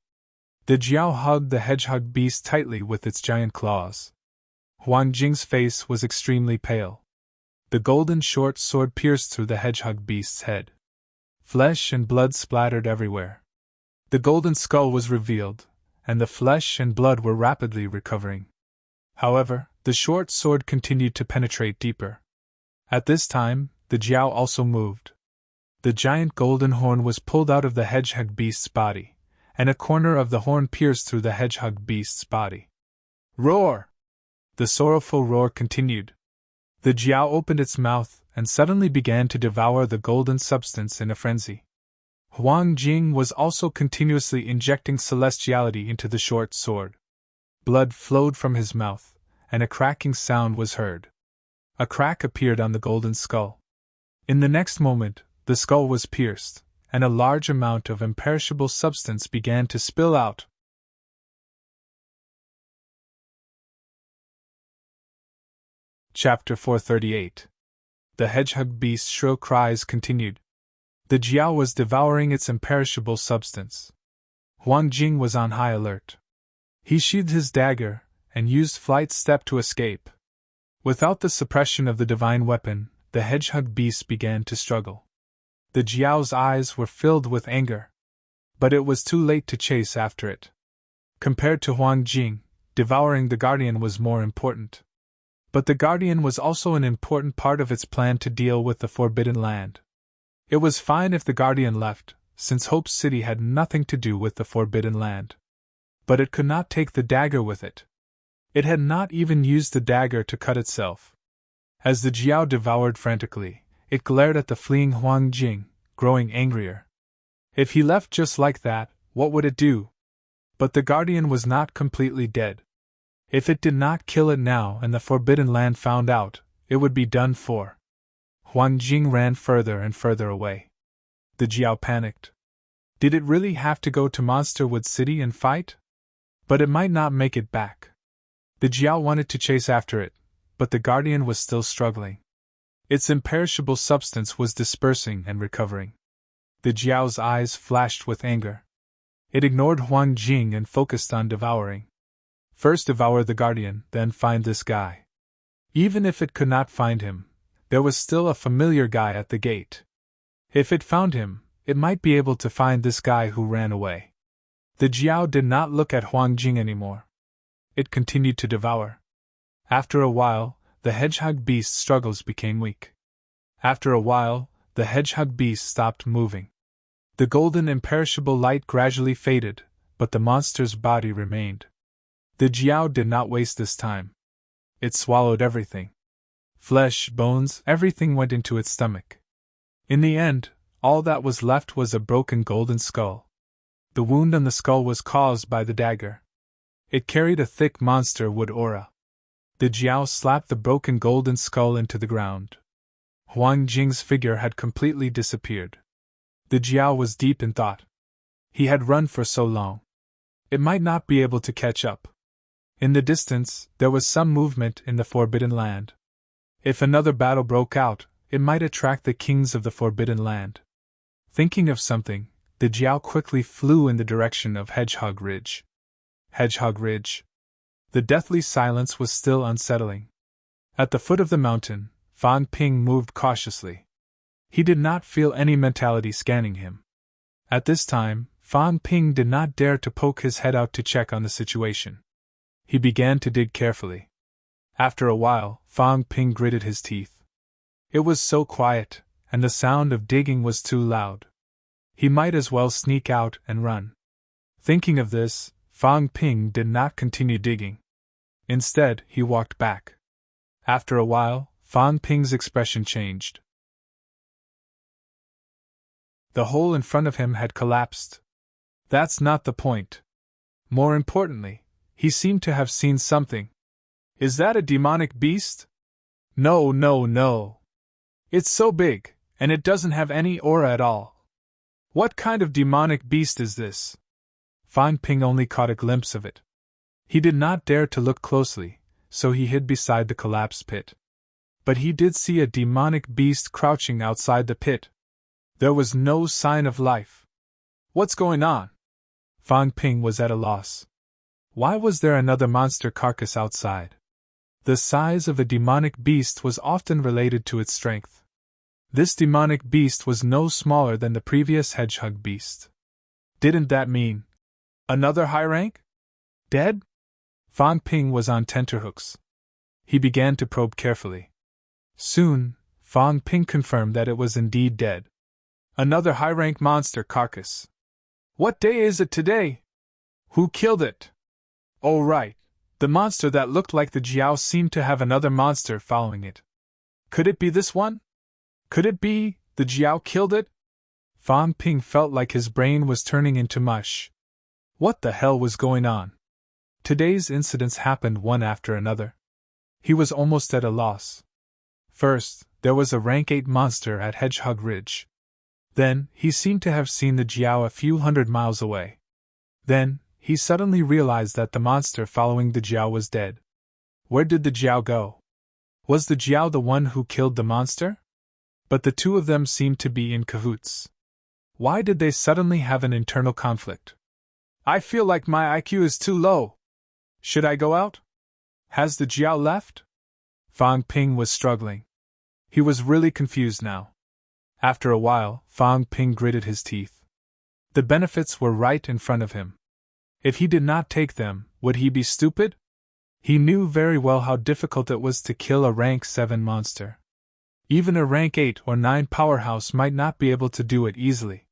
The Jiao hugged the hedgehog beast tightly with its giant claws. Huang Jing's face was extremely pale. The golden short sword pierced through the hedgehog beast's head. Flesh and blood splattered everywhere. The golden skull was revealed, and the flesh and blood were rapidly recovering. However, the short sword continued to penetrate deeper. At this time, the Jiao also moved. The giant golden horn was pulled out of the hedgehog beast's body, and a corner of the horn pierced through the hedgehog beast's body. Roar! The sorrowful roar continued. The Jiao opened its mouth and suddenly began to devour the golden substance in a frenzy. Huang Jing was also continuously injecting celestiality into the short sword. Blood flowed from his mouth, and a cracking sound was heard. A crack appeared on the golden skull. In the next moment, the skull was pierced, and a large amount of imperishable substance began to spill out. Chapter 438. The hedgehog beast's shrill cries continued. The Jiao was devouring its imperishable substance. Huang Jing was on high alert. He sheathed his dagger and used flight step to escape. Without the suppression of the divine weapon, the hedgehog beast began to struggle. The Jiao's eyes were filled with anger. But it was too late to chase after it. Compared to Huang Jing, devouring the Guardian was more important. But the Guardian was also an important part of its plan to deal with the Forbidden Land. It was fine if the Guardian left, since Hope City had nothing to do with the Forbidden Land. But it could not take the dagger with it. It had not even used the dagger to cut itself. As the Jiao devoured frantically, it glared at the fleeing Huang Jing, growing angrier. If he left just like that, what would it do? But the Guardian was not completely dead. If it did not kill it now and the Forbidden Land found out, it would be done for. Huang Jing ran further and further away. The Jiao panicked. Did it really have to go to Monsterwood City and fight? But it might not make it back. The Jiao wanted to chase after it, but the Guardian was still struggling. Its imperishable substance was dispersing and recovering. The Jiao's eyes flashed with anger. It ignored Huang Jing and focused on devouring. First devour the Guardian, then find this guy. Even if it could not find him, there was still a familiar guy at the gate. If it found him, it might be able to find this guy who ran away. The Jiao did not look at Huang Jing anymore. It continued to devour. After a while, the hedgehog beast's struggles became weak. After a while, the hedgehog beast stopped moving. The golden imperishable light gradually faded, but the monster's body remained. The Jiao did not waste this time. It swallowed everything. Flesh, bones, everything went into its stomach. In the end, all that was left was a broken golden skull. The wound on the skull was caused by the dagger. It carried a thick monster wood aura. The Jiao slapped the broken golden skull into the ground. Huang Jing's figure had completely disappeared. The Jiao was deep in thought. He had run for so long. It might not be able to catch up. In the distance, there was some movement in the Forbidden Land. If another battle broke out, it might attract the kings of the Forbidden Land. Thinking of something, the Jiao quickly flew in the direction of Hedgehog Ridge. Hedgehog Ridge. The deathly silence was still unsettling. At the foot of the mountain, Fan Ping moved cautiously. He did not feel any mentality scanning him. At this time, Fan Ping did not dare to poke his head out to check on the situation. He began to dig carefully. After a while, Fan Ping gritted his teeth. It was so quiet, and the sound of digging was too loud. He might as well sneak out and run. Thinking of this, Fang Ping did not continue digging. Instead, he walked back. After a while, Fang Ping's expression changed. The hole in front of him had collapsed. That's not the point. More importantly, he seemed to have seen something. Is that a demonic beast? No, no, no. It's so big, and it doesn't have any aura at all. What kind of demonic beast is this? Fang Ping only caught a glimpse of it. He did not dare to look closely, so he hid beside the collapsed pit. But he did see a demonic beast crouching outside the pit. There was no sign of life. What's going on? Fang Ping was at a loss. Why was there another monster carcass outside? The size of a demonic beast was often related to its strength. This demonic beast was no smaller than the previous hedgehog beast. Didn't that mean another high rank? Dead? Fang Ping was on tenterhooks. He began to probe carefully. Soon, Fang Ping confirmed that it was indeed dead. Another high-rank monster carcass. What day is it today? Who killed it? Oh right, the monster that looked like the Jiao seemed to have another monster following it. Could it be this one? Could it be the Jiao killed it? Fang Ping felt like his brain was turning into mush. What the hell was going on? Today's incidents happened one after another. He was almost at a loss. First, there was a rank 8 monster at Hedgehog Ridge. Then, he seemed to have seen the Jiao a few hundred miles away. Then, he suddenly realized that the monster following the Jiao was dead. Where did the Jiao go? Was the Jiao the one who killed the monster? But the two of them seemed to be in cahoots. Why did they suddenly have an internal conflict? I feel like my IQ is too low. Should I go out? Has the Jiao left? Fang Ping was struggling. He was really confused now. After a while, Fang Ping gritted his teeth. The benefits were right in front of him. If he did not take them, would he be stupid? He knew very well how difficult it was to kill a rank 7 monster. Even a rank 8 or 9 powerhouse might not be able to do it easily.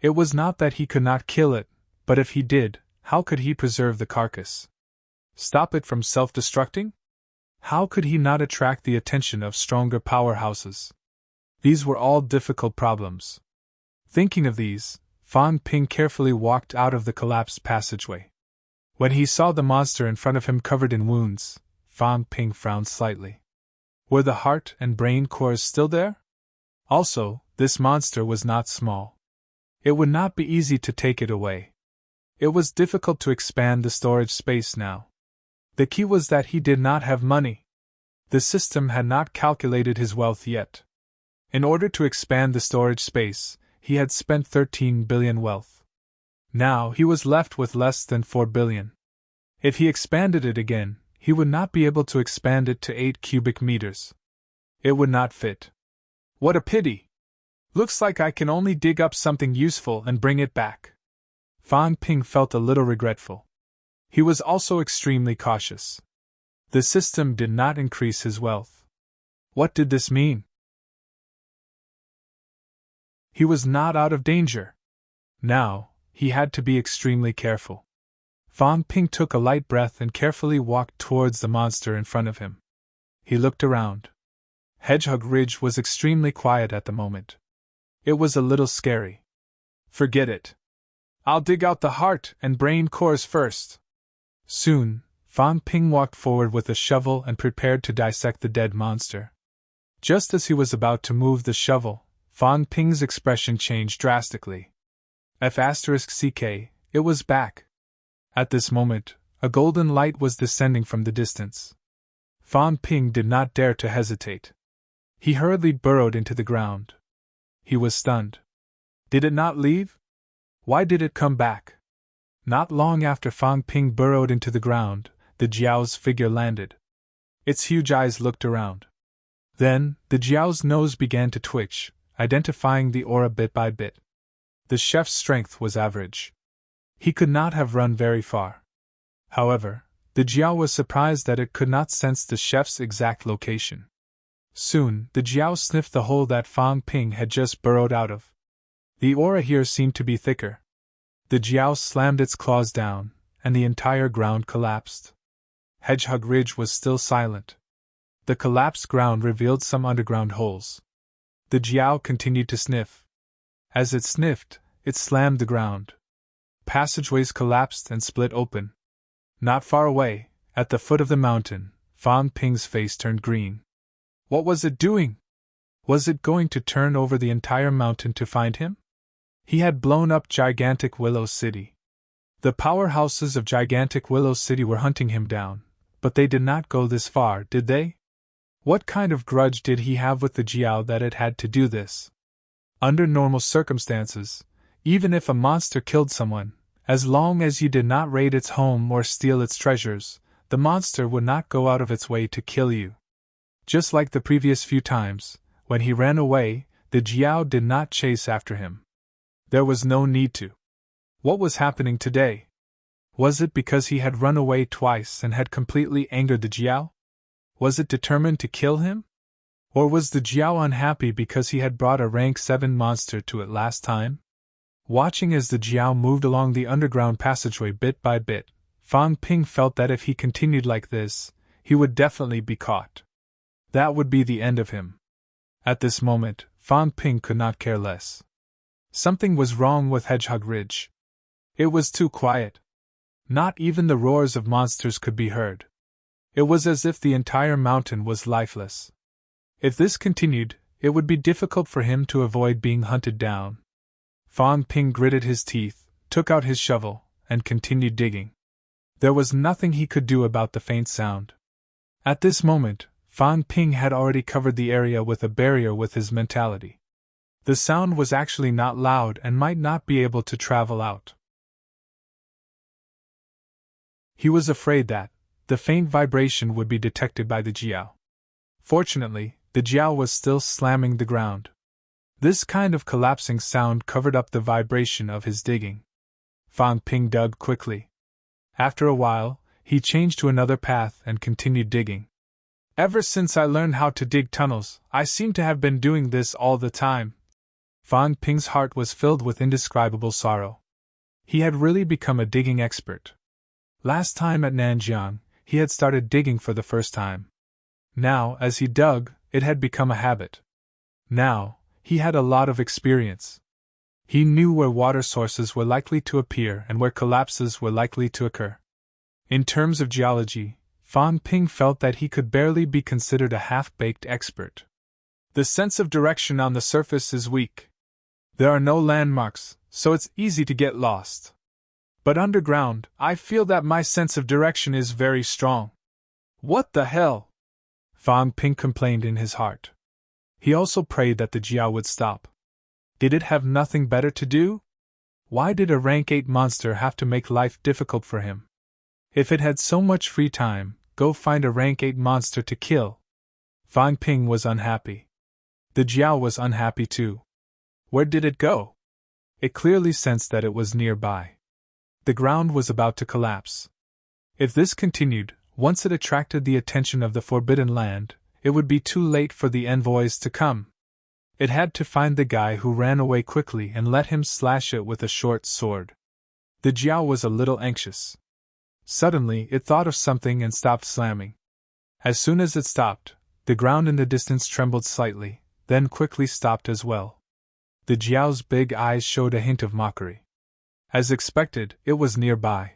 It was not that he could not kill it, but if he did, how could he preserve the carcass? Stop it from self-destructing? How could he not attract the attention of stronger powerhouses? These were all difficult problems. Thinking of these, Fang Ping carefully walked out of the collapsed passageway. When he saw the monster in front of him covered in wounds, Fang Ping frowned slightly. Were the heart and brain cores still there? Also, this monster was not small. It would not be easy to take it away. It was difficult to expand the storage space now. The key was that he did not have money. The system had not calculated his wealth yet. In order to expand the storage space, he had spent 13 billion wealth. Now he was left with less than 4 billion. If he expanded it again, he would not be able to expand it to 8 cubic meters. It would not fit. What a pity! Looks like I can only dig up something useful and bring it back. Fang Ping felt a little regretful. He was also extremely cautious. The system did not increase his wealth. What did this mean? He was not out of danger. Now, he had to be extremely careful. Fang Ping took a light breath and carefully walked towards the monster in front of him. He looked around. Hedgehog Ridge was extremely quiet at the moment. It was a little scary. Forget it. I'll dig out the heart and brain cores first. Soon, Fang Ping walked forward with a shovel and prepared to dissect the dead monster. Just as he was about to move the shovel, Fang Ping's expression changed drastically. F***ck, it was back. At this moment, a golden light was descending from the distance. Fang Ping did not dare to hesitate. He hurriedly burrowed into the ground. He was stunned. Did it not leave? Why did it come back? Not long after Fang Ping burrowed into the ground, the Jiao's figure landed. Its huge eyes looked around. Then, the Jiao's nose began to twitch, identifying the aura bit by bit. The chef's strength was average. He could not have run very far. However, the Jiao was surprised that it could not sense the chef's exact location. Soon, the Jiao sniffed the hole that Fang Ping had just burrowed out of. The aura here seemed to be thicker. The Jiao slammed its claws down, and the entire ground collapsed. Hedgehog Ridge was still silent. The collapsed ground revealed some underground holes. The Jiao continued to sniff. As it sniffed, it slammed the ground. Passageways collapsed and split open. Not far away, at the foot of the mountain, Fang Ping's face turned green. What was it doing? Was it going to turn over the entire mountain to find him? He had blown up gigantic Willow City. The powerhouses of gigantic Willow City were hunting him down, but they did not go this far, did they? What kind of grudge did he have with the Jiao that it had to do this? Under normal circumstances, even if a monster killed someone, as long as you did not raid its home or steal its treasures, the monster would not go out of its way to kill you. Just like the previous few times, when he ran away, the Jiao did not chase after him. There was no need to. What was happening today? Was it because he had run away twice and had completely angered the Jiao? Was it determined to kill him? Or was the Jiao unhappy because he had brought a rank 7 monster to it last time? Watching as the Jiao moved along the underground passageway bit by bit, Fang Ping felt that if he continued like this, he would definitely be caught. That would be the end of him. At this moment, Fang Ping could not care less. Something was wrong with Hedgehog Ridge. It was too quiet. Not even the roars of monsters could be heard. It was as if the entire mountain was lifeless. If this continued, it would be difficult for him to avoid being hunted down. Fang Ping gritted his teeth, took out his shovel, and continued digging. There was nothing he could do about the faint sound. At this moment, Fang Ping had already covered the area with a barrier with his mentality. The sound was actually not loud and might not be able to travel out. He was afraid that the faint vibration would be detected by the Jiao. Fortunately, the Jiao was still slamming the ground. This kind of collapsing sound covered up the vibration of his digging. Fang Ping dug quickly. After a while, he changed to another path and continued digging. Ever since I learned how to dig tunnels, I seem to have been doing this all the time. Fang Ping's heart was filled with indescribable sorrow. He had really become a digging expert. Last time at Nanjiang, he had started digging for the first time. Now, as he dug, it had become a habit. Now, he had a lot of experience. He knew where water sources were likely to appear and where collapses were likely to occur. In terms of geology, Fang Ping felt that he could barely be considered a half-baked expert. The sense of direction on the surface is weak. There are no landmarks, so it's easy to get lost. But underground, I feel that my sense of direction is very strong. What the hell? Fang Ping complained in his heart. He also prayed that the Jiao would stop. Did it have nothing better to do? Why did a rank 8 monster have to make life difficult for him? If it had so much free time, go find a rank 8 monster to kill. Fang Ping was unhappy. The Jiao was unhappy too. Where did it go? It clearly sensed that it was nearby. The ground was about to collapse. If this continued, once it attracted the attention of the Forbidden Land, it would be too late for the envoys to come. It had to find the guy who ran away quickly and let him slash it with a short sword. The Jiao was a little anxious. Suddenly, it thought of something and stopped slamming. As soon as it stopped, the ground in the distance trembled slightly, then quickly stopped as well. The Jiao's big eyes showed a hint of mockery. As expected, it was nearby.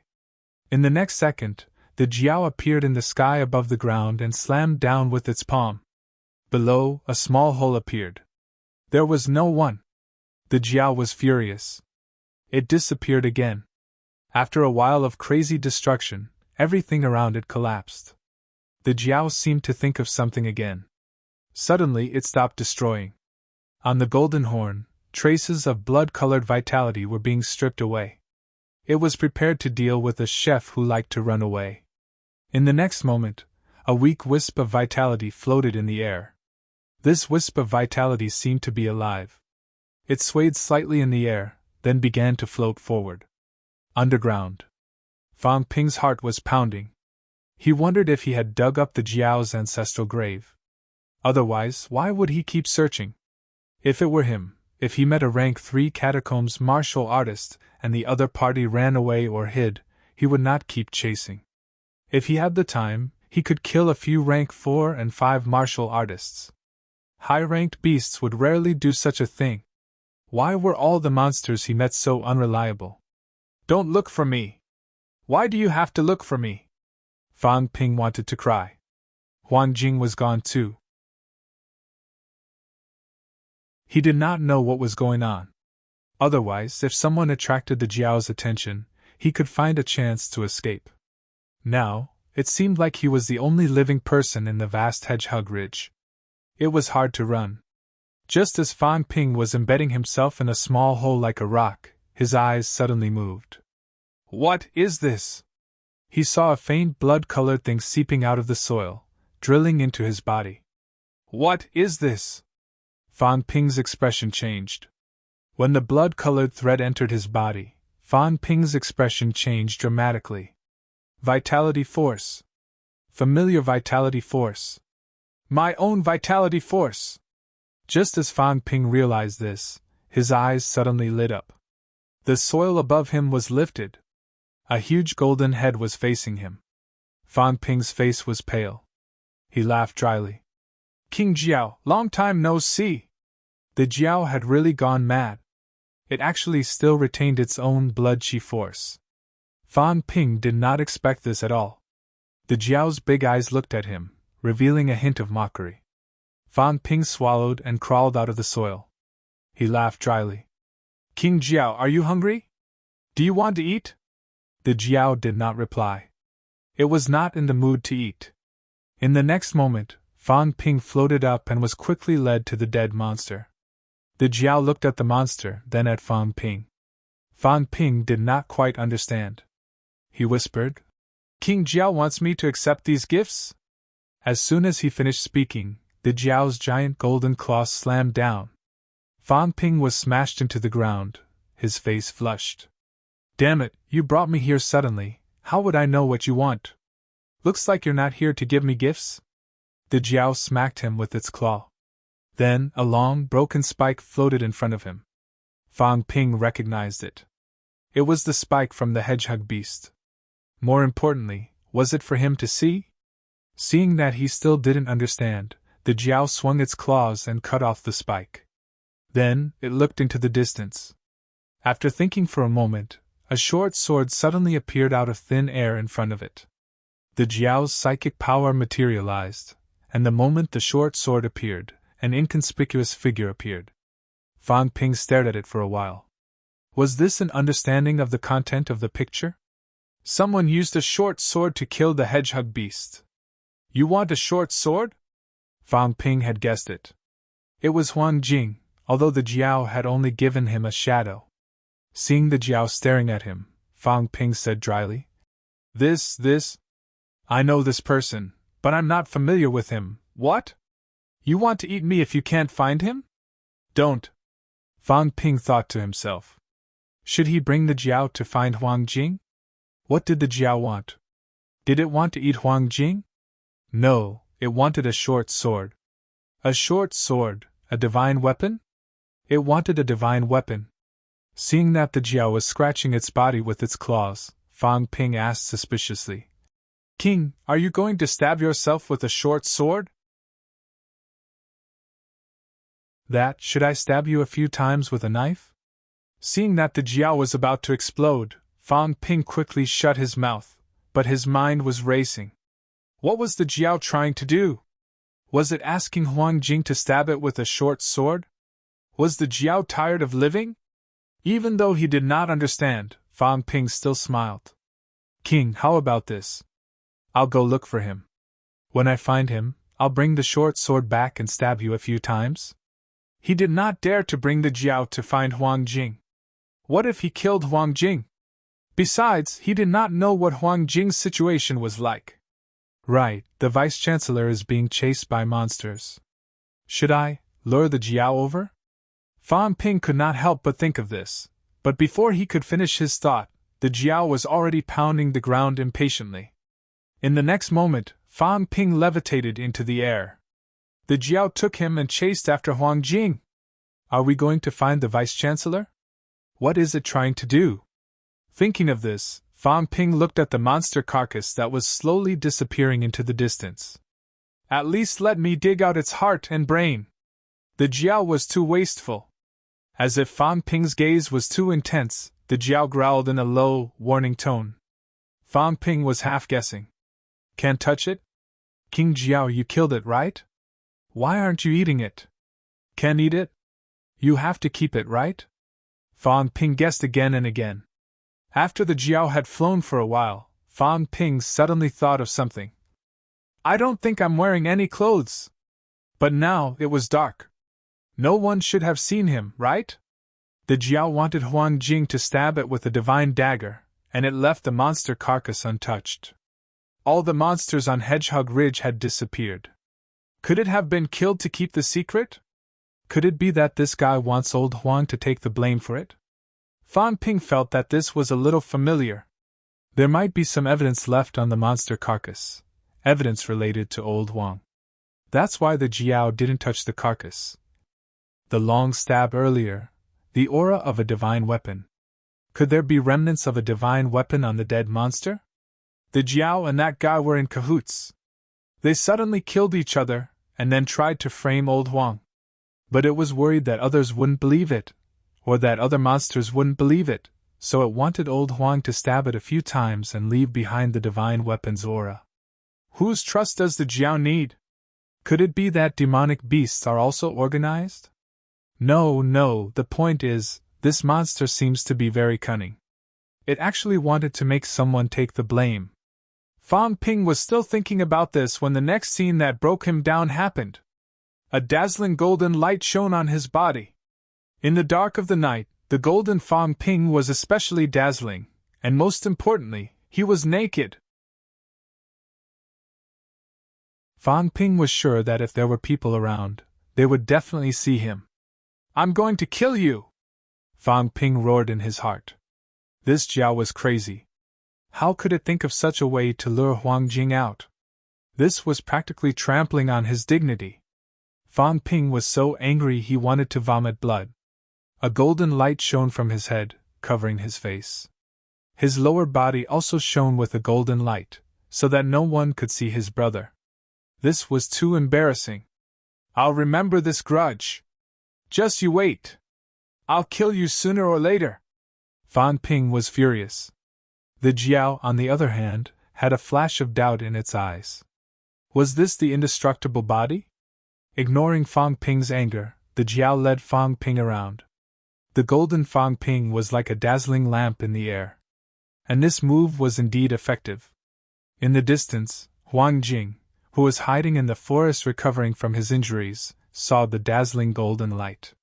In the next second, the Jiao appeared in the sky above the ground and slammed down with its palm. Below, a small hole appeared. There was no one. The Jiao was furious. It disappeared again. After a while of crazy destruction, everything around it collapsed. The Jiao seemed to think of something again. Suddenly it stopped destroying. On the golden horn, traces of blood-colored vitality were being stripped away. It was prepared to deal with a chef who liked to run away. In the next moment, a weak wisp of vitality floated in the air. This wisp of vitality seemed to be alive. It swayed slightly in the air, then began to float forward. Underground. Fang Ping's heart was pounding. He wondered if he had dug up the Jiao's ancestral grave. Otherwise, why would he keep searching? If it were him, if he met a rank 3 catacombs martial artist and the other party ran away or hid, he would not keep chasing. If he had the time, he could kill a few rank 4 and 5 martial artists. High-ranked beasts would rarely do such a thing. Why were all the monsters he met so unreliable? Don't look for me! Why do you have to look for me? Fang Ping wanted to cry. Huang Jing was gone too. He did not know what was going on. Otherwise, if someone attracted the Jiao's attention, he could find a chance to escape. Now, it seemed like he was the only living person in the vast hedgehog ridge. It was hard to run. Just as Fang Ping was embedding himself in a small hole like a rock, his eyes suddenly moved. What is this? He saw a faint blood-colored thing seeping out of the soil, drilling into his body. What is this? Fang Ping's expression changed. When the blood-colored thread entered his body, Fang Ping's expression changed dramatically. Vitality force. Familiar vitality force. My own vitality force! Just as Fang Ping realized this, his eyes suddenly lit up. The soil above him was lifted. A huge golden head was facing him. Fang Ping's face was pale. He laughed dryly. King Jiao, long time no see! The Jiao had really gone mad. It actually still retained its own blood-chi force. Fang Ping did not expect this at all. The Jiao's big eyes looked at him, revealing a hint of mockery. Fang Ping swallowed and crawled out of the soil. He laughed dryly. King Jiao, are you hungry? Do you want to eat? The Jiao did not reply. It was not in the mood to eat. In the next moment, Fang Ping floated up and was quickly led to the dead monster. The Jiao looked at the monster, then at Fang Ping. Fang Ping did not quite understand. He whispered, King Jiao wants me to accept these gifts? As soon as he finished speaking, the Jiao's giant golden claws slammed down. Fang Ping was smashed into the ground, his face flushed. Damn it, you brought me here suddenly, how would I know what you want? Looks like you're not here to give me gifts? The Jiao smacked him with its claw. Then, a long, broken spike floated in front of him. Fang Ping recognized it. It was the spike from the hedgehog beast. More importantly, was it for him to see? Seeing that he still didn't understand, the Jiao swung its claws and cut off the spike. Then, it looked into the distance. After thinking for a moment, a short sword suddenly appeared out of thin air in front of it. The Jiao's psychic power materialized, and the moment the short sword appeared, an inconspicuous figure appeared. Fang Ping stared at it for a while. Was this an understanding of the content of the picture? Someone used a short sword to kill the hedgehog beast. You want a short sword? Fang Ping had guessed it. It was Huang Jing, although the Jiao had only given him a shadow. Seeing the Jiao staring at him, Fang Ping said dryly, This. I know this person, but I'm not familiar with him. What? You want to eat me if you can't find him? Don't. Fang Ping thought to himself. Should he bring the Jiao to find Huang Jing? What did the Jiao want? Did it want to eat Huang Jing? No, it wanted a short sword. A short sword, a divine weapon? It wanted a divine weapon. Seeing that the Jiao was scratching its body with its claws, Fang Ping asked suspiciously, King, are you going to stab yourself with a short sword? Should I stab you a few times with a knife? Seeing that the Jiao was about to explode, Fang Ping quickly shut his mouth, but his mind was racing. What was the Jiao trying to do? Was it asking Huang Jing to stab it with a short sword? Was the Jiao tired of living? Even though he did not understand, Fang Ping still smiled. King, how about this? I'll go look for him. When I find him, I'll bring the short sword back and stab you a few times. He did not dare to bring the Jiao to find Huang Jing. What if he killed Huang Jing? Besides, he did not know what Huang Jing's situation was like. Right, the Vice-Chancellor is being chased by monsters. Should I lure the Jiao over? Fang Ping could not help but think of this, but before he could finish his thought, the Jiao was already pounding the ground impatiently. In the next moment, Fang Ping levitated into the air. The Jiao took him and chased after Huang Jing. Are we going to find the Vice-Chancellor? What is it trying to do? Thinking of this, Fang Ping looked at the monster carcass that was slowly disappearing into the distance. At least let me dig out its heart and brain. The Jiao was too wasteful. As if Fang Ping's gaze was too intense, the Jiao growled in a low, warning tone. Fang Ping was half guessing. Can't touch it? King Jiao, you killed it, right? Why aren't you eating it? Can't eat it? You have to keep it, right? Fang Ping guessed again and again. After the Jiao had flown for a while, Fang Ping suddenly thought of something. I don't think I'm wearing any clothes. But now it was dark. No one should have seen him, right? The Jiao wanted Huang Jing to stab it with a divine dagger, and it left the monster carcass untouched. All the monsters on Hedgehog Ridge had disappeared. Could it have been killed to keep the secret? Could it be that this guy wants old Huang to take the blame for it? Fang Ping felt that this was a little familiar. There might be some evidence left on the monster carcass, evidence related to old Huang. That's why the Jiao didn't touch the carcass. The long stab earlier, the aura of a divine weapon. Could there be remnants of a divine weapon on the dead monster? The Jiao and that guy were in cahoots. They suddenly killed each other, and then tried to frame old Huang. But it was worried that others wouldn't believe it, or that other monsters wouldn't believe it, so it wanted old Huang to stab it a few times and leave behind the divine weapon's aura. Whose trust does the Jiao need? Could it be that demonic beasts are also organized? No, the point is, this monster seems to be very cunning. It actually wanted to make someone take the blame. Fang Ping was still thinking about this when the next scene that broke him down happened. A dazzling golden light shone on his body. In the dark of the night, the golden Fang Ping was especially dazzling, and most importantly, he was naked. Fang Ping was sure that if there were people around, they would definitely see him. I'm going to kill you! Fang Ping roared in his heart. This Jiao was crazy. How could it think of such a way to lure Huang Jing out? This was practically trampling on his dignity. Fang Ping was so angry he wanted to vomit blood. A golden light shone from his head, covering his face. His lower body also shone with a golden light, so that no one could see his brother. This was too embarrassing. I'll remember this grudge. Just you wait. I'll kill you sooner or later. Fang Ping was furious. The Jiao, on the other hand, had a flash of doubt in its eyes. Was this the indestructible body? Ignoring Fang Ping's anger, the Jiao led Fang Ping around. The golden Fang Ping was like a dazzling lamp in the air. And this move was indeed effective. In the distance, Huang Jing, who was hiding in the forest recovering from his injuries, saw the dazzling golden light.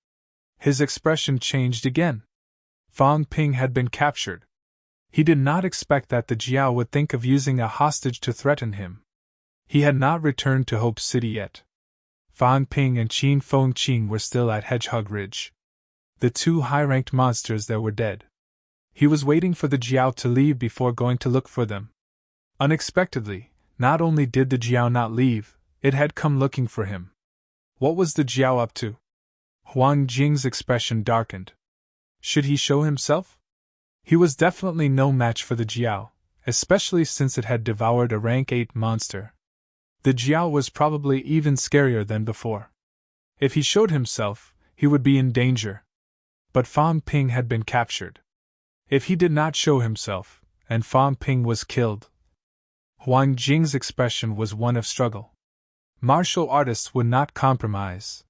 His expression changed again. Fang Ping had been captured. He did not expect that the Jiao would think of using a hostage to threaten him. He had not returned to Hope City yet. Fang Ping and Qin Feng Qing were still at Hedgehog Ridge. The two high-ranked monsters there were dead. He was waiting for the Jiao to leave before going to look for them. Unexpectedly, not only did the Jiao not leave, it had come looking for him. What was the Jiao up to? Huang Jing's expression darkened. Should he show himself? He was definitely no match for the Jiao, especially since it had devoured a rank 8 monster. The Jiao was probably even scarier than before. If he showed himself, he would be in danger. But Fang Ping had been captured. If he did not show himself, and Fang Ping was killed. Huang Jing's expression was one of struggle. Martial artists would not compromise.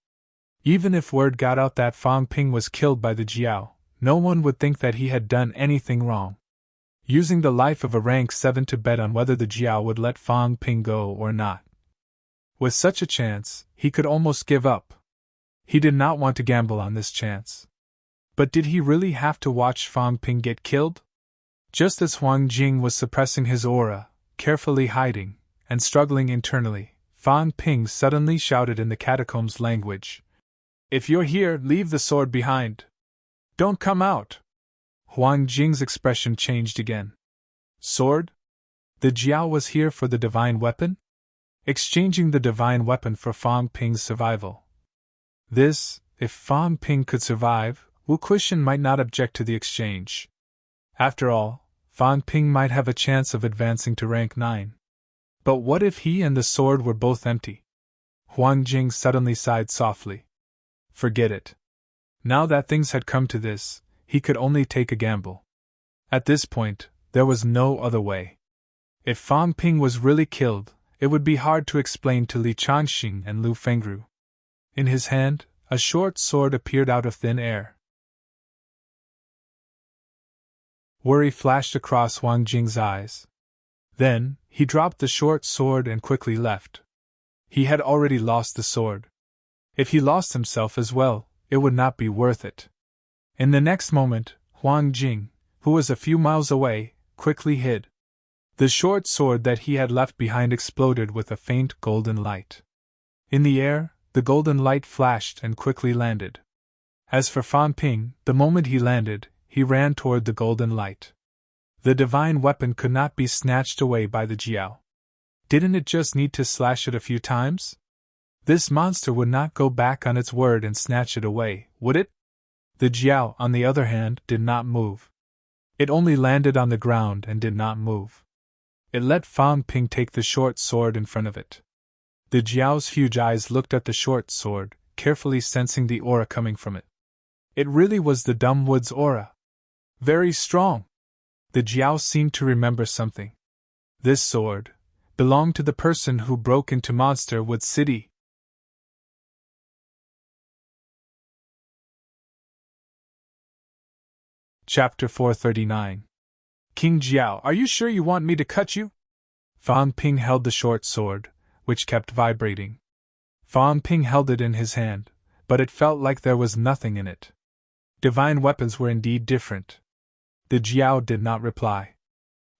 Even if word got out that Fang Ping was killed by the Jiao, no one would think that he had done anything wrong. Using the life of a rank 7 to bet on whether the Jiao would let Fang Ping go or not. With such a chance, he could almost give up. He did not want to gamble on this chance. But did he really have to watch Fang Ping get killed? Just as Huang Jing was suppressing his aura, carefully hiding, and struggling internally, Fang Ping suddenly shouted in the catacombs language. If you're here, leave the sword behind. Don't come out. Huang Jing's expression changed again. Sword? The Jiao was here for the divine weapon? Exchanging the divine weapon for Fang Ping's survival. This if Fang Ping could survive, Wu Kuishan might not object to the exchange. After all, Fang Ping might have a chance of advancing to rank 9. But what if he and the sword were both empty? Huang Jing suddenly sighed softly. Forget it. Now that things had come to this, he could only take a gamble. At this point, there was no other way. If Fang Ping was really killed, it would be hard to explain to Li Changxing and Lu Fengru. In his hand, a short sword appeared out of thin air. Worry flashed across Huang Jing's eyes. Then, he dropped the short sword and quickly left. He had already lost the sword. If he lost himself as well, it would not be worth it. In the next moment, Huang Jing, who was a few miles away, quickly hid. The short sword that he had left behind exploded with a faint golden light. In the air, the golden light flashed and quickly landed. As for Fang Ping, the moment he landed, he ran toward the golden light. The divine weapon could not be snatched away by the Jiao. Didn't it just need to slash it a few times? This monster would not go back on its word and snatch it away, would it? The Jiao, on the other hand, did not move. It only landed on the ground and did not move. It let Fang Ping take the short sword in front of it. The Jiao's huge eyes looked at the short sword, carefully sensing the aura coming from it. It really was the Dumb Wood's aura. Very strong. The Jiao seemed to remember something. This sword belonged to the person who broke into Monster Wood City. Chapter 439. King Jiao, are you sure you want me to cut you? Fang Ping held the short sword, which kept vibrating. Fang Ping held it in his hand, but it felt like there was nothing in it. Divine weapons were indeed different. The Jiao did not reply.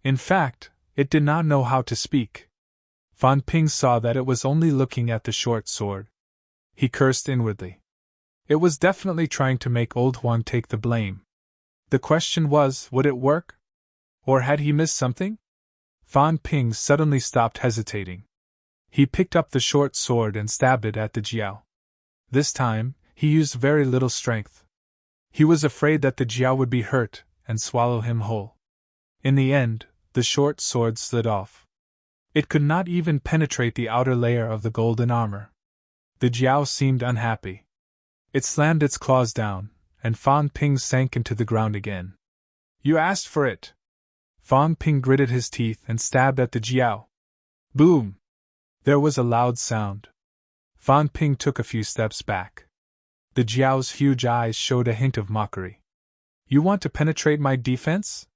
In fact, it did not know how to speak. Fang Ping saw that it was only looking at the short sword. He cursed inwardly. It was definitely trying to make old Huang take the blame. The question was, would it work? Or had he missed something? Fang Ping suddenly stopped hesitating. He picked up the short sword and stabbed it at the Jiao. This time, he used very little strength. He was afraid that the Jiao would be hurt and swallow him whole. In the end, the short sword slid off. It could not even penetrate the outer layer of the golden armor. The Jiao seemed unhappy. It slammed its claws down, and Fang Ping sank into the ground again. You asked for it. Fang Ping gritted his teeth and stabbed at the Jiao. Boom! There was a loud sound. Fang Ping took a few steps back. The Jiao's huge eyes showed a hint of mockery. You want to penetrate my defense?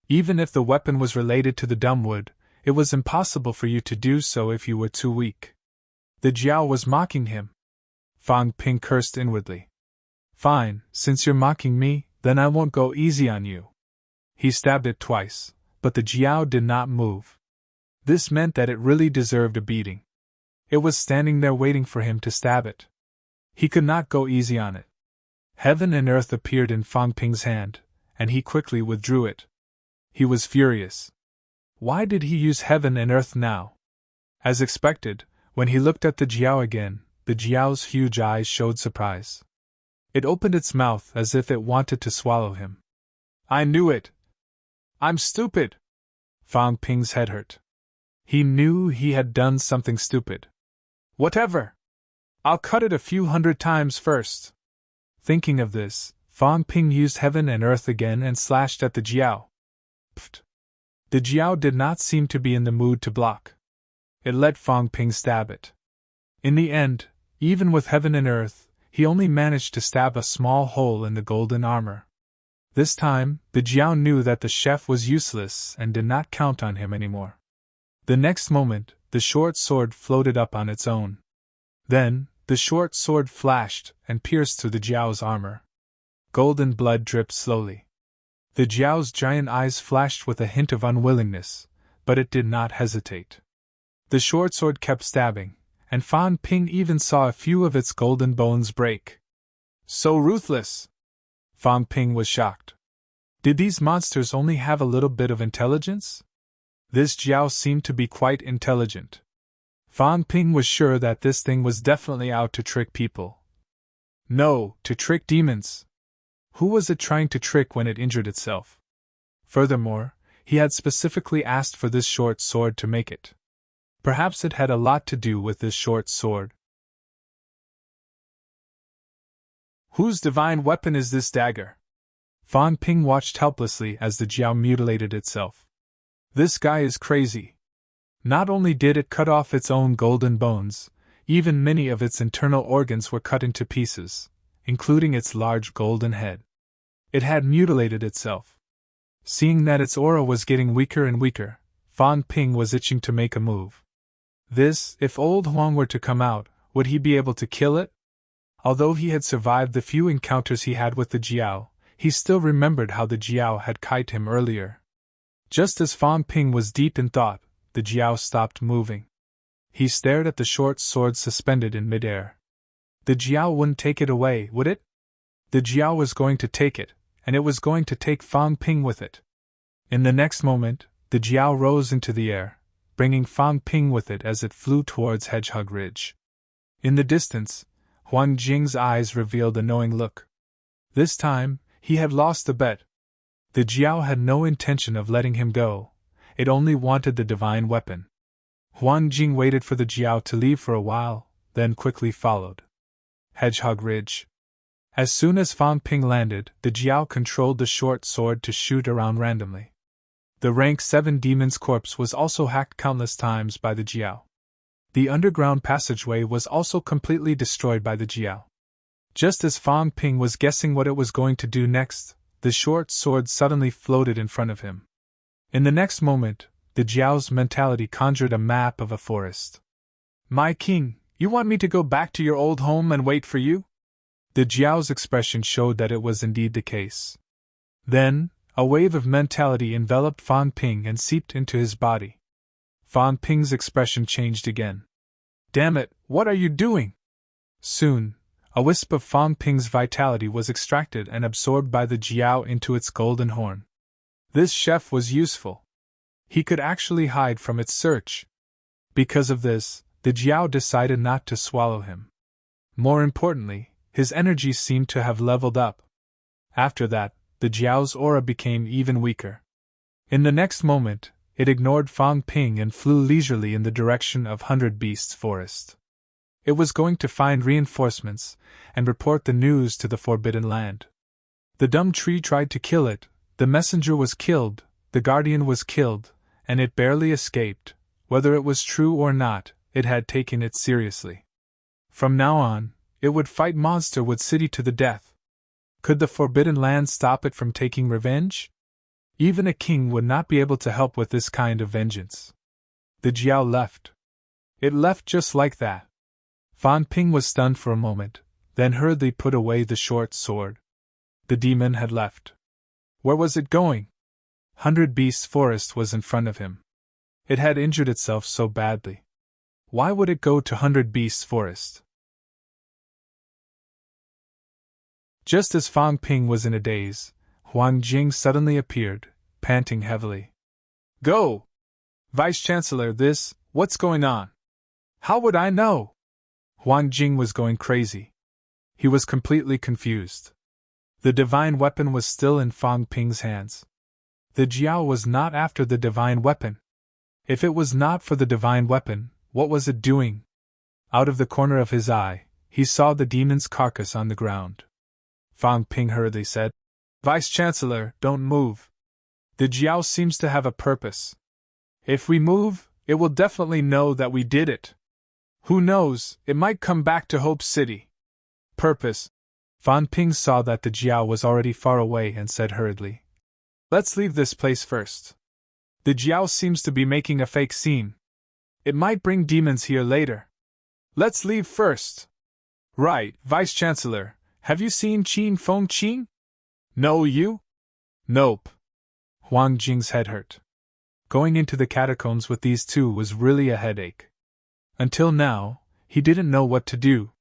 Even if the weapon was related to the Dumbwood, it was impossible for you to do so if you were too weak. The Jiao was mocking him. Fang Ping cursed inwardly. Fine, since you're mocking me, then I won't go easy on you. He stabbed it twice, but the Jiao did not move. This meant that it really deserved a beating. It was standing there waiting for him to stab it. He could not go easy on it. Heaven and earth appeared in Fang Ping's hand, and he quickly withdrew it. He was furious. Why did he use heaven and earth now? As expected, when he looked at the Jiao again, the Jiao's huge eyes showed surprise. It opened its mouth as if it wanted to swallow him. I knew it! I'm stupid! Fang Ping's head hurt. He knew he had done something stupid. Whatever! I'll cut it a few hundred times first. Thinking of this, Fang Ping used heaven and earth again and slashed at the Jiao. Pfft! The Jiao did not seem to be in the mood to block. It let Fang Ping stab it. In the end, even with heaven and earth, he only managed to stab a small hole in the golden armor. This time, the Jiao knew that the chef was useless and did not count on him anymore. The next moment, the short sword floated up on its own. Then, the short sword flashed and pierced through the Jiao's armor. Golden blood dripped slowly. The Jiao's giant eyes flashed with a hint of unwillingness, but it did not hesitate. The short sword kept stabbing, and Fang Ping even saw a few of its golden bones break. So ruthless! Fang Ping was shocked. Did these monsters only have a little bit of intelligence? This Jiao seemed to be quite intelligent. Fang Ping was sure that this thing was definitely out to trick people. No, to trick demons. Who was it trying to trick when it injured itself? Furthermore, he had specifically asked for this short sword to make it. Perhaps it had a lot to do with this short sword. Whose divine weapon is this dagger? Fan Ping watched helplessly as the jiao mutilated itself. This guy is crazy. Not only did it cut off its own golden bones, even many of its internal organs were cut into pieces, including its large golden head. It had mutilated itself. Seeing that its aura was getting weaker and weaker, Fan Ping was itching to make a move. If old Huang were to come out, would he be able to kill it? Although he had survived the few encounters he had with the jiao, he still remembered how the jiao had kited him earlier. Just as Fan Ping was deep in thought, the jiao stopped moving. He stared at the short sword suspended in midair. The jiao wouldn't take it away, would it? The jiao was going to take it, and it was going to take Fan Ping with it. In the next moment, the jiao rose into the air, bringing Fan Ping with it as it flew towards Hedgehog Ridge. In the distance, Huang Jing's eyes revealed a knowing look. This time, he had lost the bet. The jiao had no intention of letting him go, it only wanted the divine weapon. Huang Jing waited for the jiao to leave for a while, then quickly followed. Hedgehog Ridge. As soon as Fan Ping landed, the jiao controlled the short sword to shoot around randomly. The rank 7 demon's corpse was also hacked countless times by the jiao. The underground passageway was also completely destroyed by the jiao. Just as Fan Ping was guessing what it was going to do next, the short sword suddenly floated in front of him. In the next moment, the jiao's mentality conjured a map of a forest. My king, you want me to go back to your old home and wait for you? The jiao's expression showed that it was indeed the case. Then, a wave of mentality enveloped Fan Ping and seeped into his body. Fan Ping's expression changed again. Damn it, what are you doing? Soon, a wisp of Fan Ping's vitality was extracted and absorbed by the jiao into its golden horn. This chef was useful. He could actually hide from its search. Because of this, the jiao decided not to swallow him. More importantly, his energy seemed to have leveled up. After that, the jiao's aura became even weaker. In the next moment, it ignored Fan Ping and flew leisurely in the direction of 100 Beasts Forest. It was going to find reinforcements and report the news to the Forbidden Land. The dumb tree tried to kill it, the messenger was killed, the guardian was killed, and it barely escaped. Whether it was true or not, it had taken it seriously. From now on, it would fight Monsterwood City to the death. Could the Forbidden Land stop it from taking revenge? Even a king would not be able to help with this kind of vengeance. The jiao left. It left just like that. Fan Ping was stunned for a moment, then hurriedly put away the short sword. The demon had left. Where was it going? 100 Beasts Forest was in front of him. It had injured itself so badly. Why would it go to 100 Beasts Forest? Just as Fan Ping was in a daze, Huang Jing suddenly appeared, panting heavily. Go! Vice-Chancellor, what's going on? How would I know? Huang Jing was going crazy. He was completely confused. The divine weapon was still in Fan Ping's hands. The jiao was not after the divine weapon. If it was not for the divine weapon, what was it doing? Out of the corner of his eye, he saw the demon's carcass on the ground. Fan Ping hurriedly said, Vice-Chancellor, don't move. The jiao seems to have a purpose. If we move, it will definitely know that we did it. Who knows, it might come back to Hope City. Purpose. Fan Ping saw that the jiao was already far away and said hurriedly, Let's leave this place first. The jiao seems to be making a fake scene. It might bring demons here later. Let's leave first. Right, Vice-Chancellor, have you seen Qin Feng Qing? No, you? Nope. Huang Jing's head hurt. Going into the catacombs with these two was really a headache. Until now, he didn't know what to do.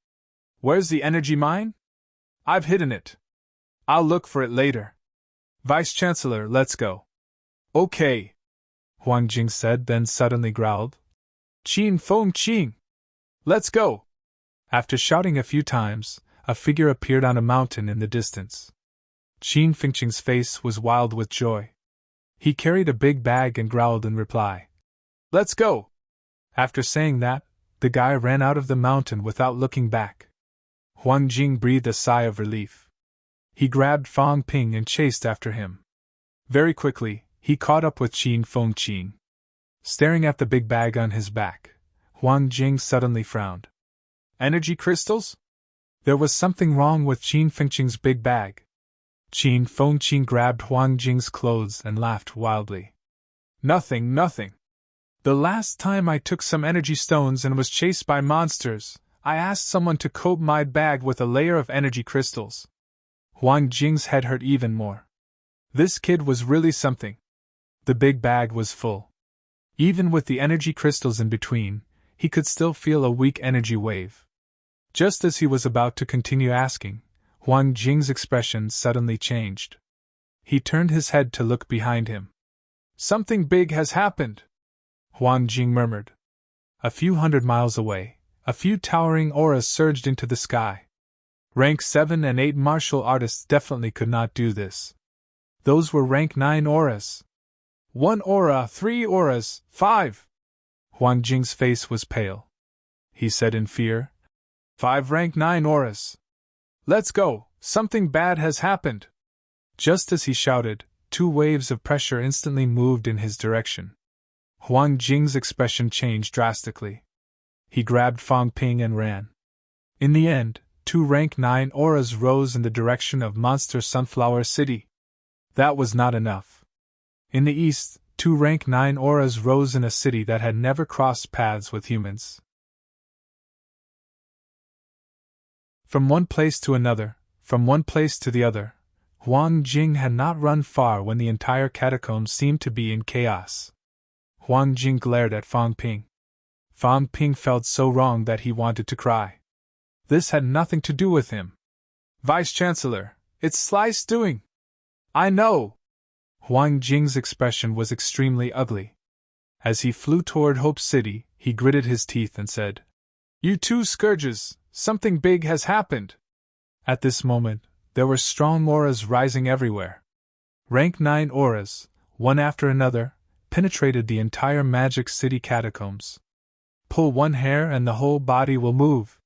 Where's the energy mine? I've hidden it. I'll look for it later. Vice-Chancellor, let's go. Okay, Huang Jing said, then suddenly growled. Qin Feng Qing! Let's go! After shouting a few times, a figure appeared on a mountain in the distance. Qin Fengqing's face was wild with joy. He carried a big bag and growled in reply. "Let's go!" After saying that, the guy ran out of the mountain without looking back. Huang Jing breathed a sigh of relief. He grabbed Fang Ping and chased after him. Very quickly, he caught up with Qin Fengqing. Staring at the big bag on his back, Huang Jing suddenly frowned. Energy crystals? There was something wrong with Qin Fengqing's big bag. Qin Fengqing grabbed Huang Jing's clothes and laughed wildly. Nothing. The last time I took some energy stones and was chased by monsters, I asked someone to coat my bag with a layer of energy crystals. Huang Jing's head hurt even more. This kid was really something. The big bag was full. Even with the energy crystals in between, he could still feel a weak energy wave. Just as he was about to continue asking, Huang Jing's expression suddenly changed. He turned his head to look behind him. Something big has happened, Huang Jing murmured. A few hundred miles away, a few towering auras surged into the sky. Rank 7 and 8 martial artists definitely could not do this. Those were rank 9 auras. 1 aura, 3 auras, 5. Huang Jing's face was pale. He said in fear, 5 rank 9 auras. Let's go, something bad has happened. Just as he shouted, 2 waves of pressure instantly moved in his direction. Huang Jing's expression changed drastically. He grabbed Fang Ping and ran. In the end, 2 rank 9 auras rose in the direction of Monster Sunflower City. That was not enough. In the east, 2 rank 9 auras rose in a city that had never crossed paths with humans. From one place to another, from one place to the other, Huang Jing had not run far when the entire catacomb seemed to be in chaos. Huang Jing glared at Fang Ping. Fang Ping felt so wrong that he wanted to cry. This had nothing to do with him. Vice-Chancellor, it's Sly's doing. I know. Huang Jing's expression was extremely ugly. As he flew toward Hope City, he gritted his teeth and said, You 2 scourges, something big has happened. At this moment, there were strong auras rising everywhere. Rank 9 auras, one after another, penetrated the entire Magic City catacombs. Pull one hair and the whole body will move.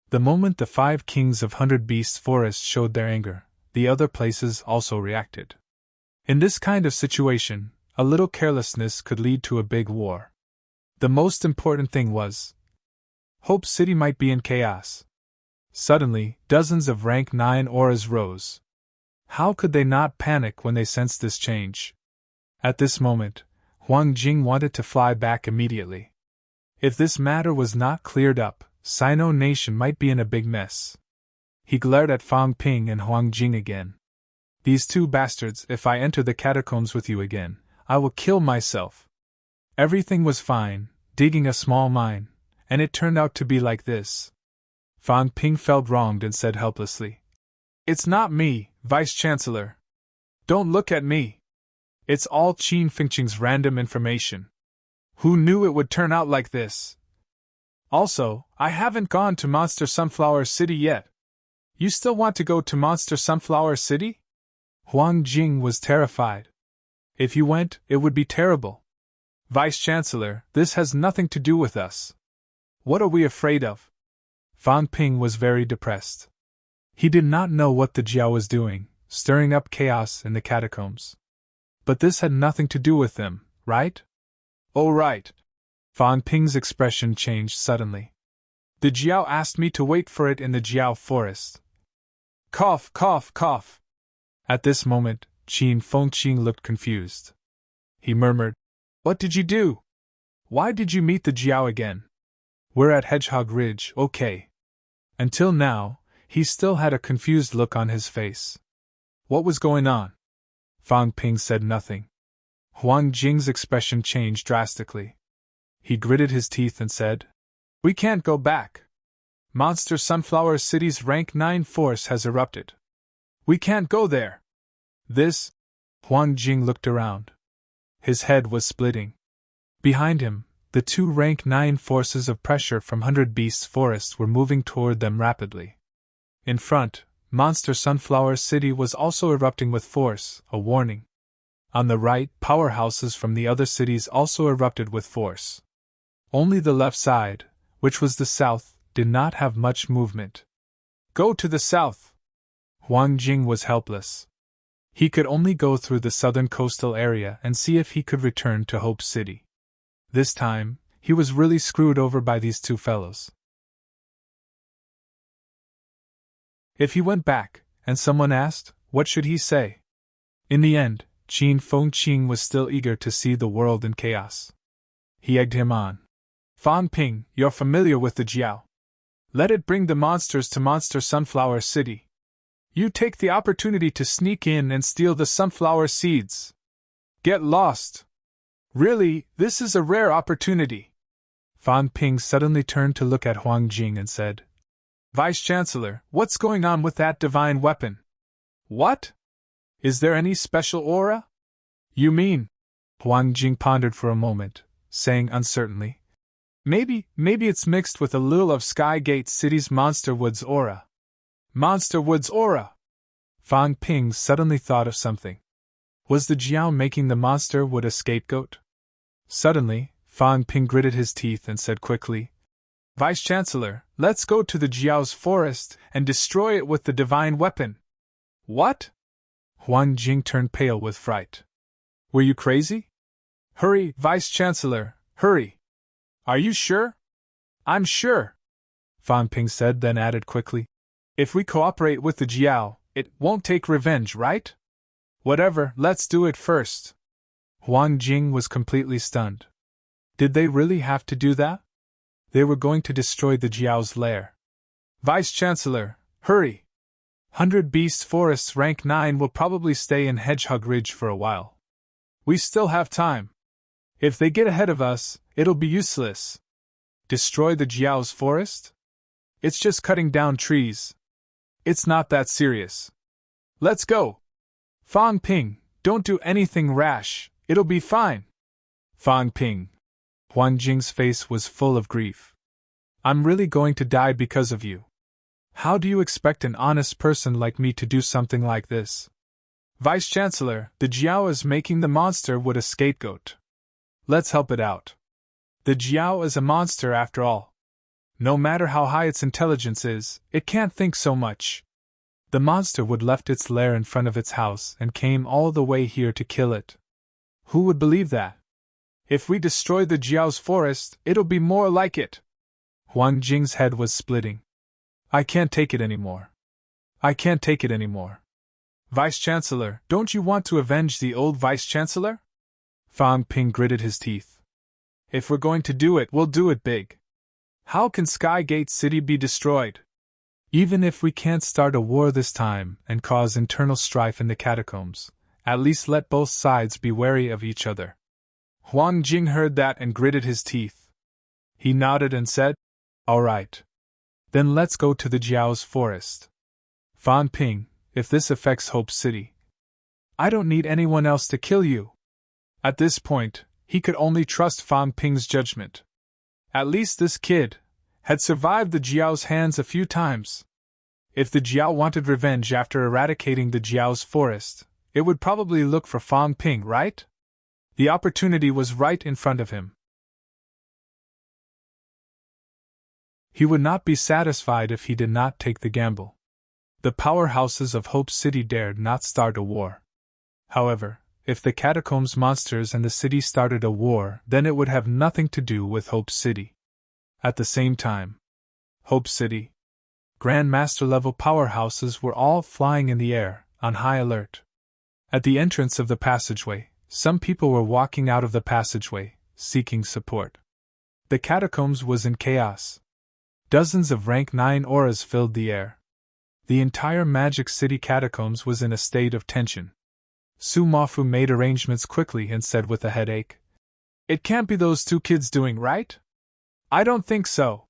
The moment the 5 kings of 100 Beasts Forest showed their anger, the other places also reacted. In this kind of situation, a little carelessness could lead to a big war. The most important thing was, Hope City might be in chaos. Suddenly, dozens of rank 9 auras rose. How could they not panic when they sensed this change? At this moment, Huang Jing wanted to fly back immediately. If this matter was not cleared up, Sino Nation might be in a big mess. He glared at Fang Ping and Huang Jing again. These 2 bastards, if I enter the catacombs with you again, I will kill myself. Everything was fine, digging a small mine, and it turned out to be like this. Fang Ping felt wronged and said helplessly, It's not me, Vice-Chancellor. Don't look at me. It's all Qin Fengqing's random information. Who knew it would turn out like this? Also, I haven't gone to Monster Sunflower City yet. You still want to go to Monster Sunflower City? Huang Jing was terrified. If you went, it would be terrible. Vice-Chancellor, this has nothing to do with us. What are we afraid of? Fang Ping was very depressed. He did not know what the Jiao was doing, stirring up chaos in the catacombs. But this had nothing to do with them, right? Oh right. Fang Ping's expression changed suddenly. The Jiao asked me to wait for it in the Jiao forest. Cough, cough, cough. At this moment, Qin Fengqing looked confused. He murmured, What did you do? Why did you meet the Jiao again? We're at Hedgehog Ridge, okay. Until now, he still had a confused look on his face. What was going on? Fang Ping said nothing. Huang Jing's expression changed drastically. He gritted his teeth and said, We can't go back. Monster Sunflower City's rank 9 force has erupted. We can't go there. This? Huang Jing looked around. His head was splitting. Behind him, the 2 rank 9 forces of pressure from 100 Beasts Forest were moving toward them rapidly. In front, Monster Sunflower City was also erupting with force, a warning. On the right, powerhouses from the other cities also erupted with force. Only the left side, which was the south, did not have much movement. Go to the south! Huang Jing was helpless. He could only go through the southern coastal area and see if he could return to Hope City. This time, he was really screwed over by these two fellows. If he went back, and someone asked, what should he say? In the end, Qin Fengqing was still eager to see the world in chaos. He egged him on. Fan Ping, you're familiar with the Jiao. Let it bring the monsters to Monster Sunflower City. You take the opportunity to sneak in and steal the sunflower seeds. Get lost. Really, this is a rare opportunity. Fan Ping suddenly turned to look at Huang Jing and said, Vice-Chancellor, what's going on with that divine weapon? What? Is there any special aura? You mean? Huang Jing pondered for a moment, saying uncertainly, Maybe it's mixed with a little of Skygate City's Monster Woods aura. Monster Woods aura! Fan Ping suddenly thought of something. Was the Jiao making the Monster Wood a scapegoat? Suddenly, Fan Ping gritted his teeth and said quickly, Vice-Chancellor, let's go to the Jiao's forest and destroy it with the divine weapon. What? Huang Jing turned pale with fright. Were you crazy? Hurry, Vice-Chancellor, hurry! Are you sure? I'm sure, Fan Ping said, then added quickly, If we cooperate with the Jiao, it won't take revenge, right? Whatever, let's do it first. Huang Jing was completely stunned. Did they really have to do that? They were going to destroy the Jiao's lair. Vice-Chancellor, hurry! 100 Beast Forests rank 9 will probably stay in Hedgehog Ridge for a while. We still have time. If they get ahead of us, it'll be useless. Destroy the Jiao's forest? It's just cutting down trees. It's not that serious. Let's go! Fan Ping, don't do anything rash, it'll be fine. Fan Ping. Huang Jing's face was full of grief. I'm really going to die because of you. How do you expect an honest person like me to do something like this? Vice-Chancellor, the Jiao is making the Monster Wood a scapegoat. Let's help it out. The Jiao is a monster after all. No matter how high its intelligence is, it can't think so much. The Monster Wood left its lair in front of its house and came all the way here to kill it. Who would believe that? If we destroy the Jiao's forest, it'll be more like it. Huang Jing's head was splitting. I can't take it anymore. I can't take it anymore. Vice-Chancellor, don't you want to avenge the old Vice-Chancellor? Fan Ping gritted his teeth. If we're going to do it, we'll do it big. How can Skygate City be destroyed? Even if we can't start a war this time and cause internal strife in the catacombs, at least let both sides be wary of each other. Huang Jing heard that and gritted his teeth. He nodded and said, All right. Then let's go to the Jiao's forest. Fan Ping, if this affects Hope City, I don't need anyone else to kill you. At this point, he could only trust Fan Ping's judgment. At least this kid had survived the Jiao's hands a few times. If the Jiao wanted revenge after eradicating the Jiao's forest, it would probably look for Fan Ping, right? The opportunity was right in front of him. He would not be satisfied if he did not take the gamble. The powerhouses of Hope City dared not start a war. However, if the catacombs monsters and the city started a war, then it would have nothing to do with Hope City. At the same time, Hope City, Grandmaster level powerhouses were all flying in the air, on high alert. At the entrance of the passageway, some people were walking out of the passageway, seeking support. The catacombs was in chaos. Dozens of rank 9 auras filled the air. The entire Magic City catacombs was in a state of tension. Su Mafu made arrangements quickly and said with a headache, It can't be those two kids doing right? I don't think so.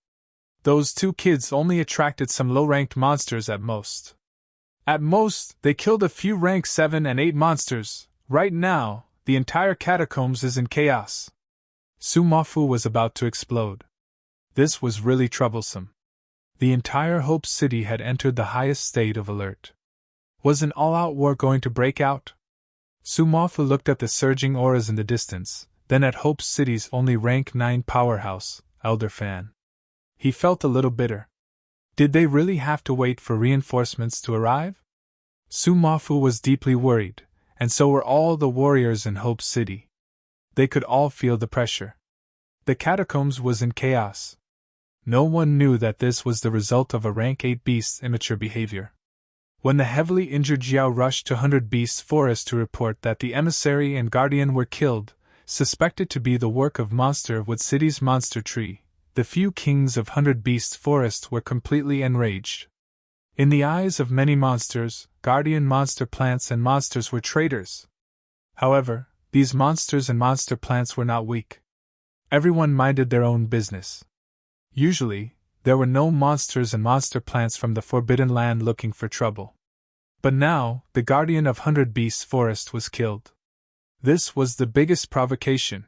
Those two kids only attracted some low-ranked monsters at most. At most, they killed a few rank 7 and 8 monsters. Right now, the entire catacombs is in chaos. Su Mafu was about to explode. This was really troublesome. The entire Hope City had entered the highest state of alert. Was an all-out war going to break out? Sumafu looked at the surging auras in the distance, then at Hope City's only rank 9 powerhouse, Elder Fan. He felt a little bitter. Did they really have to wait for reinforcements to arrive? Sumafu was deeply worried, and so were all the warriors in Hope City. They could all feel the pressure. The catacombs was in chaos. No one knew that this was the result of a rank 8 beast's immature behavior. When the heavily injured Jiao rushed to 100 Beasts Forest to report that the emissary and guardian were killed, suspected to be the work of Monster Wood City's monster tree, the few kings of 100 Beasts Forest were completely enraged. In the eyes of many monsters, guardian monster plants and monsters were traitors. However, these monsters and monster plants were not weak. Everyone minded their own business. Usually, there were no monsters and monster plants from the Forbidden Land looking for trouble. But now, the guardian of 100 Beasts Forest was killed. This was the biggest provocation.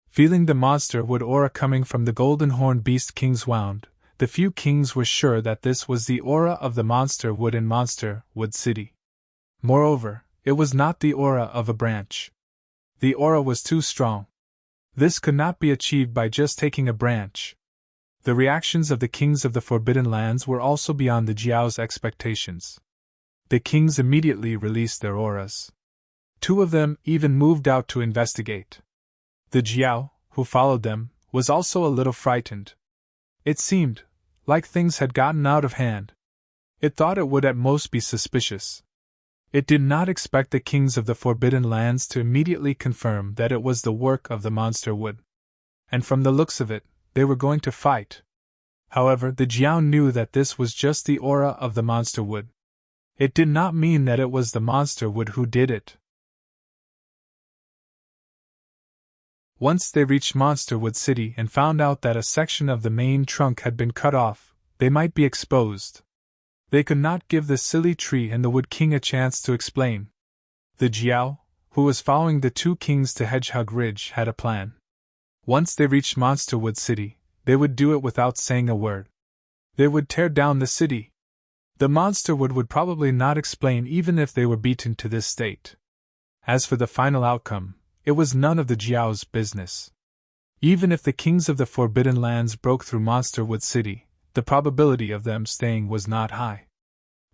Feeling the monster wood aura coming from the Golden Horn Beast King's wound, the few kings were sure that this was the aura of the monster wood in Monster Wood City. Moreover, it was not the aura of a branch. The aura was too strong. This could not be achieved by just taking a branch. The reactions of the kings of the Forbidden Lands were also beyond the Jiao's expectations. The kings immediately released their auras. 2 of them even moved out to investigate. The Jiao, who followed them, was also a little frightened. It seemed like things had gotten out of hand. It thought it would at most be suspicious. It did not expect the kings of the Forbidden Lands to immediately confirm that it was the work of the monster wood. And from the looks of it, they were going to fight. However, the Jiao knew that this was just the aura of the monster wood. It did not mean that it was the monster wood who did it. Once they reached Monster Wood City and found out that a section of the main trunk had been cut off, they might be exposed. They could not give the silly tree and the Wood King a chance to explain. The Jiao, who was following the 2 kings to Hedgehog Ridge, had a plan. Once they reached Monster Wood City, they would do it without saying a word. They would tear down the city. The monster would probably not explain even if they were beaten to this state. As for the final outcome, it was none of the Jiao's business. Even if the kings of the Forbidden Lands broke through Monster Wood City, the probability of them staying was not high.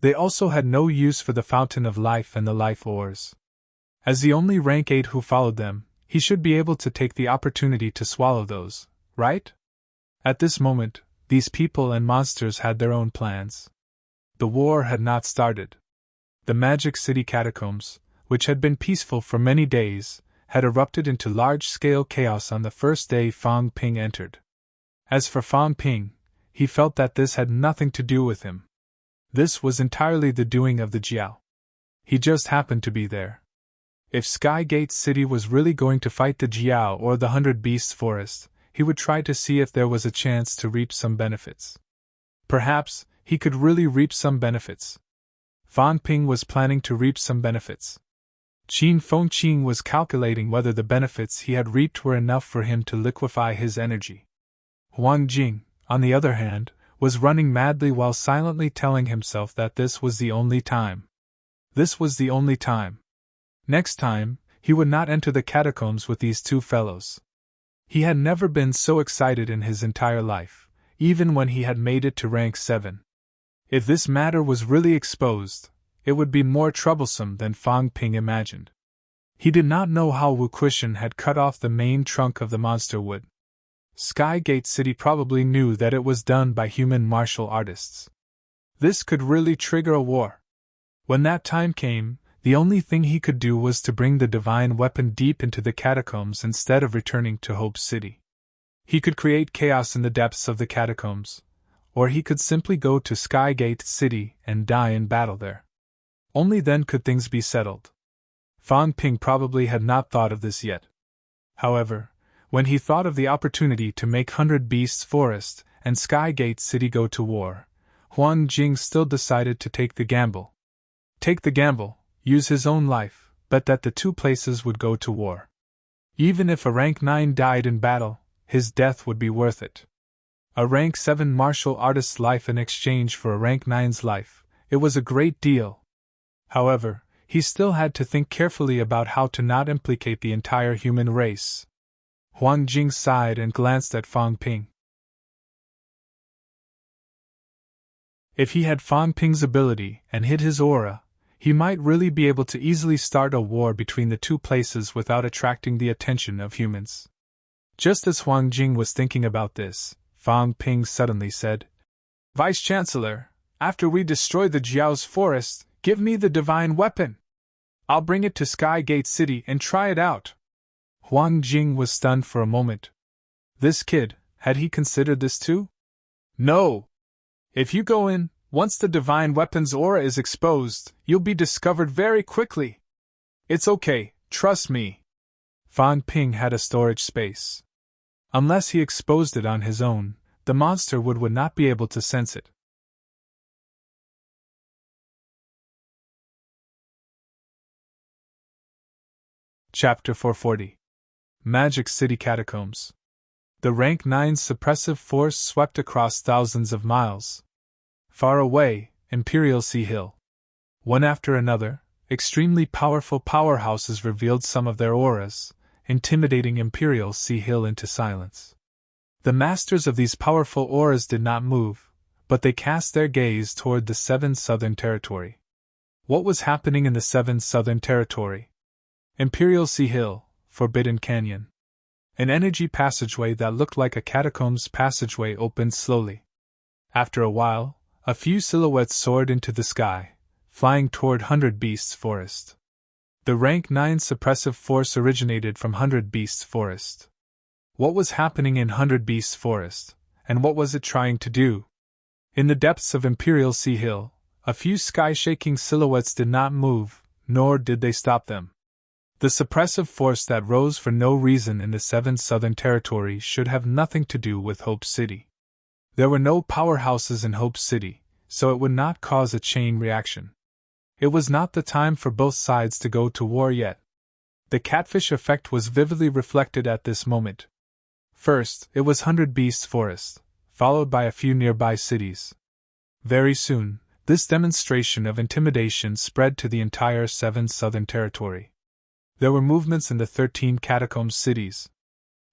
They also had no use for the Fountain of Life and the Life Ores. As the only rank 8 who followed them, he should be able to take the opportunity to swallow those, right? At this moment, these people and monsters had their own plans. The war had not started. The Magic City catacombs, which had been peaceful for many days, had erupted into large-scale chaos on the first day Fang Ping entered. As for Fang Ping, he felt that this had nothing to do with him. This was entirely the doing of the Jiao. He just happened to be there. If Skygate City was really going to fight the Jiao or the 100 Beasts Forest, he would try to see if there was a chance to reap some benefits. Perhaps he could really reap some benefits. Fang Ping was planning to reap some benefits. Qin Fengqing was calculating whether the benefits he had reaped were enough for him to liquefy his energy. Huang Jing, on the other hand, was running madly while silently telling himself that this was the only time. This was the only time. Next time, he would not enter the catacombs with these 2 fellows. He had never been so excited in his entire life, even when he had made it to rank 7. If this matter was really exposed, it would be more troublesome than Fang Ping imagined. He did not know how Wu Kuishan had cut off the main trunk of the monster wood. Skygate City probably knew that it was done by human martial artists. This could really trigger a war. When that time came, the only thing he could do was to bring the divine weapon deep into the catacombs instead of returning to Hope City. He could create chaos in the depths of the catacombs, or he could simply go to Skygate City and die in battle there. Only then could things be settled. Fang Ping probably had not thought of this yet. However, when he thought of the opportunity to make 100 Beasts Forest and Skygate City go to war, Huang Jing still decided to take the gamble. Take the gamble, use his own life, bet that the 2 places would go to war. Even if a rank 9 died in battle, his death would be worth it. A rank 7 martial artist's life in exchange for a rank 9's life. It was a great deal. However, he still had to think carefully about how to not implicate the entire human race. Huang Jing sighed and glanced at Fang Ping. If he had Fang Ping's ability and hid his aura, he might really be able to easily start a war between the two places without attracting the attention of humans. Just as Huang Jing was thinking about this, Fang Ping suddenly said, "Vice Chancellor, after we destroy the Jiao's forest, give me the divine weapon. I'll bring it to Sky Gate City and try it out." Huang Jing was stunned for a moment. This kid, had he considered this too? No! If you go in, once the divine weapon's aura is exposed, you'll be discovered very quickly. It's okay, trust me. Fang Ping had a storage space. Unless he exposed it on his own, the monster would not be able to sense it. Chapter 440. Magic City Catacombs. The rank 9's suppressive force swept across thousands of miles. Far away, Imperial Sea Hill. One after another, extremely powerful powerhouses revealed some of their auras, intimidating Imperial Sea Hill into silence. The masters of these powerful auras did not move, but they cast their gaze toward the 7th Southern Territory. What was happening in the 7th Southern Territory? Imperial Sea Hill, Forbidden Canyon. An energy passageway that looked like a catacombs passageway opened slowly. After a while, a few silhouettes soared into the sky, flying toward 100 Beasts Forest. The rank 9 suppressive force originated from 100 Beasts Forest. What was happening in 100 Beasts Forest, and what was it trying to do? In the depths of Imperial Sea Hill, a few sky-shaking silhouettes did not move, nor did they stop them. The suppressive force that rose for no reason in the 7th Southern Territory should have nothing to do with Hope City. There were no powerhouses in Hope City, so it would not cause a chain reaction. It was not the time for both sides to go to war yet. The catfish effect was vividly reflected at this moment. First, it was 100 Beasts Forest, followed by a few nearby cities. Very soon, this demonstration of intimidation spread to the entire 7th Southern Territory. There were movements in the 13 catacomb cities.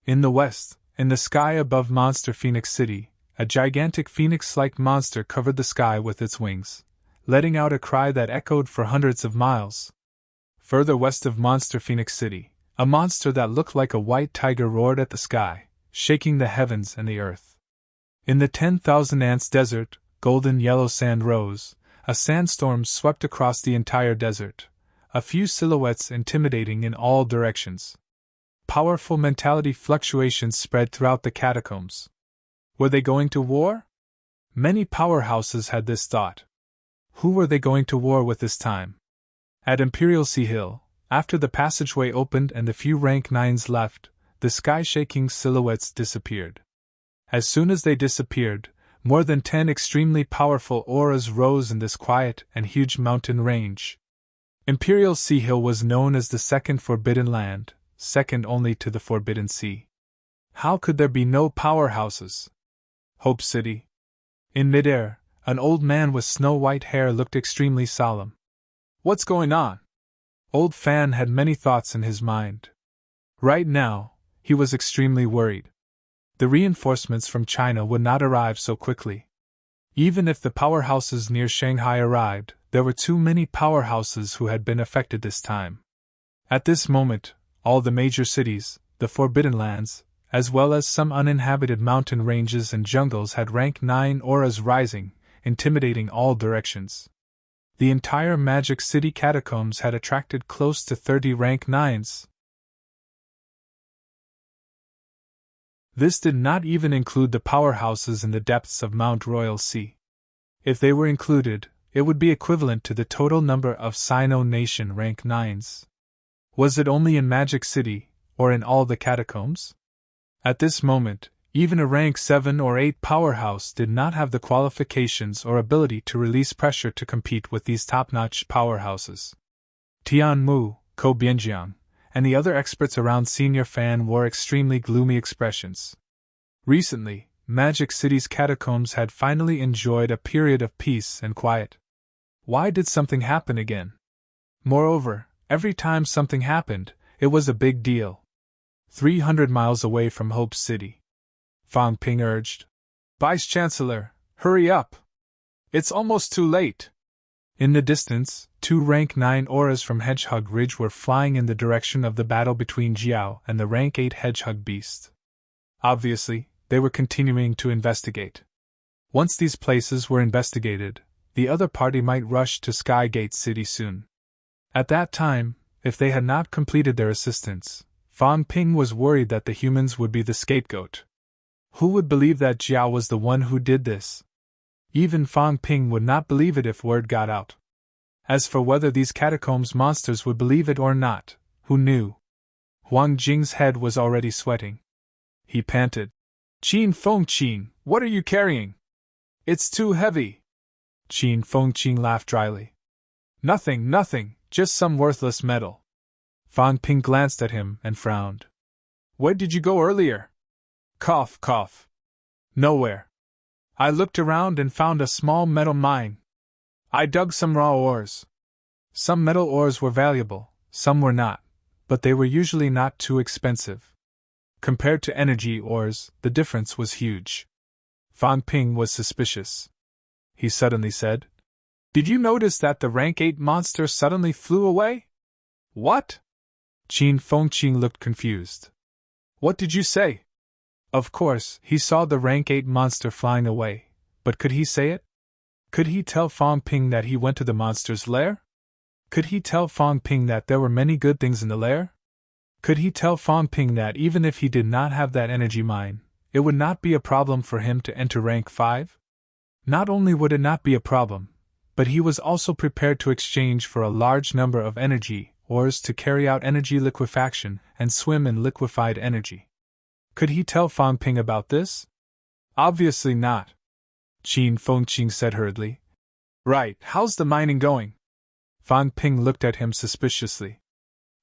In the west, in the sky above Monster Phoenix City, a gigantic phoenix-like monster covered the sky with its wings, letting out a cry that echoed for hundreds of miles. Further west of Monster Phoenix City, a monster that looked like a white tiger roared at the sky, shaking the heavens and the earth. In the 10,000 Ants Desert, golden yellow sand rose, a sandstorm swept across the entire desert, a few silhouettes intimidating in all directions. Powerful mentality fluctuations spread throughout the catacombs. Were they going to war? Many powerhouses had this thought. Who were they going to war with this time? At Imperial Sea Hill, after the passageway opened and the few rank 9s left, the sky-shaking silhouettes disappeared. As soon as they disappeared, more than 10 extremely powerful auras rose in this quiet and huge mountain range. Imperial Sea Hill was known as the second Forbidden Land, second only to the Forbidden Sea. How could there be no powerhouses? Hope City. In midair, an old man with snow-white hair looked extremely solemn. What's going on? Old Fan had many thoughts in his mind. Right now, he was extremely worried. The reinforcements from China would not arrive so quickly. Even if the powerhouses near Shanghai arrived, there were too many powerhouses who had been affected this time. At this moment, all the major cities, the Forbidden Lands, as well as some uninhabited mountain ranges and jungles had rank 9 auras rising, intimidating all directions. The entire Magic City catacombs had attracted close to 30 rank 9s. This did not even include the powerhouses in the depths of Mount Royal Sea. If they were included, it would be equivalent to the total number of Sino Nation rank 9s. Was it only in Magic City, or in all the catacombs? At this moment, even a rank 7 or 8 powerhouse did not have the qualifications or ability to release pressure to compete with these top-notch powerhouses. Tian Mu, Ko Bianjiang, and the other experts around Senior Fan wore extremely gloomy expressions. Recently, Magic City's catacombs had finally enjoyed a period of peace and quiet. Why did something happen again? Moreover, every time something happened, it was a big deal. 300 miles away from Hope City. Fang Ping urged. Vice-Chancellor, hurry up! It's almost too late! In the distance, 2 Rank 9 auras from Hedgehog Ridge were flying in the direction of the battle between Jiao and the Rank 8 Hedgehog Beast. Obviously, they were continuing to investigate. Once these places were investigated, the other party might rush to Skygate City soon. At that time, if they had not completed their assistance, Fang Ping was worried that the humans would be the scapegoat. Who would believe that Jiao was the one who did this? Even Fang Ping would not believe it if word got out. As for whether these catacombs monsters would believe it or not, who knew? Huang Jing's head was already sweating. He panted. Qin Fengqin, what are you carrying? It's too heavy. Qin Fengqin laughed dryly. Nothing, just some worthless metal. Fang Ping glanced at him and frowned. Where did you go earlier? Cough. Nowhere. I looked around and found a small metal mine. I dug some raw ores. Some metal ores were valuable, some were not, but they were usually not too expensive. Compared to energy ores, the difference was huge. Fang Ping was suspicious. He suddenly said, Did you notice that the Rank 8 monster suddenly flew away? What? Qin Fengqin looked confused. What did you say? Of course, he saw the Rank 8 monster flying away, but could he say it? Could he tell Fang Ping that he went to the monster's lair? Could he tell Fang Ping that there were many good things in the lair? Could he tell Fang Ping that even if he did not have that energy mine, it would not be a problem for him to enter Rank 5? Not only would it not be a problem, but he was also prepared to exchange for a large number of energy ores to carry out energy liquefaction and swim in liquefied energy. Could he tell Fang Ping about this? Obviously not. Qin Fengqin said hurriedly. Right, how's the mining going? Fang Ping looked at him suspiciously.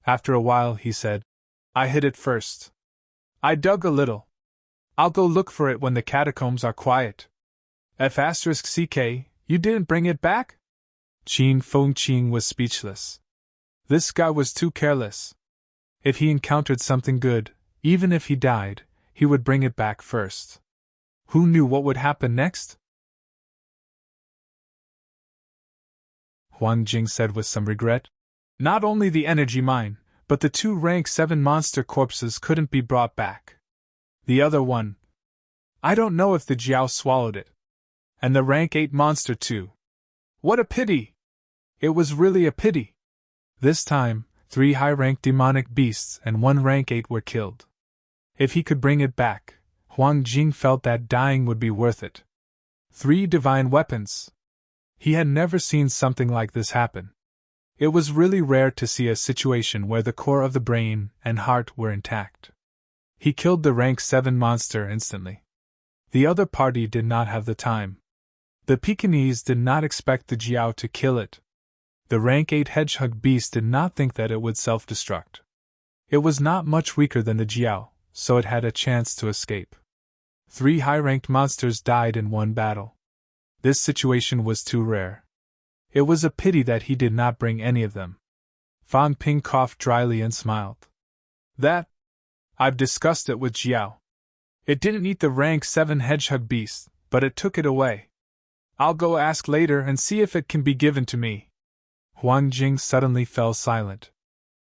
After a while he said, I hid it first. I dug a little. I'll go look for it when the catacombs are quiet. F*CK, you didn't bring it back? Qin Fengqin was speechless. This guy was too careless. If he encountered something good, even if he died, he would bring it back first. Who knew what would happen next? Huang Jing said with some regret. Not only the energy mine, but the 2 Rank 7 monster corpses couldn't be brought back. The other one. I don't know if the Jiao swallowed it. And the Rank 8 monster too. What a pity! It was really a pity. This time, 3 high-rank demonic beasts and 1 Rank 8 were killed. If he could bring it back, Huang Jing felt that dying would be worth it. 3 divine weapons. He had never seen something like this happen. It was really rare to see a situation where the core of the brain and heart were intact. He killed the Rank 7 monster instantly. The other party did not have the time. The Pekingese did not expect the Jiao to kill it. The Rank 8 hedgehog beast did not think that it would self-destruct. It was not much weaker than the Jiao, so it had a chance to escape. 3 high-ranked monsters died in one battle. This situation was too rare. It was a pity that he did not bring any of them. Fang Ping coughed dryly and smiled. I've discussed it with Jiao. It didn't eat the Rank 7 hedgehog beast, but it took it away. I'll go ask later and see if it can be given to me. Huang Jing suddenly fell silent.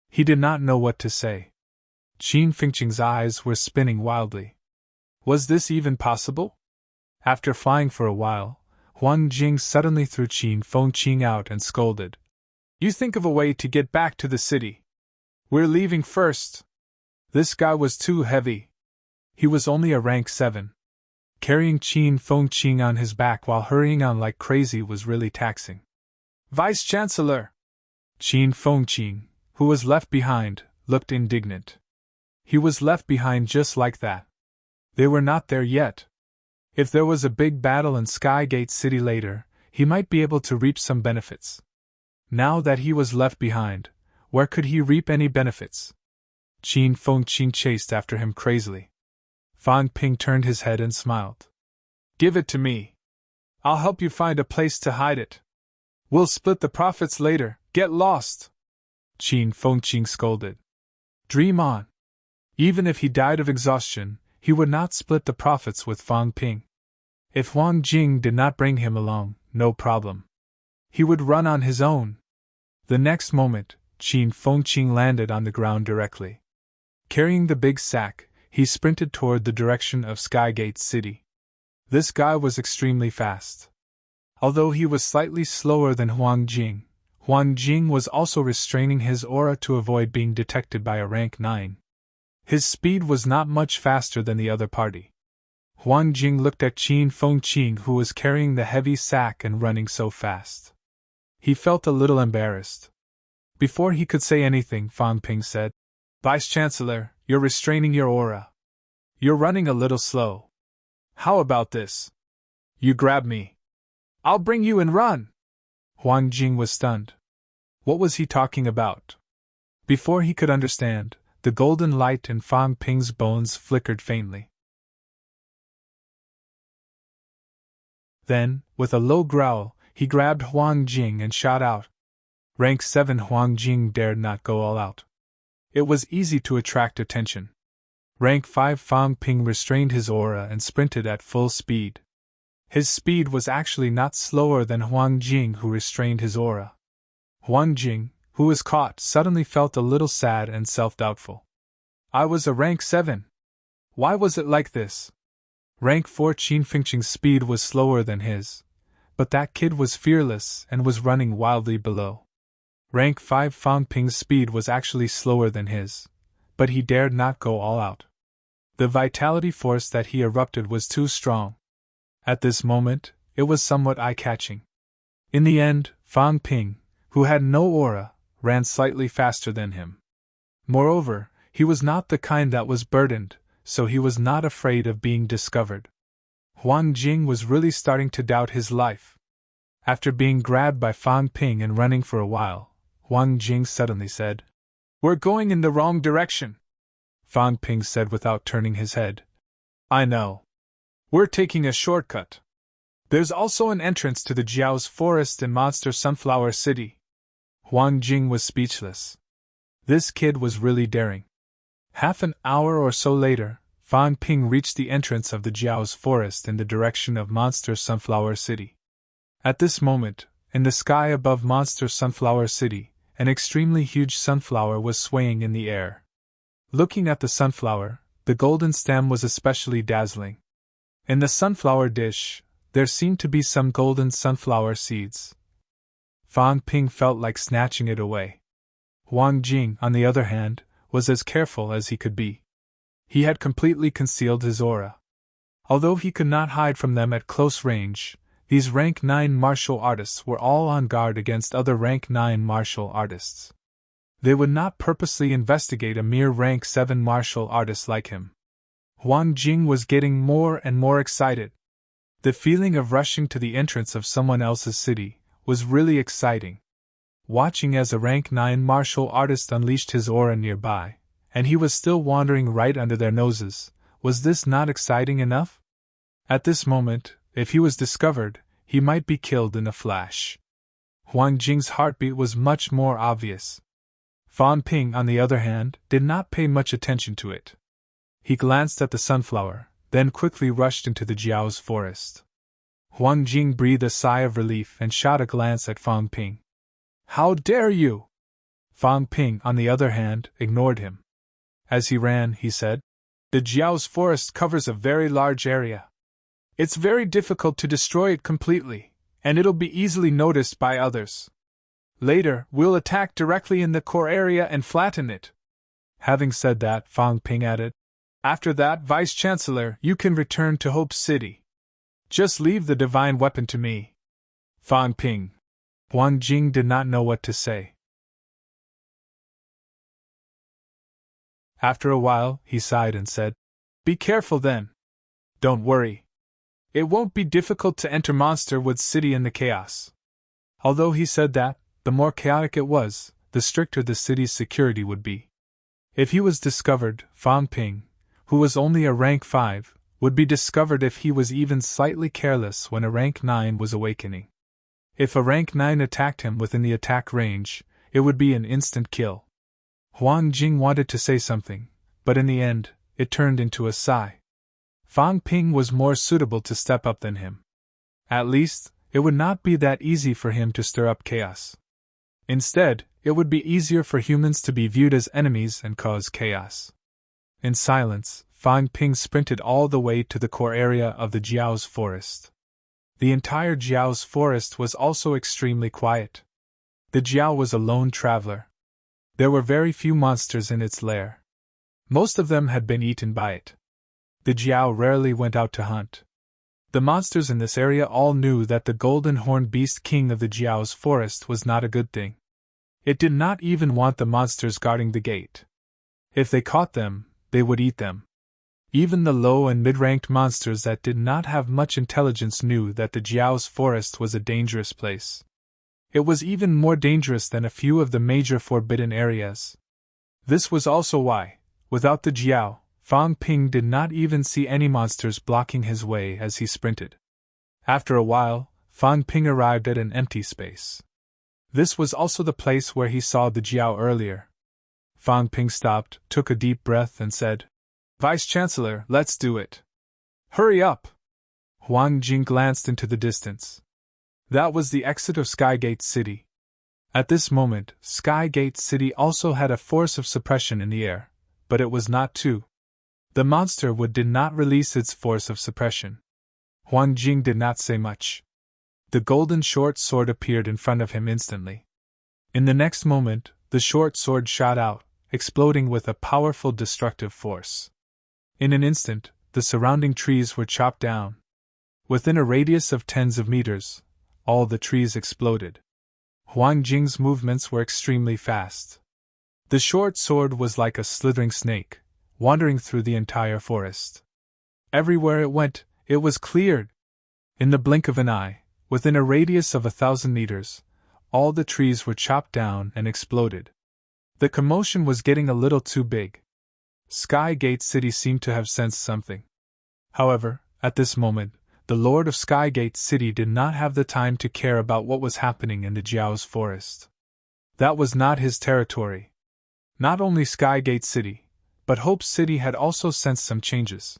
He did not know what to say. Qin Fengqin's eyes were spinning wildly. Was this even possible? After flying for a while, Huang Jing suddenly threw Qin Fengqin out and scolded. You think of a way to get back to the city. We're leaving first. This guy was too heavy. He was only a Rank 7. Carrying Qin Fengqin on his back while hurrying on like crazy was really taxing. Vice-Chancellor! Qin Fengqin, who was left behind, looked indignant. He was left behind just like that. They were not there yet. If there was a big battle in Skygate City later, he might be able to reap some benefits. Now that he was left behind, where could he reap any benefits? Qin Fengqin chased after him crazily. Fang Ping turned his head and smiled. Give it to me. I'll help you find a place to hide it. We'll split the profits later, get lost. Qin Fengqing scolded. Dream on. Even if he died of exhaustion, he would not split the profits with Fang Ping. If Huang Jing did not bring him along, no problem. He would run on his own. The next moment, Qin Fengqing landed on the ground directly. Carrying the big sack, he sprinted toward the direction of Skygate City. This guy was extremely fast. Although he was slightly slower than Huang Jing was also restraining his aura to avoid being detected by a rank 9. His speed was not much faster than the other party. Huang Jing looked at Qin Fengqing, who was carrying the heavy sack and running so fast. He felt a little embarrassed. Before he could say anything, Fang Ping said, Vice-Chancellor, you're restraining your aura. You're running a little slow. How about this? You grab me. I'll bring you and run. Huang Jing was stunned. What was he talking about? Before he could understand, the golden light in Fang Ping's bones flickered faintly. Then, with a low growl, he grabbed Huang Jing and shot out. Rank 7 Huang Jing dared not go all out. It was easy to attract attention. Rank 5 Fang Ping restrained his aura and sprinted at full speed. His speed was actually not slower than Huang Jing, who restrained his aura. Huang Jing, who was caught, suddenly felt a little sad and self-doubtful. I was a rank 7. Why was it like this? Rank 4 Qin Fengqing's speed was slower than his, but that kid was fearless and was running wildly below. Rank 5 Fang Ping's speed was actually slower than his, but he dared not go all out. The vitality force that he erupted was too strong. At this moment, it was somewhat eye-catching. In the end, Fang Ping, who had no aura, ran slightly faster than him. Moreover, he was not the kind that was burdened, so he was not afraid of being discovered. Huang Jing was really starting to doubt his life. After being grabbed by Fang Ping and running for a while, Huang Jing suddenly said, We're going in the wrong direction. Fang Ping said without turning his head. I know. We're taking a shortcut. There's also an entrance to the Jiao's forest in Monster Sunflower City. Huang Jing was speechless. This kid was really daring. Half an hour or so later, Fang Ping reached the entrance of the Jiao's forest in the direction of Monster Sunflower City. At this moment, in the sky above Monster Sunflower City, an extremely huge sunflower was swaying in the air. Looking at the sunflower, the golden stem was especially dazzling. In the sunflower dish, there seemed to be some golden sunflower seeds. Fang Ping felt like snatching it away. Huang Jing, on the other hand, was as careful as he could be. He had completely concealed his aura. Although he could not hide from them at close range, these rank 9 martial artists were all on guard against other rank 9 martial artists. They would not purposely investigate a mere rank 7 martial artist like him. Huang Jing was getting more and more excited. The feeling of rushing to the entrance of someone else's city was really exciting. Watching as a rank 9 martial artist unleashed his aura nearby, and he was still wandering right under their noses, was this not exciting enough? At this moment, if he was discovered, he might be killed in a flash. Huang Jing's heartbeat was much more obvious. Fang Ping, on the other hand, did not pay much attention to it. He glanced at the sunflower, then quickly rushed into the Jiao's forest. Huang Jing breathed a sigh of relief and shot a glance at Fang Ping. How dare you! Fang Ping, on the other hand, ignored him. As he ran, he said, The Jiao's forest covers a very large area. It's very difficult to destroy it completely, and it'll be easily noticed by others. Later, we'll attack directly in the core area and flatten it. Having said that, Fang Ping added, After that, Vice-Chancellor, you can return to Hope City. Just leave the divine weapon to me. Fang Ping. Huang Jing did not know what to say. After a while, he sighed and said, Be careful then. Don't worry. It won't be difficult to enter Monsterwood City in the chaos. Although he said that, the more chaotic it was, the stricter the city's security would be. If he was discovered, Fang Ping, who was only a rank 5, would be discovered if he was even slightly careless when a rank 9 was awakening. If a rank 9 attacked him within the attack range, it would be an instant kill. Huang Jing wanted to say something, but in the end, it turned into a sigh. Fang Ping was more suitable to step up than him. At least, it would not be that easy for him to stir up chaos. Instead, it would be easier for humans to be viewed as enemies and cause chaos. In silence, Fang Ping sprinted all the way to the core area of the Jiao's forest. The entire Jiao's forest was also extremely quiet. The Jiao was a lone traveler. There were very few monsters in its lair. Most of them had been eaten by it. The Jiao rarely went out to hunt. The monsters in this area all knew that the golden horned beast king of the Jiao's forest was not a good thing. It did not even want the monsters guarding the gate. If they caught them, they would eat them. Even the low and mid-ranked monsters that did not have much intelligence knew that the Jiao's forest was a dangerous place. It was even more dangerous than a few of the major forbidden areas. This was also why, without the Jiao, Fang Ping did not even see any monsters blocking his way as he sprinted. After a while, Fang Ping arrived at an empty space. This was also the place where he saw the Jiao earlier. Fang Ping stopped, took a deep breath and said, "Vice-Chancellor, let's do it. Hurry up!" Huang Jing glanced into the distance. That was the exit of Skygate City. At this moment, Skygate City also had a force of suppression in the air, but it was not too. The monster wood did not release its force of suppression. Huang Jing did not say much. The golden short sword appeared in front of him instantly. In the next moment, the short sword shot out, exploding with a powerful destructive force. In an instant, the surrounding trees were chopped down. Within a radius of tens of meters, all the trees exploded. Huang Jing's movements were extremely fast. The short sword was like a slithering snake, wandering through the entire forest. Everywhere it went, it was cleared. In the blink of an eye, within a radius of 1,000 meters, all the trees were chopped down and exploded. The commotion was getting a little too big. Skygate City seemed to have sensed something. However, at this moment, the Lord of Skygate City did not have the time to care about what was happening in the Jiao's forest. That was not his territory. Not only Skygate City, but Hope City had also sensed some changes.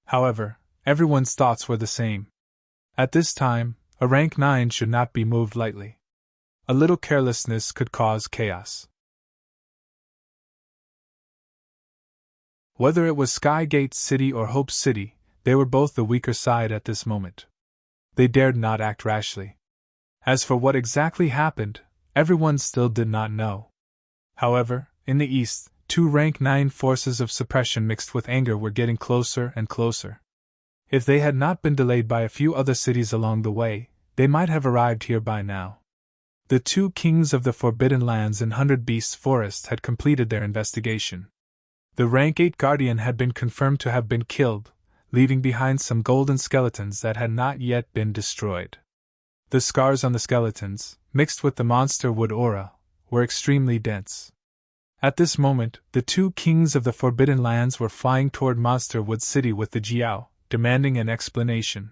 However, everyone's thoughts were the same. At this time, a rank 9 should not be moved lightly. A little carelessness could cause chaos. Whether it was Skygate City or Hope City, they were both the weaker side at this moment. They dared not act rashly. As for what exactly happened, everyone still did not know. However, in the east, 2 rank 9 forces of suppression mixed with anger were getting closer and closer. If they had not been delayed by a few other cities along the way, they might have arrived here by now. The 2 kings of the Forbidden Lands in 100 Beasts Forest had completed their investigation. The rank 8 guardian had been confirmed to have been killed, leaving behind some golden skeletons that had not yet been destroyed. The scars on the skeletons, mixed with the monster wood aura, were extremely dense. At this moment, the 2 kings of the Forbidden Lands were flying toward Monster Wood City with the Jiao, demanding an explanation.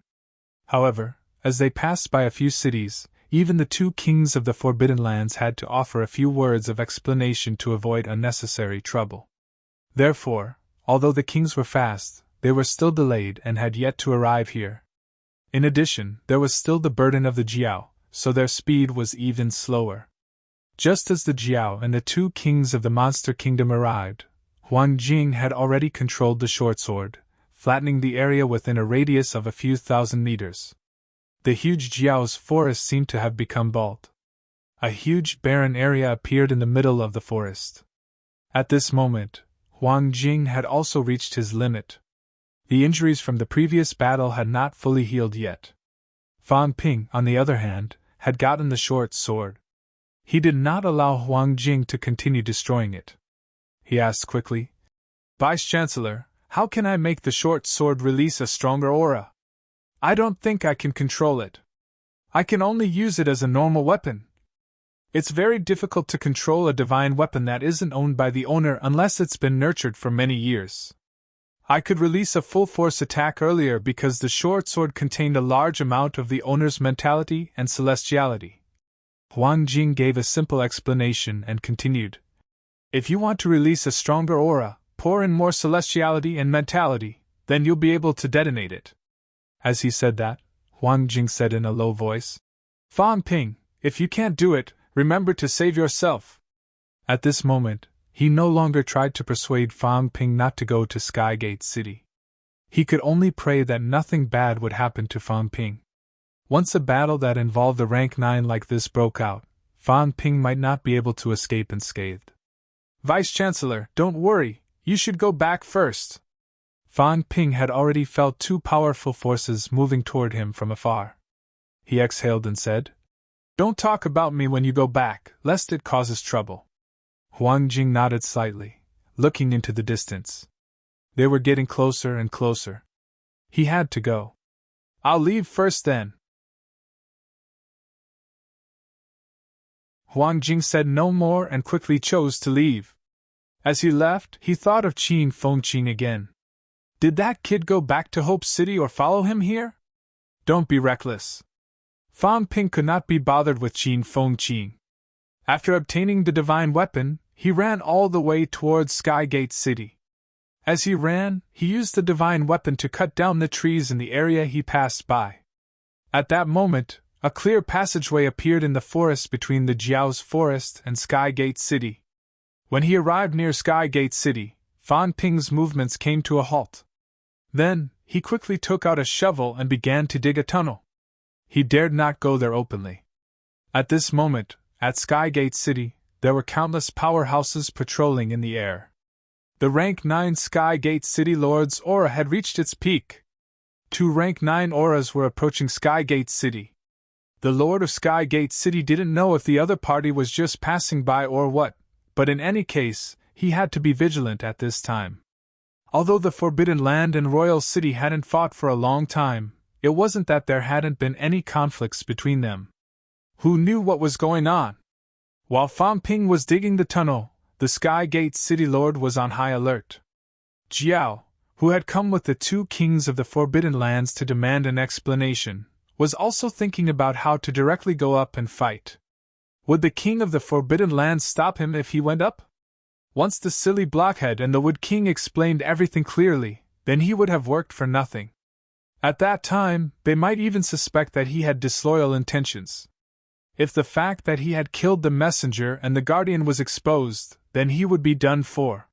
However, as they passed by a few cities, even the 2 kings of the Forbidden Lands had to offer a few words of explanation to avoid unnecessary trouble. Therefore, although the kings were fast, they were still delayed and had yet to arrive here. In addition, there was still the burden of the Jiao, so their speed was even slower. Just as the Jiao and the 2 kings of the Monster Kingdom arrived, Huang Jing had already controlled the short sword, flattening the area within a radius of a few thousand meters. The huge Jiao's forest seemed to have become bald. A huge barren area appeared in the middle of the forest. At this moment, Huang Jing had also reached his limit. The injuries from the previous battle had not fully healed yet. Fang Ping, on the other hand, had gotten the short sword. He did not allow Huang Jing to continue destroying it. He asked quickly, "Vice-Chancellor, how can I make the short sword release a stronger aura? I don't think I can control it. I can only use it as a normal weapon. It's very difficult to control a divine weapon that isn't owned by the owner unless it's been nurtured for many years. I could release a full-force attack earlier because the short sword contained a large amount of the owner's mentality and celestiality. Huang Jing gave a simple explanation and continued. If you want to release a stronger aura, pour in more celestiality and mentality, then you'll be able to detonate it. As he said that, Huang Jing said in a low voice, Fan Ping, if you can't do it, remember to save yourself. At this moment, he no longer tried to persuade Fan Ping not to go to Skygate City. He could only pray that nothing bad would happen to Fan Ping. Once a battle that involved a rank 9 like this broke out, Fan Ping might not be able to escape unscathed. Vice-Chancellor, don't worry, you should go back first. Fan Ping had already felt two powerful forces moving toward him from afar. He exhaled and said, Don't talk about me when you go back, lest it causes trouble. Huang Jing nodded slightly, looking into the distance. They were getting closer and closer. He had to go. I'll leave first then. Huang Jing said no more and quickly chose to leave. As he left, he thought of Qin Fengqing again. Did that kid go back to Hope City or follow him here? Don't be reckless. Fan Ping could not be bothered with Qin Fengqing. After obtaining the divine weapon, he ran all the way towards Skygate City. As he ran, he used the divine weapon to cut down the trees in the area he passed by. At that moment, a clear passageway appeared in the forest between the Jiao's forest and Skygate City. When he arrived near Skygate City, Fan Ping's movements came to a halt. Then, he quickly took out a shovel and began to dig a tunnel. He dared not go there openly. At this moment, at Skygate City, there were countless powerhouses patrolling in the air. The rank 9 Skygate City Lord's aura had reached its peak. 2 rank 9 auras were approaching Skygate City. The Lord of Skygate City didn't know if the other party was just passing by or what, but in any case, he had to be vigilant at this time. Although the Forbidden Land and Royal City hadn't fought for a long time, it wasn't that there hadn't been any conflicts between them. Who knew what was going on? While Fan Ping was digging the tunnel, the Skygate City Lord was on high alert. Jiao, who had come with the 2 kings of the Forbidden Lands to demand an explanation, was also thinking about how to directly go up and fight. Would the king of the Forbidden Lands stop him if he went up? Once the silly blockhead and the Wood King explained everything clearly, then he would have worked for nothing. At that time, they might even suspect that he had disloyal intentions. If the fact that he had killed the messenger and the guardian was exposed, then he would be done for.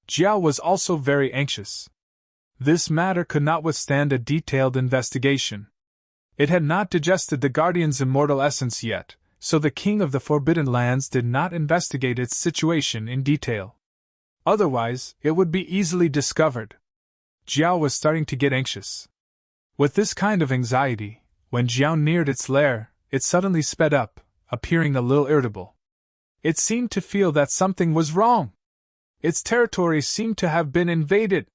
Jiao was also very anxious. This matter could not withstand a detailed investigation. It had not digested the guardian's immortal essence yet, so the king of the Forbidden Lands did not investigate its situation in detail. Otherwise, it would be easily discovered. Jiao was starting to get anxious. With this kind of anxiety, when Jiao neared its lair, it suddenly sped up, appearing a little irritable. It seemed to feel that something was wrong. Its territory seemed to have been invaded.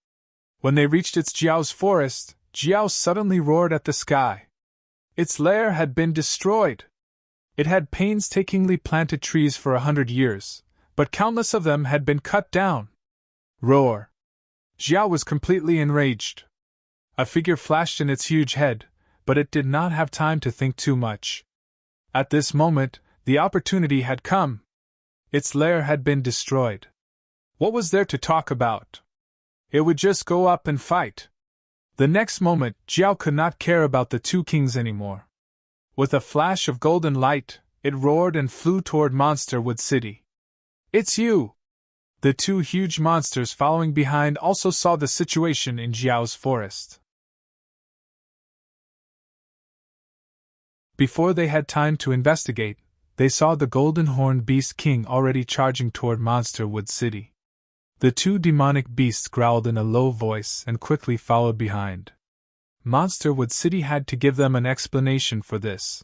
When they reached its Jiao's forest, Jiao suddenly roared at the sky. Its lair had been destroyed. It had painstakingly planted trees for 100 years, but countless of them had been cut down. Roar! Jiao was completely enraged. A figure flashed in its huge head, but it did not have time to think too much. At this moment, the opportunity had come. Its lair had been destroyed. What was there to talk about? It would just go up and fight. The next moment, Jiao could not care about the 2 kings anymore. With a flash of golden light, it roared and flew toward Monsterwood City. It's you! The 2 huge monsters following behind also saw the situation in Jiao's forest. Before they had time to investigate, they saw the Golden Horned Beast King already charging toward Monsterwood City. The 2 demonic beasts growled in a low voice and quickly followed behind. Monsterwood City had to give them an explanation for this.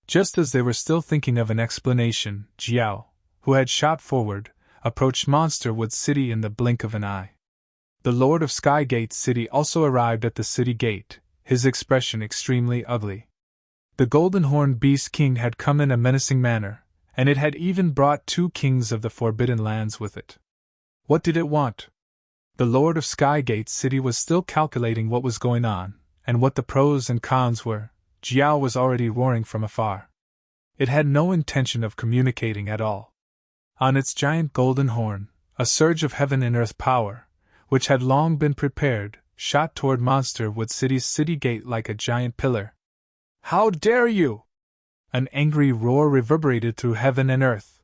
Just as they were still thinking of an explanation, Jiao, who had shot forward, approached Monsterwood City in the blink of an eye. The Lord of Skygate City also arrived at the city gate, his expression extremely ugly. The Golden Horned Beast King had come in a menacing manner, and it had even brought 2 kings of the Forbidden Lands with it. What did it want? The Lord of Skygate City was still calculating what was going on, and what the pros and cons were. Jiao was already roaring from afar. It had no intention of communicating at all. On its giant golden horn, a surge of heaven and earth power, which had long been prepared, shot toward Monsterwood City's city gate like a giant pillar. "How dare you!" An angry roar reverberated through heaven and earth.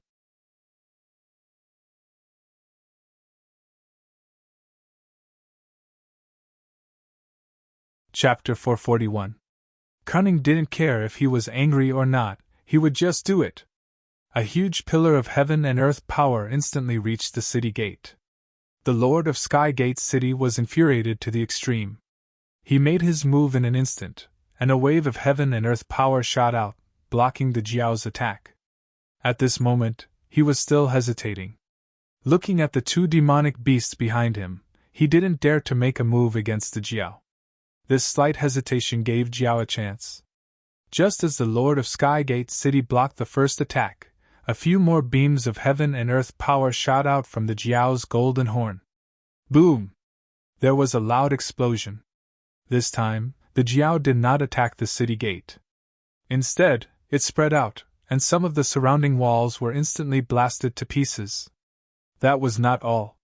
Chapter 441. Cunning didn't care if he was angry or not, he would just do it. A huge pillar of heaven and earth power instantly reached the city gate. The Lord of Skygate City was infuriated to the extreme. He made his move in an instant, and a wave of heaven and earth power shot out, blocking the Jiao's attack. At this moment, he was still hesitating. Looking at the two demonic beasts behind him, he didn't dare to make a move against the Jiao. This slight hesitation gave Jiao a chance. Just as the Lord of Skygate City blocked the first attack, a few more beams of heaven and earth power shot out from the Jiao's golden horn. Boom! There was a loud explosion. This time, the Jiao did not attack the city gate. Instead, it spread out, and some of the surrounding walls were instantly blasted to pieces. That was not all.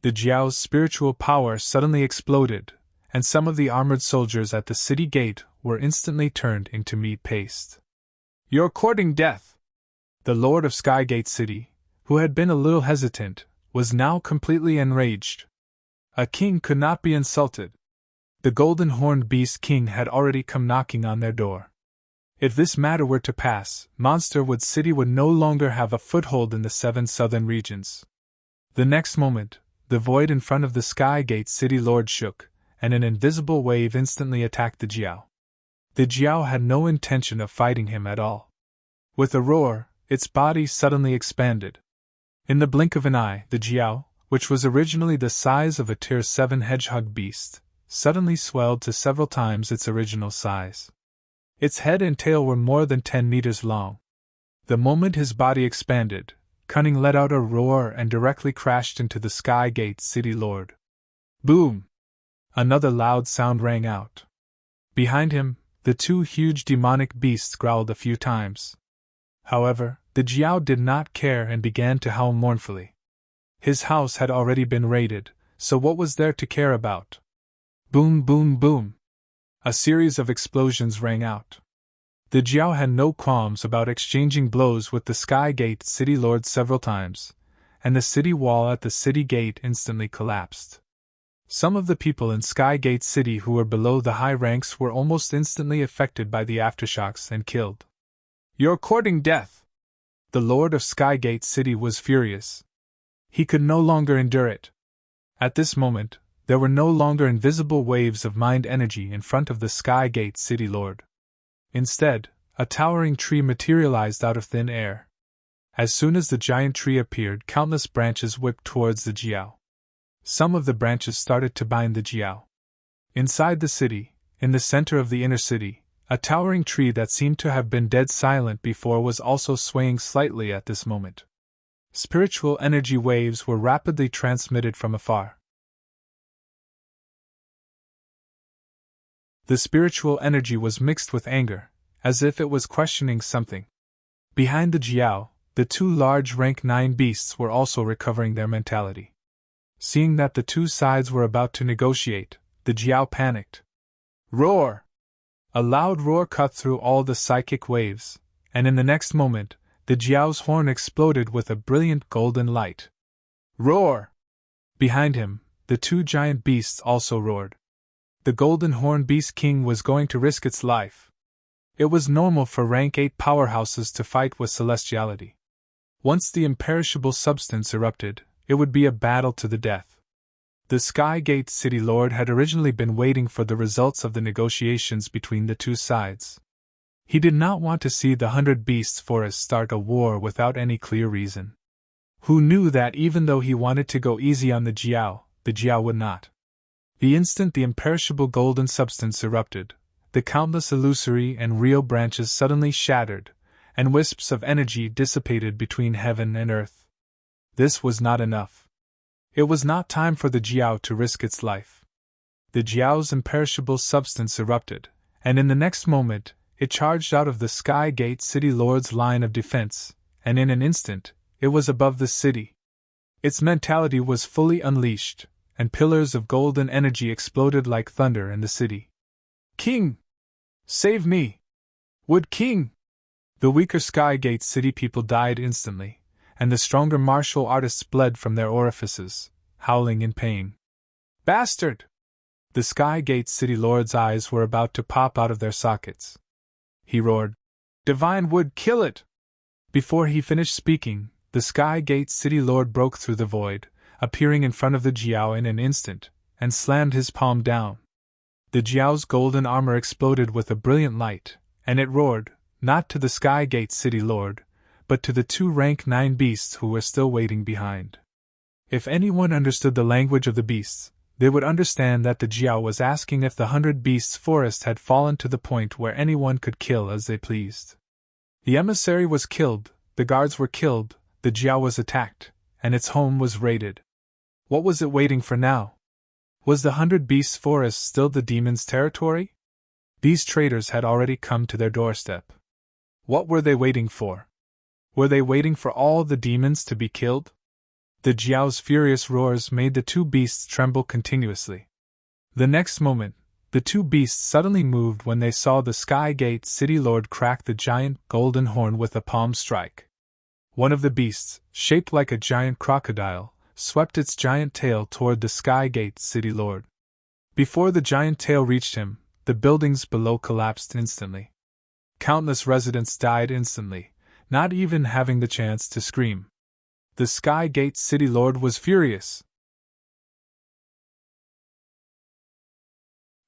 The Jiao's spiritual power suddenly exploded, and some of the armored soldiers at the city gate were instantly turned into meat paste. "You're courting death!" The Lord of Skygate City, who had been a little hesitant, was now completely enraged. A king could not be insulted. The golden-horned beast king had already come knocking on their door. If this matter were to pass, Monsterwood City would no longer have a foothold in the 7 southern regions. The next moment, the void in front of the Skygate City Lord shook, and an invisible wave instantly attacked the Jiao. The Jiao had no intention of fighting him at all. With a roar, its body suddenly expanded. In the blink of an eye, the Jiao, which was originally the size of a Tier 7 hedgehog beast, suddenly swelled to several times its original size. Its head and tail were more than 10 meters long. The moment his body expanded, Cunning let out a roar and directly crashed into the Skygate City Lord. Boom! Another loud sound rang out. Behind him, the two huge demonic beasts growled a few times. However, the Jiao did not care and began to howl mournfully. His house had already been raided, so what was there to care about? Boom, boom, boom! A series of explosions rang out. The Jiao had no qualms about exchanging blows with the Skygate City Lord several times, and the city wall at the city gate instantly collapsed. Some of the people in Skygate City who were below the high ranks were almost instantly affected by the aftershocks and killed. "You're courting death!" The Lord of Skygate City was furious. He could no longer endure it. At this moment, there were no longer invisible waves of mind energy in front of the Skygate City Lord. Instead, a towering tree materialized out of thin air. As soon as the giant tree appeared, countless branches whipped towards the Jiao. Some of the branches started to bind the Jiao. Inside the city, in the center of the inner city, a towering tree that seemed to have been dead silent before was also swaying slightly at this moment. Spiritual energy waves were rapidly transmitted from afar. The spiritual energy was mixed with anger, as if it was questioning something. Behind the Jiao, the two large rank 9 beasts were also recovering their mentality. Seeing that the two sides were about to negotiate, the Jiao panicked. Roar! A loud roar cut through all the psychic waves, and in the next moment, the Jiao's horn exploded with a brilliant golden light. Roar! Behind him, the two giant beasts also roared. The Golden Horn Beast King was going to risk its life. It was normal for rank 8 powerhouses to fight with celestiality. Once the imperishable substance erupted, it would be a battle to the death. The Skygate City Lord had originally been waiting for the results of the negotiations between the two sides. He did not want to see the 100 Beasts Forest start a war without any clear reason. Who knew that even though he wanted to go easy on the Jiao would not. The instant the imperishable golden substance erupted, the countless illusory and real branches suddenly shattered, and wisps of energy dissipated between heaven and earth. This was not enough. It was not time for the Jiao to risk its life. The Jiao's imperishable substance erupted, and in the next moment, it charged out of the Sky Gate City Lord's line of defense, and in an instant, it was above the city. Its mentality was fully unleashed, and pillars of golden energy exploded like thunder in the city. King! Save me! Would King! The weaker Sky Gate City people died instantly, and the stronger martial artists bled from their orifices, howling in pain. Bastard! The Sky Gate City Lord's eyes were about to pop out of their sockets. He roared, "Divine would kill it!" Before he finished speaking, the Sky Gate City Lord broke through the void, appearing in front of the Jiao in an instant, and slammed his palm down. The Jiao's golden armor exploded with a brilliant light, and it roared, not to the Sky Gate City Lord, but to the 2 rank 9 beasts who were still waiting behind. If anyone understood the language of the beasts, they would understand that the Jiao was asking if the 100 Beasts forest had fallen to the point where anyone could kill as they pleased. The emissary was killed, the guards were killed, the Jiao was attacked, and its home was raided. What was it waiting for now? Was the 100 Beasts forest still the demon's territory? These traitors had already come to their doorstep. What were they waiting for? Were they waiting for all the demons to be killed? The Jiao's furious roars made the 2 beasts tremble continuously. The next moment, the 2 beasts suddenly moved when they saw the Sky Gate City Lord crack the giant golden horn with a palm strike. One of the beasts, shaped like a giant crocodile, swept its giant tail toward the Sky Gate City Lord. Before the giant tail reached him, the buildings below collapsed instantly. Countless residents died instantly, not even having the chance to scream. The Sky Gate City Lord was furious.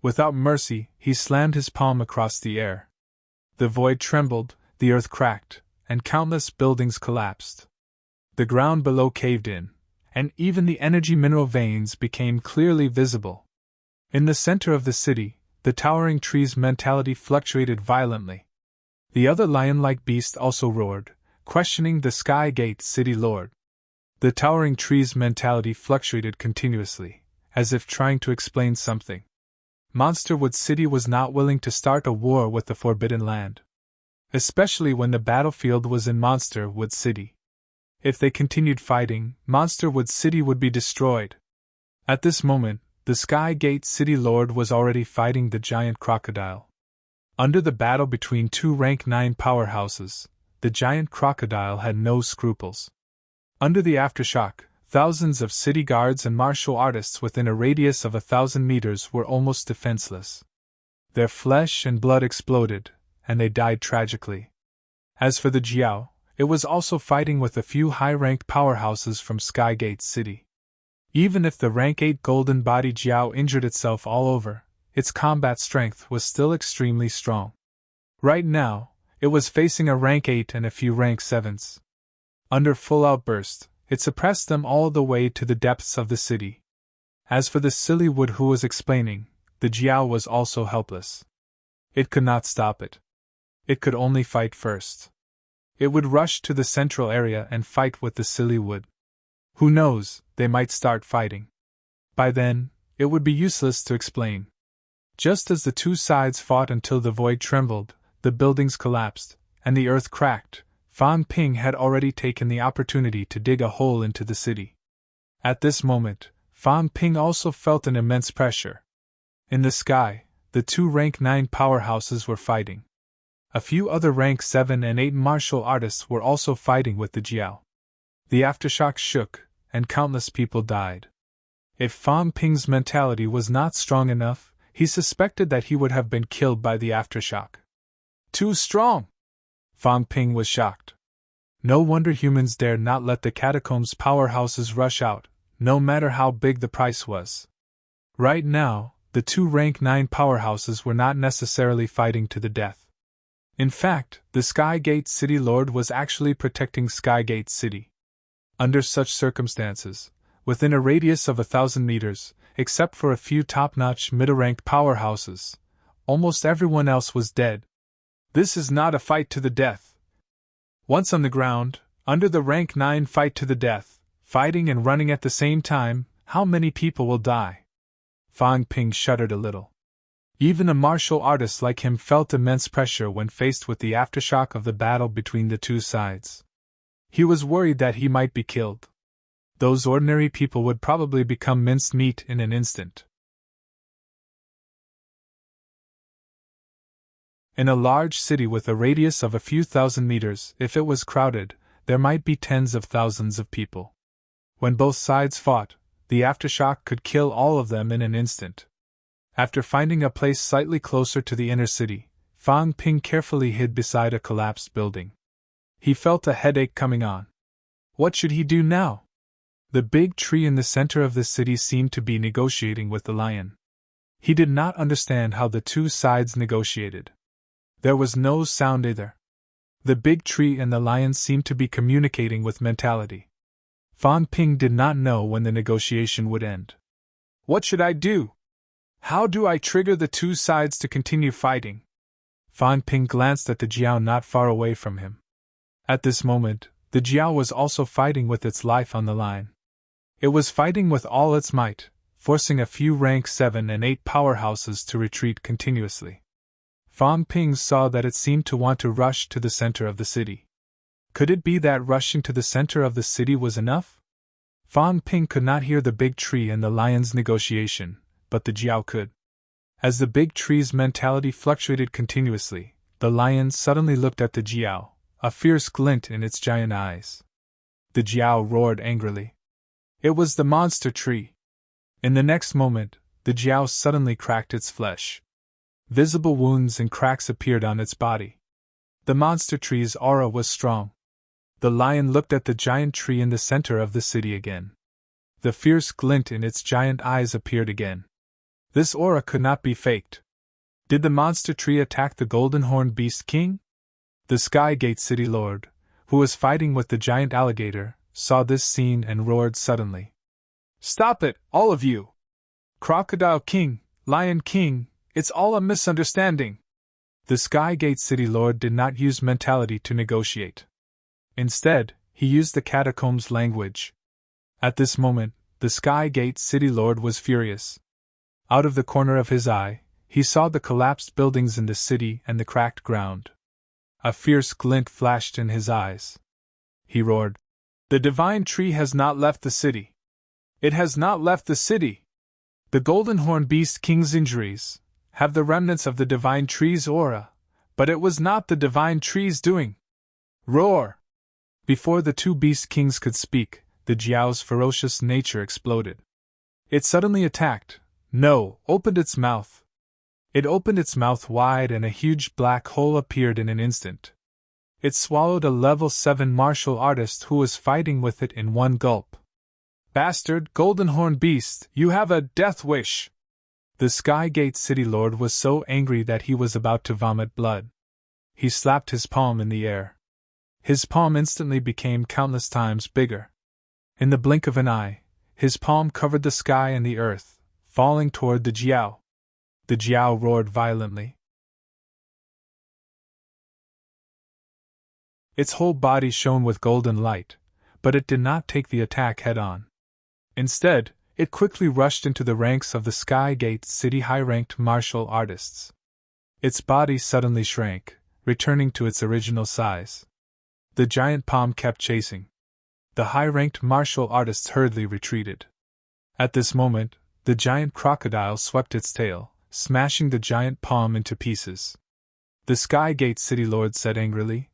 Without mercy, he slammed his palm across the air. The void trembled, the earth cracked, and countless buildings collapsed. The ground below caved in, and even the energy mineral veins became clearly visible. In the center of the city, the towering tree's mentality fluctuated violently. The other lion-like beast also roared, questioning the Sky Gate City Lord. The towering tree's mentality fluctuated continuously, as if trying to explain something. Monsterwood City was not willing to start a war with the Forbidden Land, especially when the battlefield was in Monsterwood City. If they continued fighting, Monsterwood City would be destroyed. At this moment, the Sky Gate City Lord was already fighting the giant crocodile. Under the battle between 2 rank 9 powerhouses, the giant crocodile had no scruples. Under the aftershock, thousands of city guards and martial artists within a radius of 1,000 meters were almost defenseless. Their flesh and blood exploded, and they died tragically. As for the Jiao, it was also fighting with a few high-ranked powerhouses from Skygate City. Even if the rank 8 golden body Jiao injured itself all over, its combat strength was still extremely strong. Right now, it was facing a rank 8 and a few rank 7s. Under full outburst, it suppressed them all the way to the depths of the city. As for the silly wood who was explaining, the Jiao was also helpless. It could not stop it. It could only fight first. It would rush to the central area and fight with the silly wood. Who knows, they might start fighting. By then, it would be useless to explain. Just as the 2 sides fought until the void trembled, the buildings collapsed, and the earth cracked, Fan Ping had already taken the opportunity to dig a hole into the city. At this moment, Fan Ping also felt an immense pressure. In the sky, the 2 rank 9 powerhouses were fighting. A few other rank 7 and 8 martial artists were also fighting with the Jiao. The aftershock shook, and countless people died. If Fan Ping's mentality was not strong enough, he suspected that he would have been killed by the aftershock. Too strong! Fan Ping was shocked. No wonder humans dared not let the catacombs powerhouses rush out, no matter how big the price was. Right now, the 2 rank 9 powerhouses were not necessarily fighting to the death. In fact, the Skygate City Lord was actually protecting Skygate City. Under such circumstances, within a radius of 1,000 meters, except for a few top-notch middle-ranked powerhouses, almost everyone else was dead. This is not a fight to the death. Once on the ground, under the rank 9 fight to the death, Fighting and running at the same time, how many people will die? Fang Ping shuddered a little. Even a martial artist like him felt immense pressure when faced with the aftershock of the battle between the two sides. He was worried that he might be killed. Those ordinary people would probably become minced meat in an instant. In a large city with a radius of a few thousand meters, if it was crowded, there might be tens of thousands of people. When both sides fought, the aftershock could kill all of them in an instant. After finding a place slightly closer to the inner city, Fang Ping carefully hid beside a collapsed building. He felt a headache coming on. What should he do now? The big tree in the center of the city seemed to be negotiating with the lion. He did not understand how the two sides negotiated. There was no sound either. The big tree and the lion seemed to be communicating with mentality. Fang Ping did not know when the negotiation would end. What should I do? How do I trigger the two sides to continue fighting? Fang Ping glanced at the Jiao not far away from him. At this moment, the Jiao was also fighting with its life on the line. It was fighting with all its might, forcing a few rank 7 and 8 powerhouses to retreat continuously. Fang Ping saw that it seemed to want to rush to the center of the city. Could it be that rushing to the center of the city was enough? Fang Ping could not hear the big tree and the lion's negotiation, but the Jiao could. As the big tree's mentality fluctuated continuously, the lion suddenly looked at the Jiao, a fierce glint in its giant eyes. The Jiao roared angrily. It was the monster tree. In the next moment, the Jiao suddenly cracked its flesh. Visible wounds and cracks appeared on its body. The monster tree's aura was strong. The lion looked at the giant tree in the center of the city again. The fierce glint in its giant eyes appeared again. This aura could not be faked. Did the monster tree attack the Golden Horned Beast King? The Sky Gate City Lord, who was fighting with the giant alligator, saw this scene and roared suddenly. Stop it, all of you! Crocodile King, Lion King, it's all a misunderstanding. The Sky Gate City Lord did not use mentality to negotiate. Instead, he used the catacombs language. At this moment, the Sky Gate City Lord was furious. Out of the corner of his eye, he saw the collapsed buildings in the city and the cracked ground. A fierce glint flashed in his eyes. He roared, The divine tree has not left the city. It has not left the city. The Golden Horned Beast King's injuries have the remnants of the divine tree's aura, but it was not the divine tree's doing. Roar! Before the two beast kings could speak, the Jiao's ferocious nature exploded. It suddenly attacked. Opened its mouth. It opened its mouth wide and a huge black hole appeared in an instant. It swallowed a level 7 martial artist who was fighting with it in one gulp. Bastard, Golden Horned Beast, you have a death wish! The Sky Gate City Lord was so angry that he was about to vomit blood. He slapped his palm in the air. His palm instantly became countless times bigger. In the blink of an eye, his palm covered the sky and the earth, falling toward the Jiao. The Jiao roared violently. Its whole body shone with golden light, but it did not take the attack head-on. Instead, it quickly rushed into the ranks of the Sky Gate City high-ranked martial artists. Its body suddenly shrank, returning to its original size. The giant palm kept chasing. The high-ranked martial artists hurriedly retreated. At this moment, the giant crocodile swept its tail, smashing the giant palm into pieces. The Sky Gate City Lord said angrily,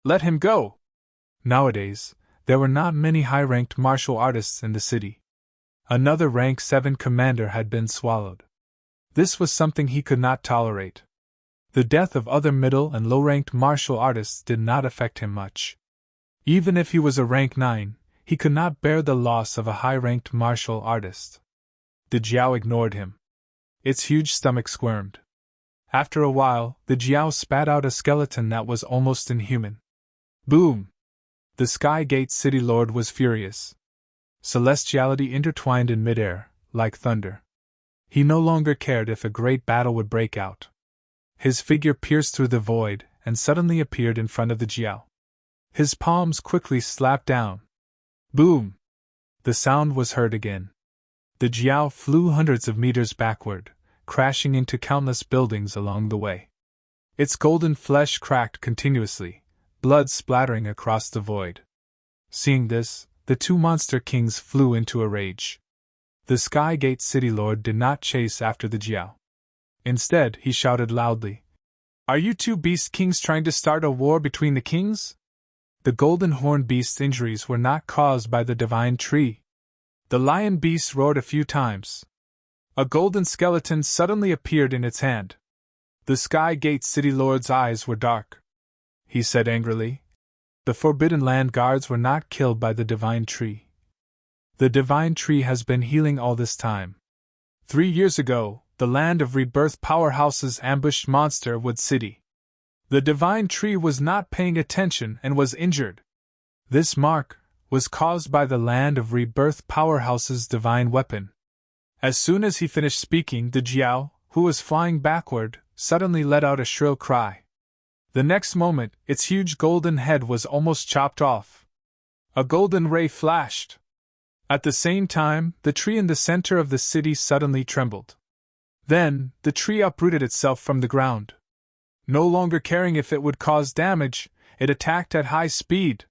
Let him go! Nowadays, there were not many high-ranked martial artists in the city. Another rank 7 commander had been swallowed. This was something he could not tolerate. The death of other middle and low-ranked martial artists did not affect him much. Even if he was a rank 9, he could not bear the loss of a high-ranked martial artist. The Jiao ignored him. Its huge stomach squirmed. After a while, the Jiao spat out a skeleton that was almost inhuman. Boom! The Sky Gate City Lord was furious. Celestiality intertwined in midair, like thunder. He no longer cared if a great battle would break out. His figure pierced through the void and suddenly appeared in front of the Jiao. His palms quickly slapped down. Boom! The sound was heard again. The Jiao flew hundreds of meters backward, crashing into countless buildings along the way. Its golden flesh cracked continuously, blood splattering across the void. Seeing this, the two monster kings flew into a rage. The Sky Gate City Lord did not chase after the Jiao. Instead, he shouted loudly, "Are you two beast kings trying to start a war between the kings?" The golden horned beast's injuries were not caused by the divine tree. The lion beast roared a few times. A golden skeleton suddenly appeared in its hand. The Sky Gate City Lord's eyes were dark. He said angrily, "The Forbidden Land guards were not killed by the divine tree. The divine tree has been healing all this time. 3 years ago, the Land of Rebirth powerhouses ambushed Monsterwood City. The divine tree was not paying attention and was injured. This mark was caused by the Land of Rebirth powerhouse's divine weapon." As soon as he finished speaking, the Jiao, who was flying backward, suddenly let out a shrill cry. The next moment, its huge golden head was almost chopped off. A golden ray flashed. At the same time, the tree in the center of the city suddenly trembled. Then, the tree uprooted itself from the ground. No longer caring if it would cause damage, it attacked at high speed.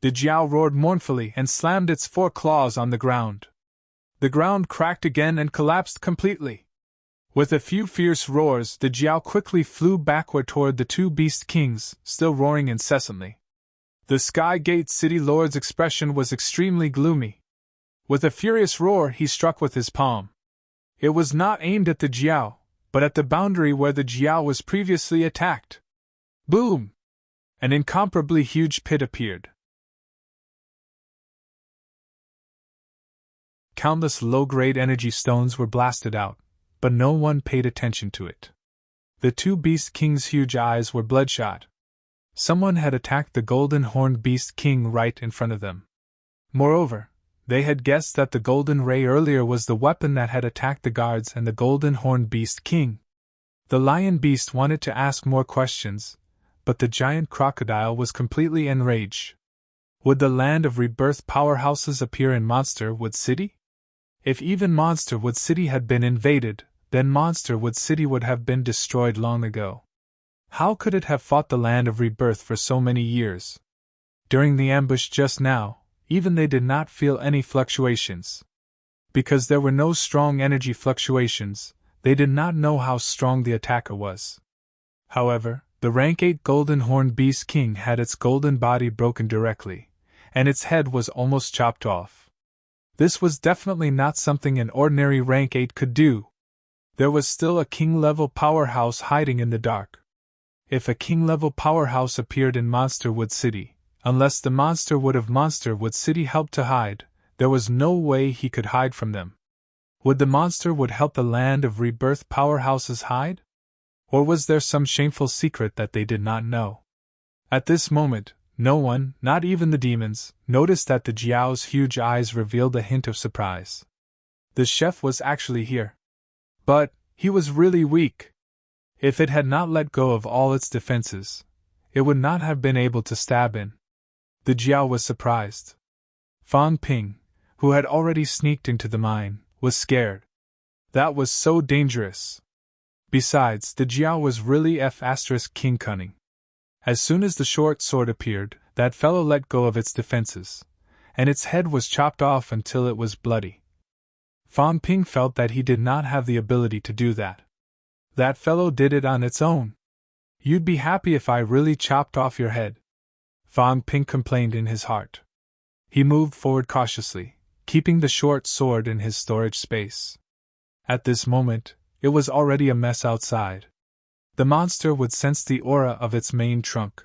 The Jiao roared mournfully and slammed its 4 claws on the ground. The ground cracked again and collapsed completely. With a few fierce roars, the Jiao quickly flew backward toward the two beast kings, still roaring incessantly. The Sky Gate City Lord's expression was extremely gloomy. With a furious roar, he struck with his palm. It was not aimed at the Jiao, but at the boundary where the Jiao was previously attacked. Boom! An incomparably huge pit appeared. Countless low-grade energy stones were blasted out, but no one paid attention to it. The two beast kings' huge eyes were bloodshot. Someone had attacked the golden horned beast king right in front of them. Moreover, they had guessed that the golden ray earlier was the weapon that had attacked the guards and the golden horned beast king. The lion beast wanted to ask more questions, but the giant crocodile was completely enraged. Would the Land of Rebirth powerhouses appear in Monsterwood City? If even Monsterwood City had been invaded, then Monsterwood City would have been destroyed long ago. How could it have fought the Land of Rebirth for so many years? During the ambush just now, even they did not feel any fluctuations. Because there were no strong energy fluctuations, they did not know how strong the attacker was. However, the rank 8 golden horned beast king had its golden body broken directly, and its head was almost chopped off. This was definitely not something an ordinary rank 8 could do. There was still a king-level powerhouse hiding in the dark. If a king-level powerhouse appeared in Monsterwood City, unless the Monsterwood of Monsterwood City helped to hide, there was no way he could hide from them. Would the Monsterwood help the Land of Rebirth powerhouses hide? Or was there some shameful secret that they did not know? At this moment, no one, not even the demons, noticed that the Jiao's huge eyes revealed a hint of surprise. The chef was actually here. But he was really weak. If it had not let go of all its defenses, it would not have been able to stab in. The Jiao was surprised. Fang Ping, who had already sneaked into the mine, was scared. That was so dangerous. Besides, the Jiao was really King cunning. As soon as the short sword appeared, that fellow let go of its defenses, and its head was chopped off until it was bloody. Fang Ping felt that he did not have the ability to do that. That fellow did it on its own. You'd be happy if I really chopped off your head, Fang Ping complained in his heart. He moved forward cautiously, keeping the short sword in his storage space. At this moment, it was already a mess outside. The monster would sense the aura of its main trunk.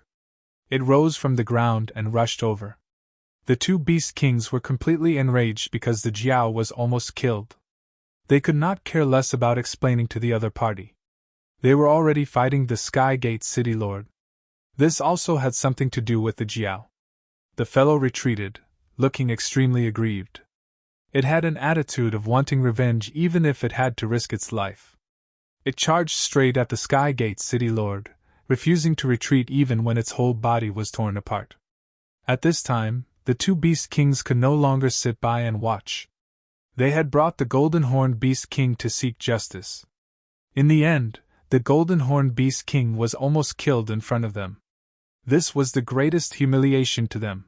It rose from the ground and rushed over. The two beast kings were completely enraged because the Jiao was almost killed. They could not care less about explaining to the other party. They were already fighting the Sky Gate City Lord. This also had something to do with the Jiao. The fellow retreated, looking extremely aggrieved. It had an attitude of wanting revenge even if it had to risk its life. It charged straight at the Sky Gate City Lord, refusing to retreat even when its whole body was torn apart. At this time, the two Beast Kings could no longer sit by and watch. They had brought the Golden Horned Beast King to seek justice. In the end, the Golden Horned Beast King was almost killed in front of them. This was the greatest humiliation to them.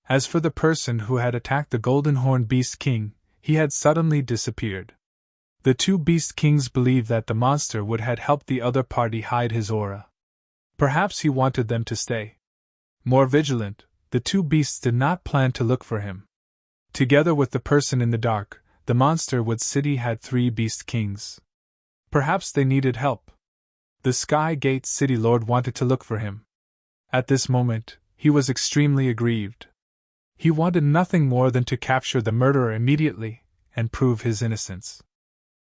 As for the person who had attacked the Golden Horned Beast King, he had suddenly disappeared. The two Beast Kings believed that the monster would have helped the other party hide his aura. Perhaps he wanted them to stay more vigilant. The two beasts did not plan to look for him. Together with the person in the dark, the monster Wood City had 3 Beast Kings. Perhaps they needed help. The Sky Gate City Lord wanted to look for him. At this moment, he was extremely aggrieved. He wanted nothing more than to capture the murderer immediately and prove his innocence.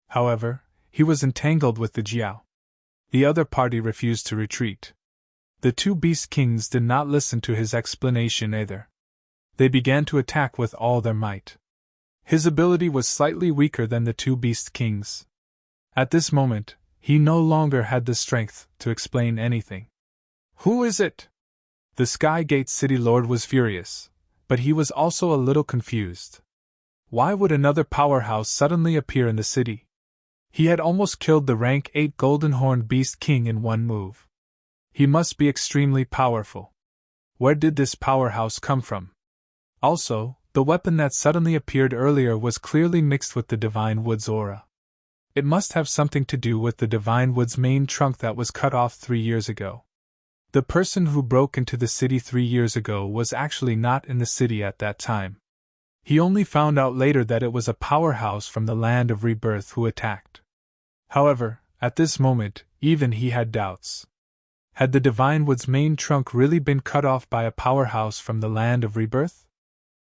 However, he was entangled with the Jiao. The other party refused to retreat. The two Beast Kings did not listen to his explanation either. They began to attack with all their might. His ability was slightly weaker than the two Beast Kings. At this moment, he no longer had the strength to explain anything. "Who is it?" The Sky Gate City Lord was furious, but he was also a little confused. Why would another powerhouse suddenly appear in the city? He had almost killed the rank 8 Golden Horned Beast King in one move. He must be extremely powerful. Where did this powerhouse come from? Also, the weapon that suddenly appeared earlier was clearly mixed with the Divine Wood's aura. It must have something to do with the Divine Wood's main trunk that was cut off 3 years ago. The person who broke into the city 3 years ago was actually not in the city at that time. He only found out later that it was a powerhouse from the Land of Rebirth who attacked. However, at this moment, even he had doubts. Had the Divine Wood's main trunk really been cut off by a powerhouse from the Land of Rebirth?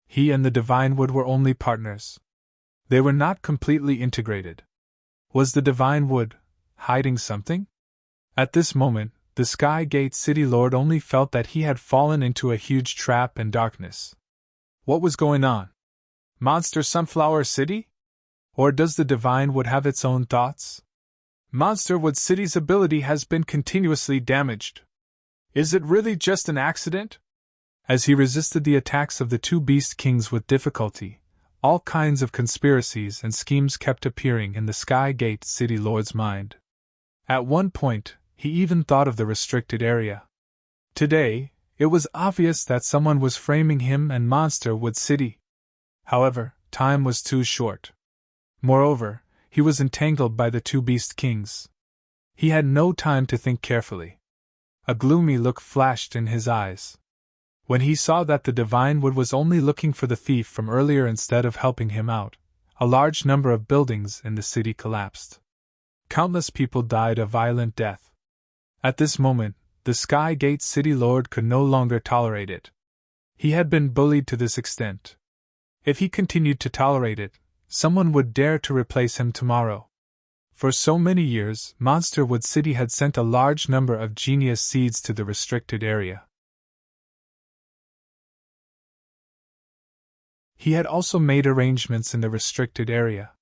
He and the Divine Wood were only partners. They were not completely integrated. Was the Divine Wood hiding something? At this moment, the Sky Gate City Lord only felt that he had fallen into a huge trap and darkness. What was going on? Monster Sunflower City? Or does the Divine Wood have its own thoughts? Monster Wood City's ability has been continuously damaged. Is it really just an accident? As he resisted the attacks of the two Beast Kings with difficulty, all kinds of conspiracies and schemes kept appearing in the Sky Gate City Lord's mind. At one point, he even thought of the restricted area. Today, it was obvious that someone was framing him and Monster Wood City. However, time was too short. Moreover, he was entangled by the two Beast Kings. He had no time to think carefully. A gloomy look flashed in his eyes. When he saw that the Divine Wood was only looking for the thief from earlier instead of helping him out, a large number of buildings in the city collapsed. Countless people died a violent death. At this moment, the Sky Gate City Lord could no longer tolerate it. He had been bullied to this extent. If he continued to tolerate it, someone would dare to replace him tomorrow. For so many years, Monster Wood City had sent a large number of genius seeds to the restricted area. He had also made arrangements in the restricted area.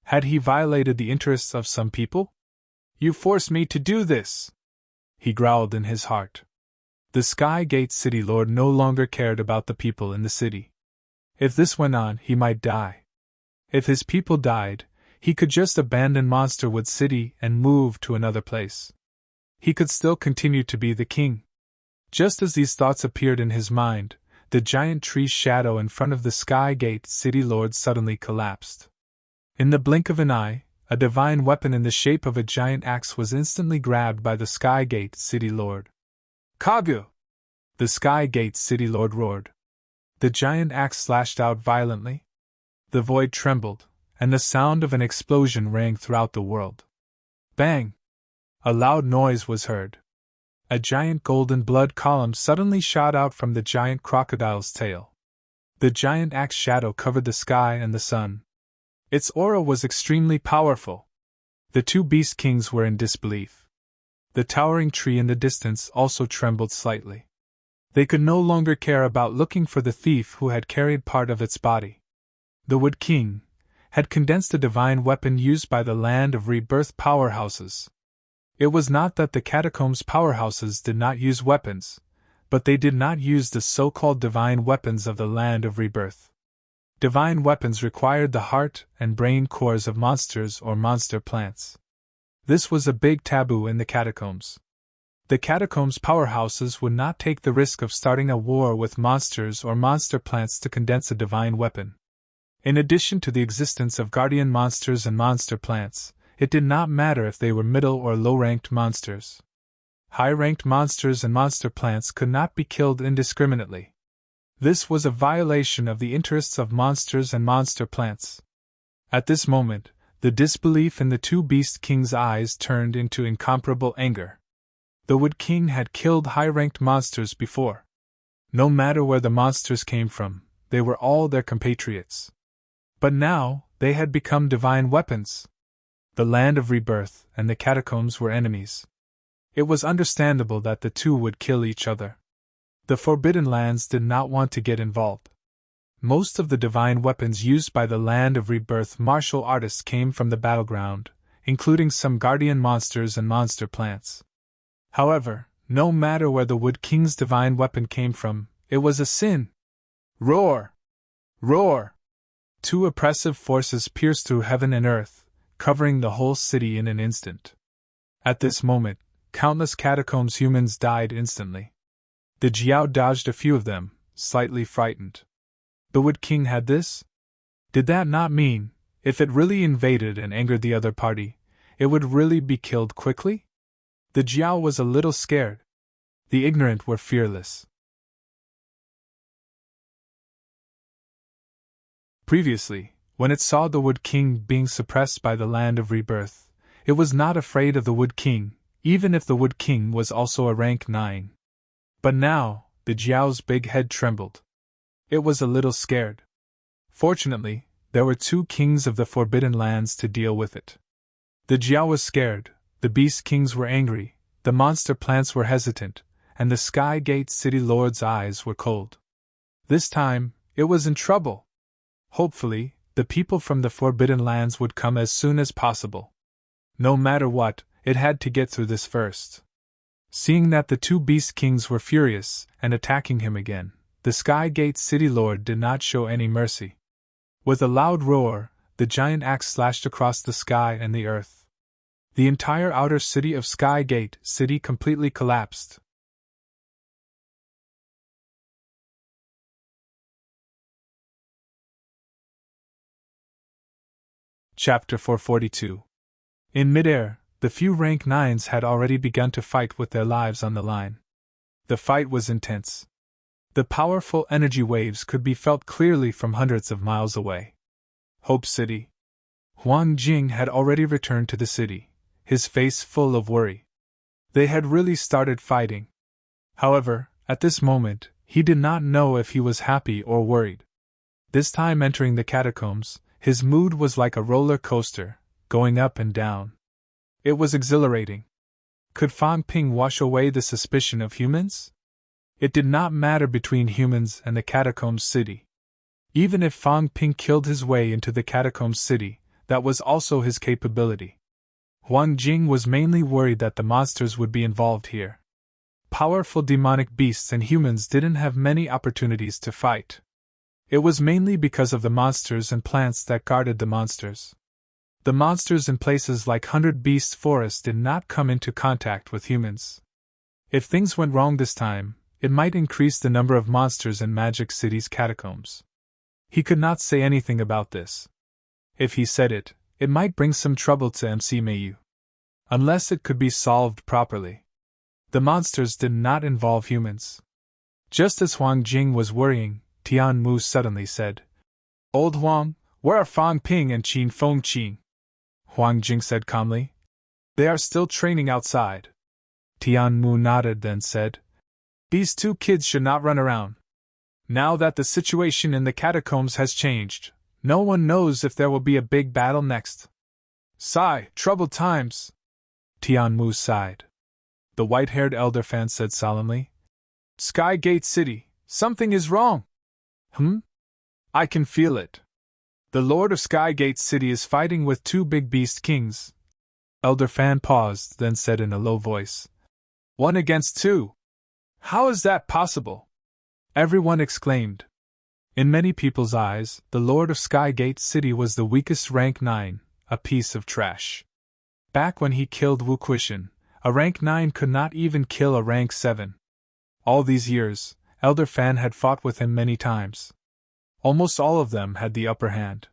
Had he violated the interests of some people? "You forced me to do this," he growled in his heart. The Sky Gate City Lord no longer cared about the people in the city. If this went on, he might die. If his people died, he could just abandon Monster Wood City and move to another place. He could still continue to be the king. Just as these thoughts appeared in his mind, the giant tree's shadow in front of the Sky Gate City Lord suddenly collapsed. In the blink of an eye, a divine weapon in the shape of a giant axe was instantly grabbed by the Sky Gate City Lord. "Kagu!" The Sky Gate City Lord roared. The giant axe slashed out violently. The void trembled, and the sound of an explosion rang throughout the world. Bang! A loud noise was heard. A giant golden blood column suddenly shot out from the giant crocodile's tail. The giant axe shadow covered the sky and the sun. Its aura was extremely powerful. The two Beast Kings were in disbelief. The towering tree in the distance also trembled slightly. They could no longer care about looking for the thief who had carried part of its body. The Wood King had condensed a divine weapon used by the Land of Rebirth powerhouses. It was not that the catacombs' powerhouses did not use weapons, but they did not use the so-called divine weapons of the land of rebirth. Divine weapons required the heart and brain cores of monsters or monster plants. This was a big taboo in the catacombs. The catacombs' powerhouses would not take the risk of starting a war with monsters or monster plants to condense a divine weapon. In addition to the existence of guardian monsters and monster plants, it did not matter if they were middle or low-ranked monsters. High-ranked monsters and monster plants could not be killed indiscriminately. This was a violation of the interests of monsters and monster plants. At this moment, the disbelief in the two Beast Kings' eyes turned into incomparable anger. The Wood King had killed high-ranked monsters before. No matter where the monsters came from, they were all their compatriots. But now, they had become divine weapons. The land of rebirth and the catacombs were enemies. It was understandable that the two would kill each other. The Forbidden Lands did not want to get involved. Most of the divine weapons used by the land of rebirth martial artists came from the battleground, including some guardian monsters and monster plants. However, no matter where the Wood King's divine weapon came from, it was a sin. Roar! Roar! Two oppressive forces pierced through heaven and earth, covering the whole city in an instant. At this moment, countless catacombs humans died instantly. The Jiao dodged a few of them, slightly frightened. The Wood King had this? Did that not mean, if it really invaded and angered the other party, it would really be killed quickly? The Jiao was a little scared. The ignorant were fearless. Previously, when it saw the Wood King being suppressed by the land of rebirth, it was not afraid of the Wood King, even if the Wood King was also a rank 9. But now, the Jiao's big head trembled. It was a little scared. Fortunately, there were two kings of the Forbidden Lands to deal with it. The Jiao was scared, the Beast Kings were angry, the monster plants were hesitant, and the Sky Gate City Lord's eyes were cold. This time, it was in trouble. Hopefully, the people from the Forbidden Lands would come as soon as possible. No matter what, it had to get through this first. Seeing that the two Beast Kings were furious and attacking him again, the Sky Gate City Lord did not show any mercy. With a loud roar, the giant axe slashed across the sky and the earth. The entire outer city of Sky Gate City completely collapsed. Chapter 442. In midair, the few rank 9s had already begun to fight with their lives on the line. The fight was intense. The powerful energy waves could be felt clearly from hundreds of miles away. Hope City. Huang Jing had already returned to the city, his face full of worry. They had really started fighting. However, at this moment, he did not know if he was happy or worried. This time entering the catacombs, his mood was like a roller coaster, going up and down. It was exhilarating. Could Fang Ping wash away the suspicion of humans? It did not matter between humans and the catacombs city. Even if Fang Ping killed his way into the catacombs city, that was also his capability. Huang Jing was mainly worried that the monsters would be involved here. Powerful demonic beasts and humans didn't have many opportunities to fight. It was mainly because of the monsters and plants that guarded the monsters. The monsters in places like 100 Beast Forest did not come into contact with humans. If things went wrong this time, it might increase the number of monsters in Magic City's catacombs. He could not say anything about this. If he said it, it might bring some trouble to MC Mayu. Unless it could be solved properly. The monsters did not involve humans. Just as Huang Jing was worrying, Tian Mu suddenly said, "Old Huang, where are Fang Ping and Qin Feng Qing?" Huang Jing said calmly. "They are still training outside." Tian Mu nodded, then said, "These two kids should not run around. Now that the situation in the catacombs has changed, no one knows if there will be a big battle next." "Sigh, troubled times." Tian Mu sighed. The white-haired elder fan said solemnly, "Sky Gate City, something is wrong." I can feel it. The Lord of Sky Gate City is fighting with two big beast kings. Elder Fan paused, then said in a low voice, 1 against 2. How is that possible? Everyone exclaimed. In many people's eyes, the Lord of Skygate City was the weakest rank 9, a piece of trash. Back when he killed Wu Quishan, a rank 9 could not even kill a rank 7. All these years, Elder Fan had fought with him many times. Almost all of them had the upper hand.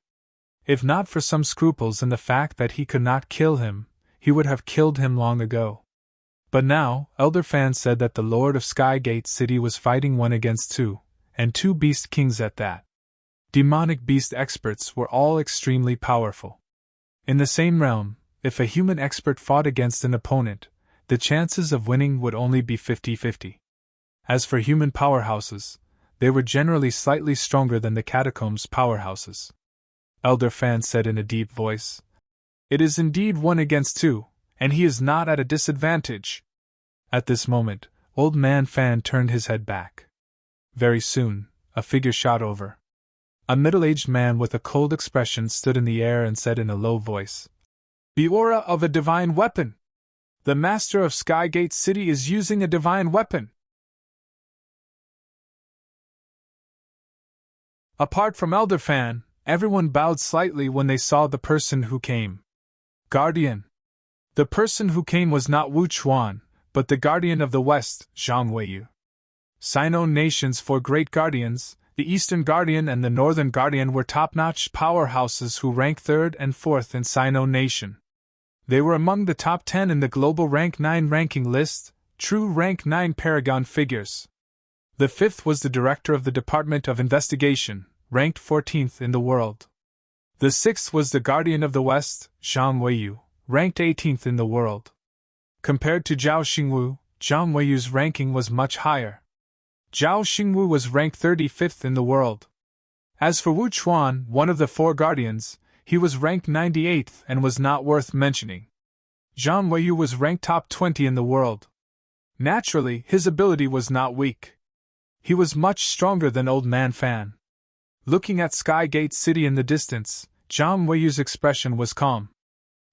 If not for some scruples and the fact that he could not kill him, he would have killed him long ago. But now, Elder Fan said that the Lord of Skygate City was fighting 1 against 2, and 2 beast kings at that. Demonic beast experts were all extremely powerful. In the same realm, if a human expert fought against an opponent, the chances of winning would only be 50-50. As for human powerhouses, they were generally slightly stronger than the catacombs' powerhouses. Elder Fan said in a deep voice, It is indeed 1 against 2, and he is not at a disadvantage. At this moment, Old Man Fan turned his head back. Very soon, a figure shot over. A middle-aged man with a cold expression stood in the air and said in a low voice, The aura of a divine weapon! The master of Skygate City is using a divine weapon! Apart from Elder Fan, everyone bowed slightly when they saw the person who came. Guardian. The person who came was not Wu Chuan, but the Guardian of the West, Zhang Weiyu. Sino nations' 4 great guardians, the Eastern Guardian and the Northern Guardian, were top-notch powerhouses who ranked 3rd and 4th in Sino nation. They were among the top 10 in the global rank 9 ranking list, true rank 9 paragon figures. The 5th was the director of the Department of Investigation, ranked 14th in the world. The 6th was the Guardian of the West, Zhang Weiyu, ranked 18th in the world. Compared to Zhao Xingwu, Zhang Weiyu's ranking was much higher. Zhao Xingwu was ranked 35th in the world. As for Wu Chuan, one of the 4 guardians, he was ranked 98th and was not worth mentioning. Zhang Weiyu was ranked top 20 in the world. Naturally, his ability was not weak. He was much stronger than Old Man Fan. Looking at Skygate City in the distance, Zhang Weiyu's expression was calm.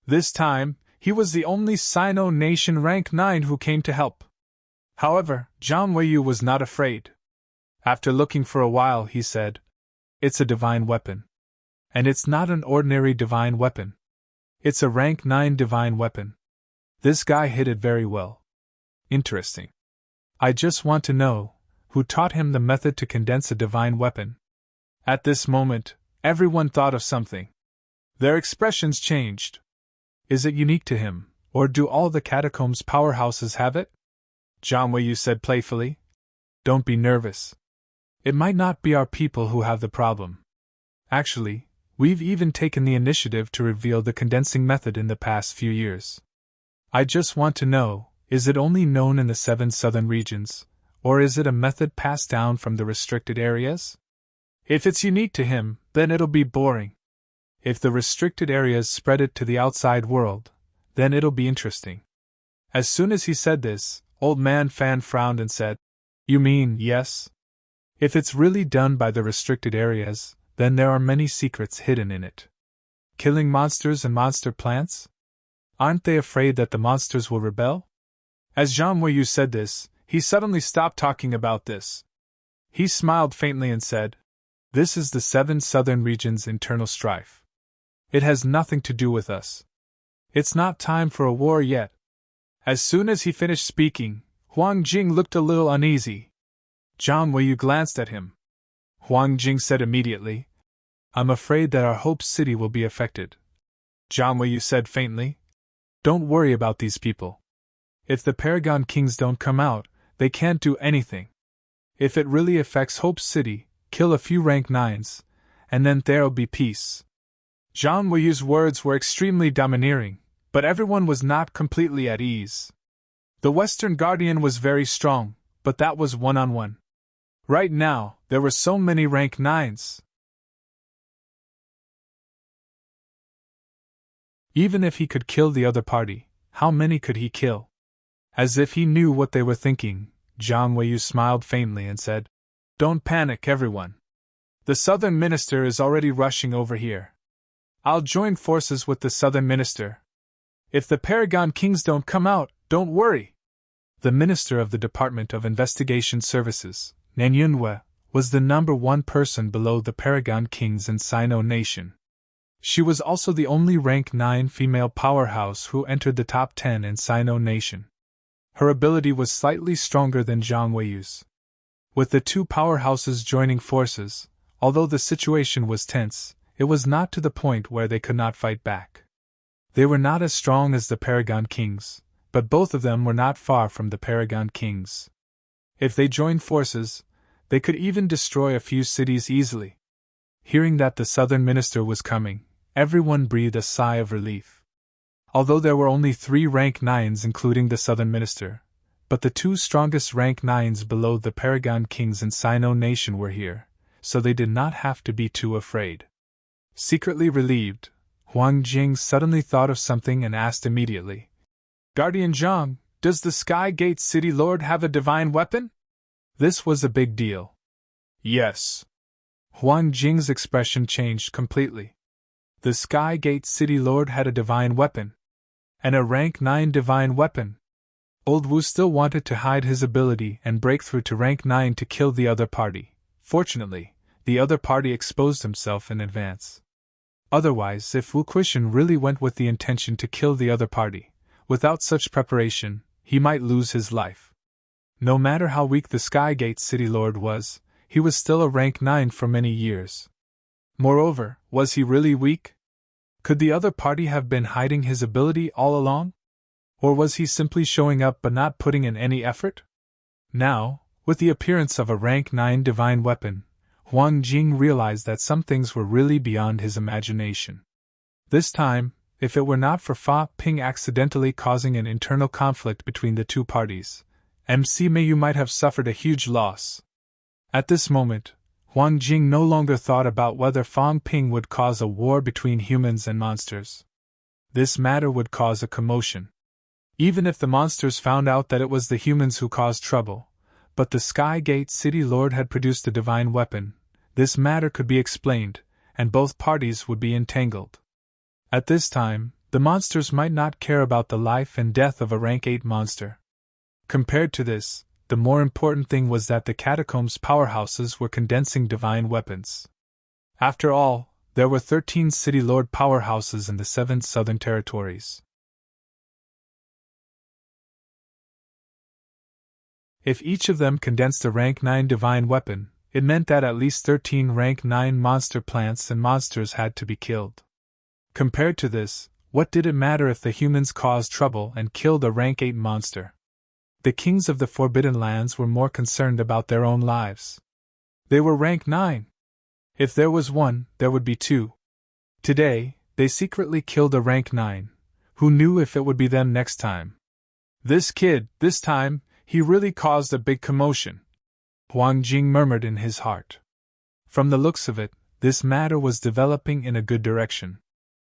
This time, he was the only Sino nation rank 9 who came to help. However, Zhang Weiyu was not afraid. After looking for a while, he said, It's a divine weapon. And it's not an ordinary divine weapon. It's a rank 9 divine weapon. This guy hit it very well. Interesting. I just want to know, who taught him the method to condense a divine weapon? At this moment, everyone thought of something. Their expressions changed. Is it unique to him, or do all the catacombs powerhouses have it? Zhang Weiyu said playfully. Don't be nervous. It might not be our people who have the problem. Actually, we've even taken the initiative to reveal the condensing method in the past few years. I just want to know, is it only known in the 7 southern regions, or is it a method passed down from the restricted areas? If it's unique to him, then it'll be boring. If the restricted areas spread it to the outside world, then it'll be interesting. As soon as he said this, Old Man Fan frowned and said, You mean, yes? If it's really done by the restricted areas, then there are many secrets hidden in it. Killing monsters and monster plants? Aren't they afraid that the monsters will rebel? As Zhang Weiyu said this, he suddenly stopped talking about this. He smiled faintly and said, This is the 7 southern regions' internal strife. It has nothing to do with us. It's not time for a war yet. As soon as he finished speaking, Huang Jing looked a little uneasy. Zhang Weiyu glanced at him. Huang Jing said immediately, I'm afraid that our Hope City will be affected. Zhang Weiyu said faintly, Don't worry about these people. If the Paragon Kings don't come out, they can't do anything. If it really affects Hope City, kill a few rank 9s, and then there'll be peace. Zhang Weiyu's words were extremely domineering, but everyone was not completely at ease. The Western Guardian was very strong, but that was one-on-one. Right now, there were so many rank 9s. Even if he could kill the other party, how many could he kill? As if he knew what they were thinking, Zhang Weiyu smiled faintly and said, Don't panic, everyone. The Southern Minister is already rushing over here. I'll join forces with the Southern Minister. If the Paragon Kings don't come out, don't worry. The Minister of the Department of Investigation Services, Nan Yunhua, was the #1 person below the Paragon Kings in Sino Nation. She was also the only rank 9 female powerhouse who entered the top 10 in Sino Nation. Her ability was slightly stronger than Zhang Weiyu's. With the two powerhouses joining forces, although the situation was tense, it was not to the point where they could not fight back. They were not as strong as the Paragon Kings, but both of them were not far from the Paragon Kings. If they joined forces, they could even destroy a few cities easily. Hearing that the Southern Minister was coming, everyone breathed a sigh of relief. Although there were only 3 rank 9s including the Southern Minister, but the 2 strongest rank 9s below the Paragon Kings in Sino Nation were here, so they did not have to be too afraid. Secretly relieved, Huang Jing suddenly thought of something and asked immediately, "Guardian Zhang, does the Sky Gate City Lord have a divine weapon?" This was a big deal. "Yes." Huang Jing's expression changed completely. The Sky Gate City Lord had a divine weapon. And a rank 9 divine weapon. Old Wu still wanted to hide his ability and break through to rank 9 to kill the other party. Fortunately, the other party exposed himself in advance. Otherwise, if Wu Quishan really went with the intention to kill the other party, without such preparation, he might lose his life. No matter how weak the Sky Gate City Lord was, he was still a rank 9 for many years. Moreover, was he really weak? Could the other party have been hiding his ability all along? Or was he simply showing up but not putting in any effort? Now, with the appearance of a rank 9 divine weapon, Huang Jing realized that some things were really beyond his imagination. This time, if it were not for Fa Ping accidentally causing an internal conflict between the two parties, MC Meiyu might have suffered a huge loss. At this moment, Huang Jing no longer thought about whether Fang Ping would cause a war between humans and monsters. This matter would cause a commotion. Even if the monsters found out that it was the humans who caused trouble, but the Sky Gate City Lord had produced a divine weapon, this matter could be explained, and both parties would be entangled. At this time, the monsters might not care about the life and death of a rank 8 monster. Compared to this, the more important thing was that the catacombs powerhouses were condensing divine weapons. After all, there were 13 City Lord powerhouses in the 7 southern territories. If each of them condensed a rank 9 divine weapon, it meant that at least 13 rank 9 monster plants and monsters had to be killed. Compared to this, what did it matter if the humans caused trouble and killed a rank 8 monster? The kings of the Forbidden Lands were more concerned about their own lives. They were rank 9. If there was one, there would be 2. Today, they secretly killed a rank 9. Who knew if it would be them next time? This kid, this time, he really caused a big commotion, Huang Jing murmured in his heart. From the looks of it, this matter was developing in a good direction.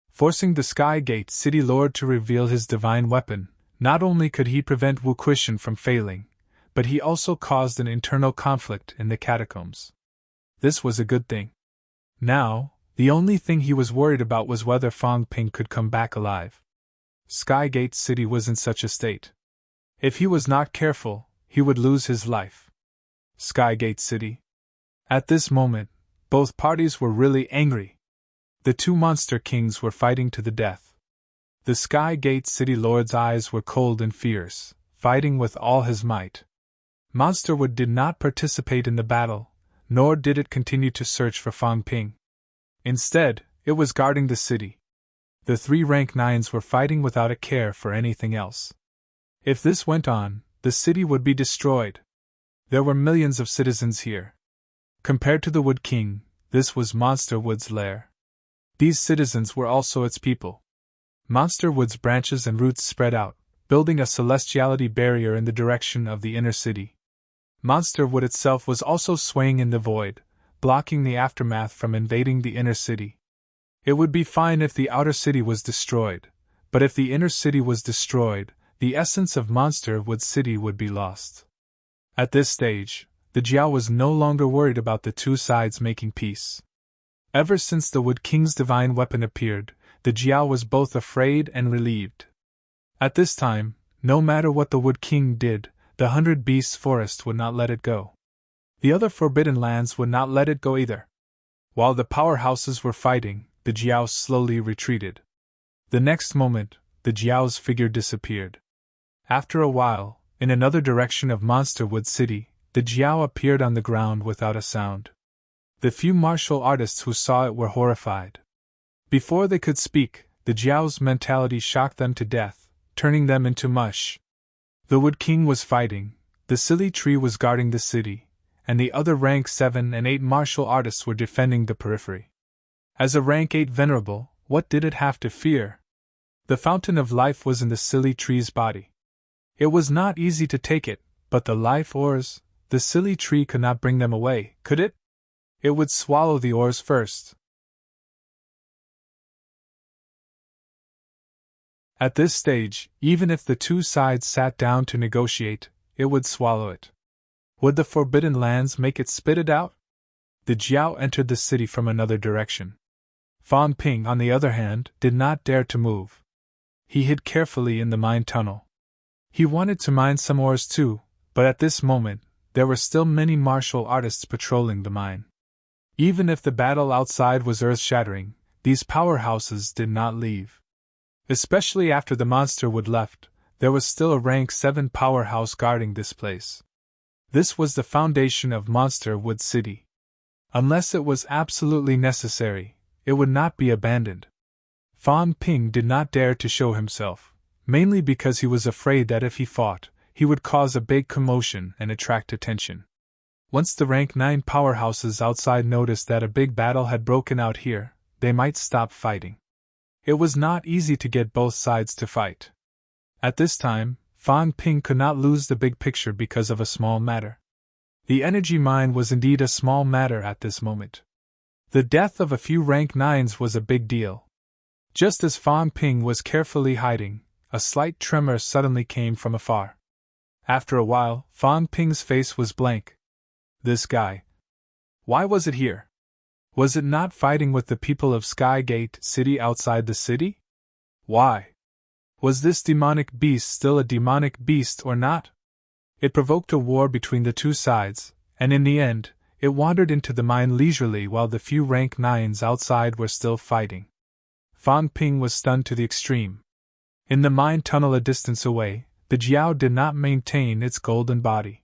Forcing the Sky Gate City Lord to reveal his divine weapon, not only could he prevent Wu Quishan from failing, but he also caused an internal conflict in the catacombs. This was a good thing. Now, the only thing he was worried about was whether Fang Ping could come back alive. Sky Gate City was in such a state. If he was not careful, he would lose his life. Sky Gate City. At this moment, both parties were really angry. The 2 monster kings were fighting to the death. The Sky Gate City Lord's eyes were cold and fierce, fighting with all his might. Monsterwood did not participate in the battle, nor did it continue to search for Fang Ping. Instead, it was guarding the city. The 3 rank 9s were fighting without a care for anything else. If this went on, the city would be destroyed. There were millions of citizens here. Compared to the Wood King, this was Monsterwood's lair. These citizens were also its people. Monsterwood's branches and roots spread out, building a celestiality barrier in the direction of the inner city. Monsterwood itself was also swaying in the void, blocking the aftermath from invading the inner city. It would be fine if the outer city was destroyed, but if the inner city was destroyed, the essence of Monsterwood City would be lost. At this stage, the Jiao was no longer worried about the 2 sides making peace. Ever since the Wood King's divine weapon appeared, the Jiao was both afraid and relieved. At this time, no matter what the Wood King did, the 100 Beasts Forest would not let it go. The other Forbidden Lands would not let it go either. While the powerhouses were fighting, the Jiao slowly retreated. The next moment, the Jiao's figure disappeared. After a while, in another direction of Monster Wood City, the Jiao appeared on the ground without a sound. The few martial artists who saw it were horrified. Before they could speak, the Jiao's mentality shocked them to death, turning them into mush. The Wood King was fighting, the silly tree was guarding the city, and the other rank 7 and 8 martial artists were defending the periphery. As a rank 8 venerable, what did it have to fear? The fountain of life was in the silly tree's body. It was not easy to take it, but the life ores, the silly tree could not bring them away, could it? It would swallow the ores first. At this stage, even if the two sides sat down to negotiate, it would swallow it. Would the Forbidden Lands make it spit it out? The Jiao entered the city from another direction. Fan Ping, on the other hand, did not dare to move. He hid carefully in the mine tunnel. He wanted to mine some ores too, but at this moment, there were still many martial artists patrolling the mine. Even if the battle outside was earth-shattering, these powerhouses did not leave. Especially after the Monster Wood left, there was still a rank 7 powerhouse guarding this place. This was the foundation of Monster Wood City. Unless it was absolutely necessary, it would not be abandoned. Fan Ping did not dare to show himself, mainly because he was afraid that if he fought, he would cause a big commotion and attract attention. Once the rank 9 powerhouses outside noticed that a big battle had broken out here, they might stop fighting. It was not easy to get both sides to fight. At this time, Fan Ping could not lose the big picture because of a small matter. The energy mine was indeed a small matter at this moment. The death of a few rank 9s was a big deal. Just as Fan Ping was carefully hiding, a slight tremor suddenly came from afar. After a while, Fan Ping's face was blank. This guy. Why was it here? Was it not fighting with the people of Skygate City outside the city? Why? Was this demonic beast still a demonic beast or not? It provoked a war between the two sides, and in the end, it wandered into the mine leisurely while the few rank 9s outside were still fighting. Fan Ping was stunned to the extreme. In the mine tunnel a distance away, the Jiao did not maintain its golden body.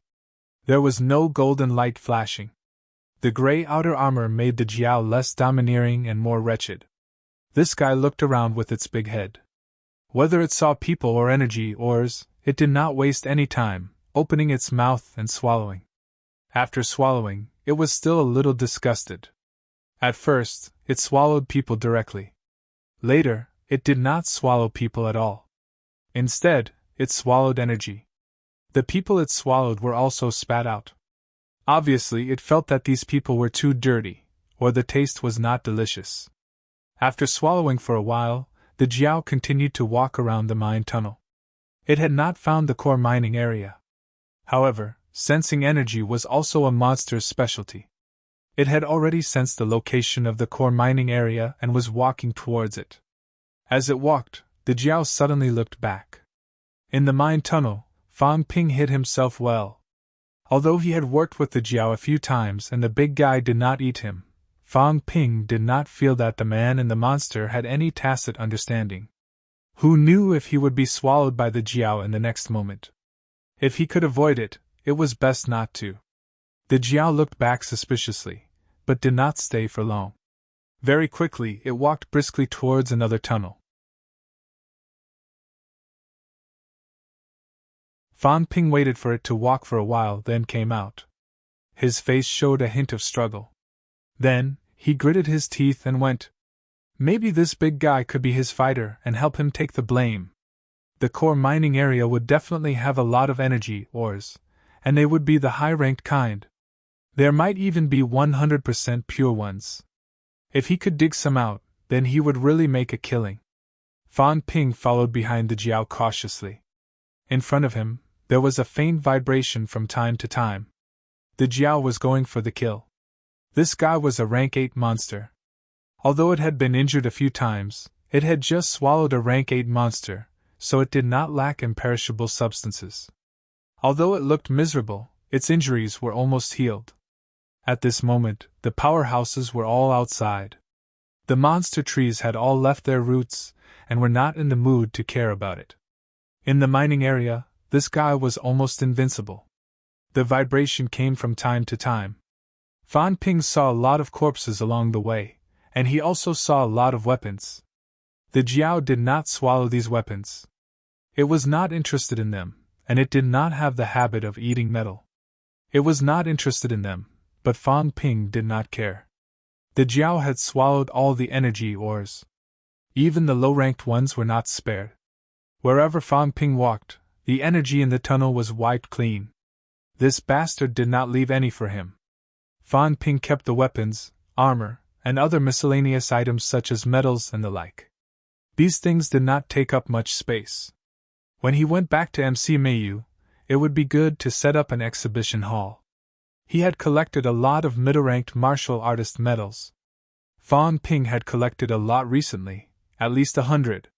There was no golden light flashing. The gray outer armor made the Jiao less domineering and more wretched. This guy looked around with its big head. Whether it saw people or energy ores, it did not waste any time, opening its mouth and swallowing. After swallowing, it was still a little disgusted. At first, it swallowed people directly. Later, it did not swallow people at all. Instead, it swallowed energy. The people it swallowed were also spat out. Obviously, it felt that these people were too dirty, or the taste was not delicious. After swallowing for a while, the Jiao continued to walk around the mine tunnel. It had not found the core mining area. However, sensing energy was also a monster's specialty. It had already sensed the location of the core mining area and was walking towards it. As it walked, the Jiao suddenly looked back. In the mine tunnel, Fan Ping hid himself well. Although he had worked with the Jiao a few times and the big guy did not eat him, Fan Ping did not feel that the man and the monster had any tacit understanding. Who knew if he would be swallowed by the Jiao in the next moment? If he could avoid it, it was best not to. The Jiao looked back suspiciously, but did not stay for long. Very quickly, it walked briskly towards another tunnel. Fan Ping waited for it to walk for a while, then came out. His face showed a hint of struggle. Then, he gritted his teeth and went. Maybe this big guy could be his fighter and help him take the blame. The core mining area would definitely have a lot of energy ores, and they would be the high-ranked kind. There might even be 100% pure ones. If he could dig some out, then he would really make a killing. Fan Ping followed behind the Jiao cautiously. In front of him, there was a faint vibration from time to time. The Jiao was going for the kill. This guy was a rank 8 monster. Although it had been injured a few times, it had just swallowed a rank 8 monster, so it did not lack imperishable substances. Although it looked miserable, its injuries were almost healed. At this moment, the powerhouses were all outside. The monster trees had all left their roots, and were not in the mood to care about it. In the mining area, this guy was almost invincible. The vibration came from time to time. Fan Ping saw a lot of corpses along the way, and he also saw a lot of weapons. The Jiao did not swallow these weapons. It was not interested in them, and it did not have the habit of eating metal. It was not interested in them, but Fan Ping did not care. The Jiao had swallowed all the energy ores. Even the low-ranked ones were not spared. Wherever Fan Ping walked, the energy in the tunnel was wiped clean. This bastard did not leave any for him. Fan Ping kept the weapons, armor, and other miscellaneous items such as metals and the like. These things did not take up much space. When he went back to MC Mayu, it would be good to set up an exhibition hall. He had collected a lot of middle-ranked martial artist medals. Fan Ping had collected a lot recently, at least 100.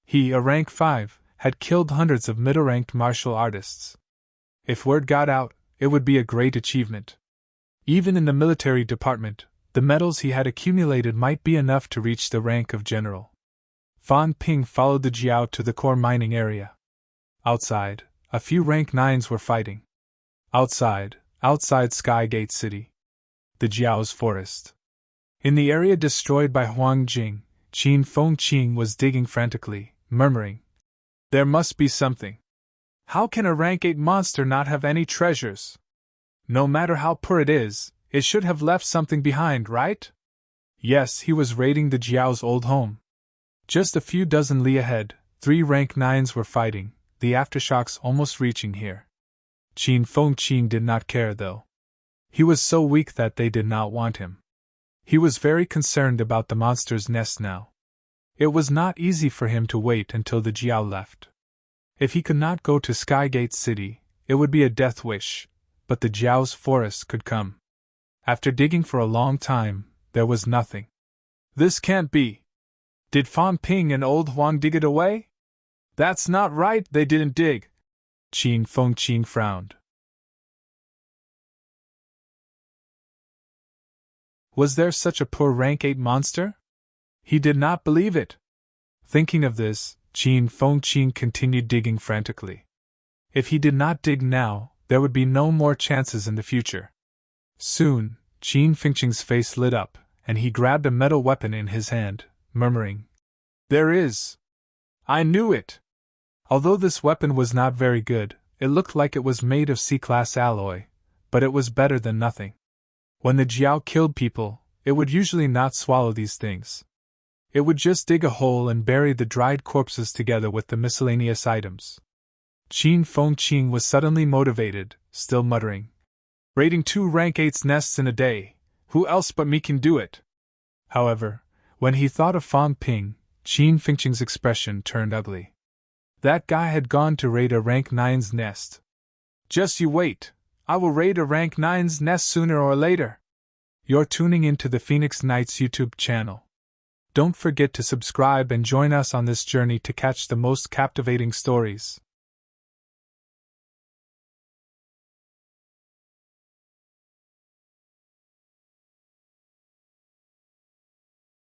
He, a rank 5, had killed hundreds of middle-ranked martial artists. If word got out, it would be a great achievement. Even in the military department, the medals he had accumulated might be enough to reach the rank of general. Fan Ping followed the Jiao to the core mining area. Outside, a few rank 9s were fighting. Outside Skygate City. The Jiao's forest. In the area destroyed by Huang Jing, Qin Fengqing was digging frantically, murmuring, "There must be something. How can a rank 8 monster not have any treasures? No matter how poor it is, it should have left something behind, right?" Yes, he was raiding the Jiao's old home. Just a few dozen li ahead, 3 rank 9s were fighting, the aftershocks almost reaching here. Qin Fengqing did not care though. He was so weak that they did not want him. He was very concerned about the monster's nest now. It was not easy for him to wait until the Jiao left. If he could not go to Skygate City, it would be a death wish, but the Jiao's forest could come. After digging for a long time, there was nothing. This can't be. Did Fan Ping and old Huang dig it away? That's not right, they didn't dig. Qin Fengqing frowned. Was there such a poor rank 8 monster? He did not believe it. Thinking of this, Qin Fengqing continued digging frantically. If he did not dig now, there would be no more chances in the future. Soon, Qin Fengqing's face lit up, and he grabbed a metal weapon in his hand, murmuring, "There is! I knew it!" Although this weapon was not very good, it looked like it was made of C-class alloy, but it was better than nothing. When the Jiao killed people, it would usually not swallow these things. It would just dig a hole and bury the dried corpses together with the miscellaneous items. Qin Fengqing was suddenly motivated, still muttering, "Raiding 2 rank 8's nests in a day, who else but me can do it?" However, when he thought of Fan Ping, Qin Fengqing's expression turned ugly. That guy had gone to raid a rank 9's nest. Just you wait, I will raid a rank 9's nest sooner or later. You're tuning into the Phoenix Knights YouTube channel. Don't forget to subscribe and join us on this journey to catch the most captivating stories.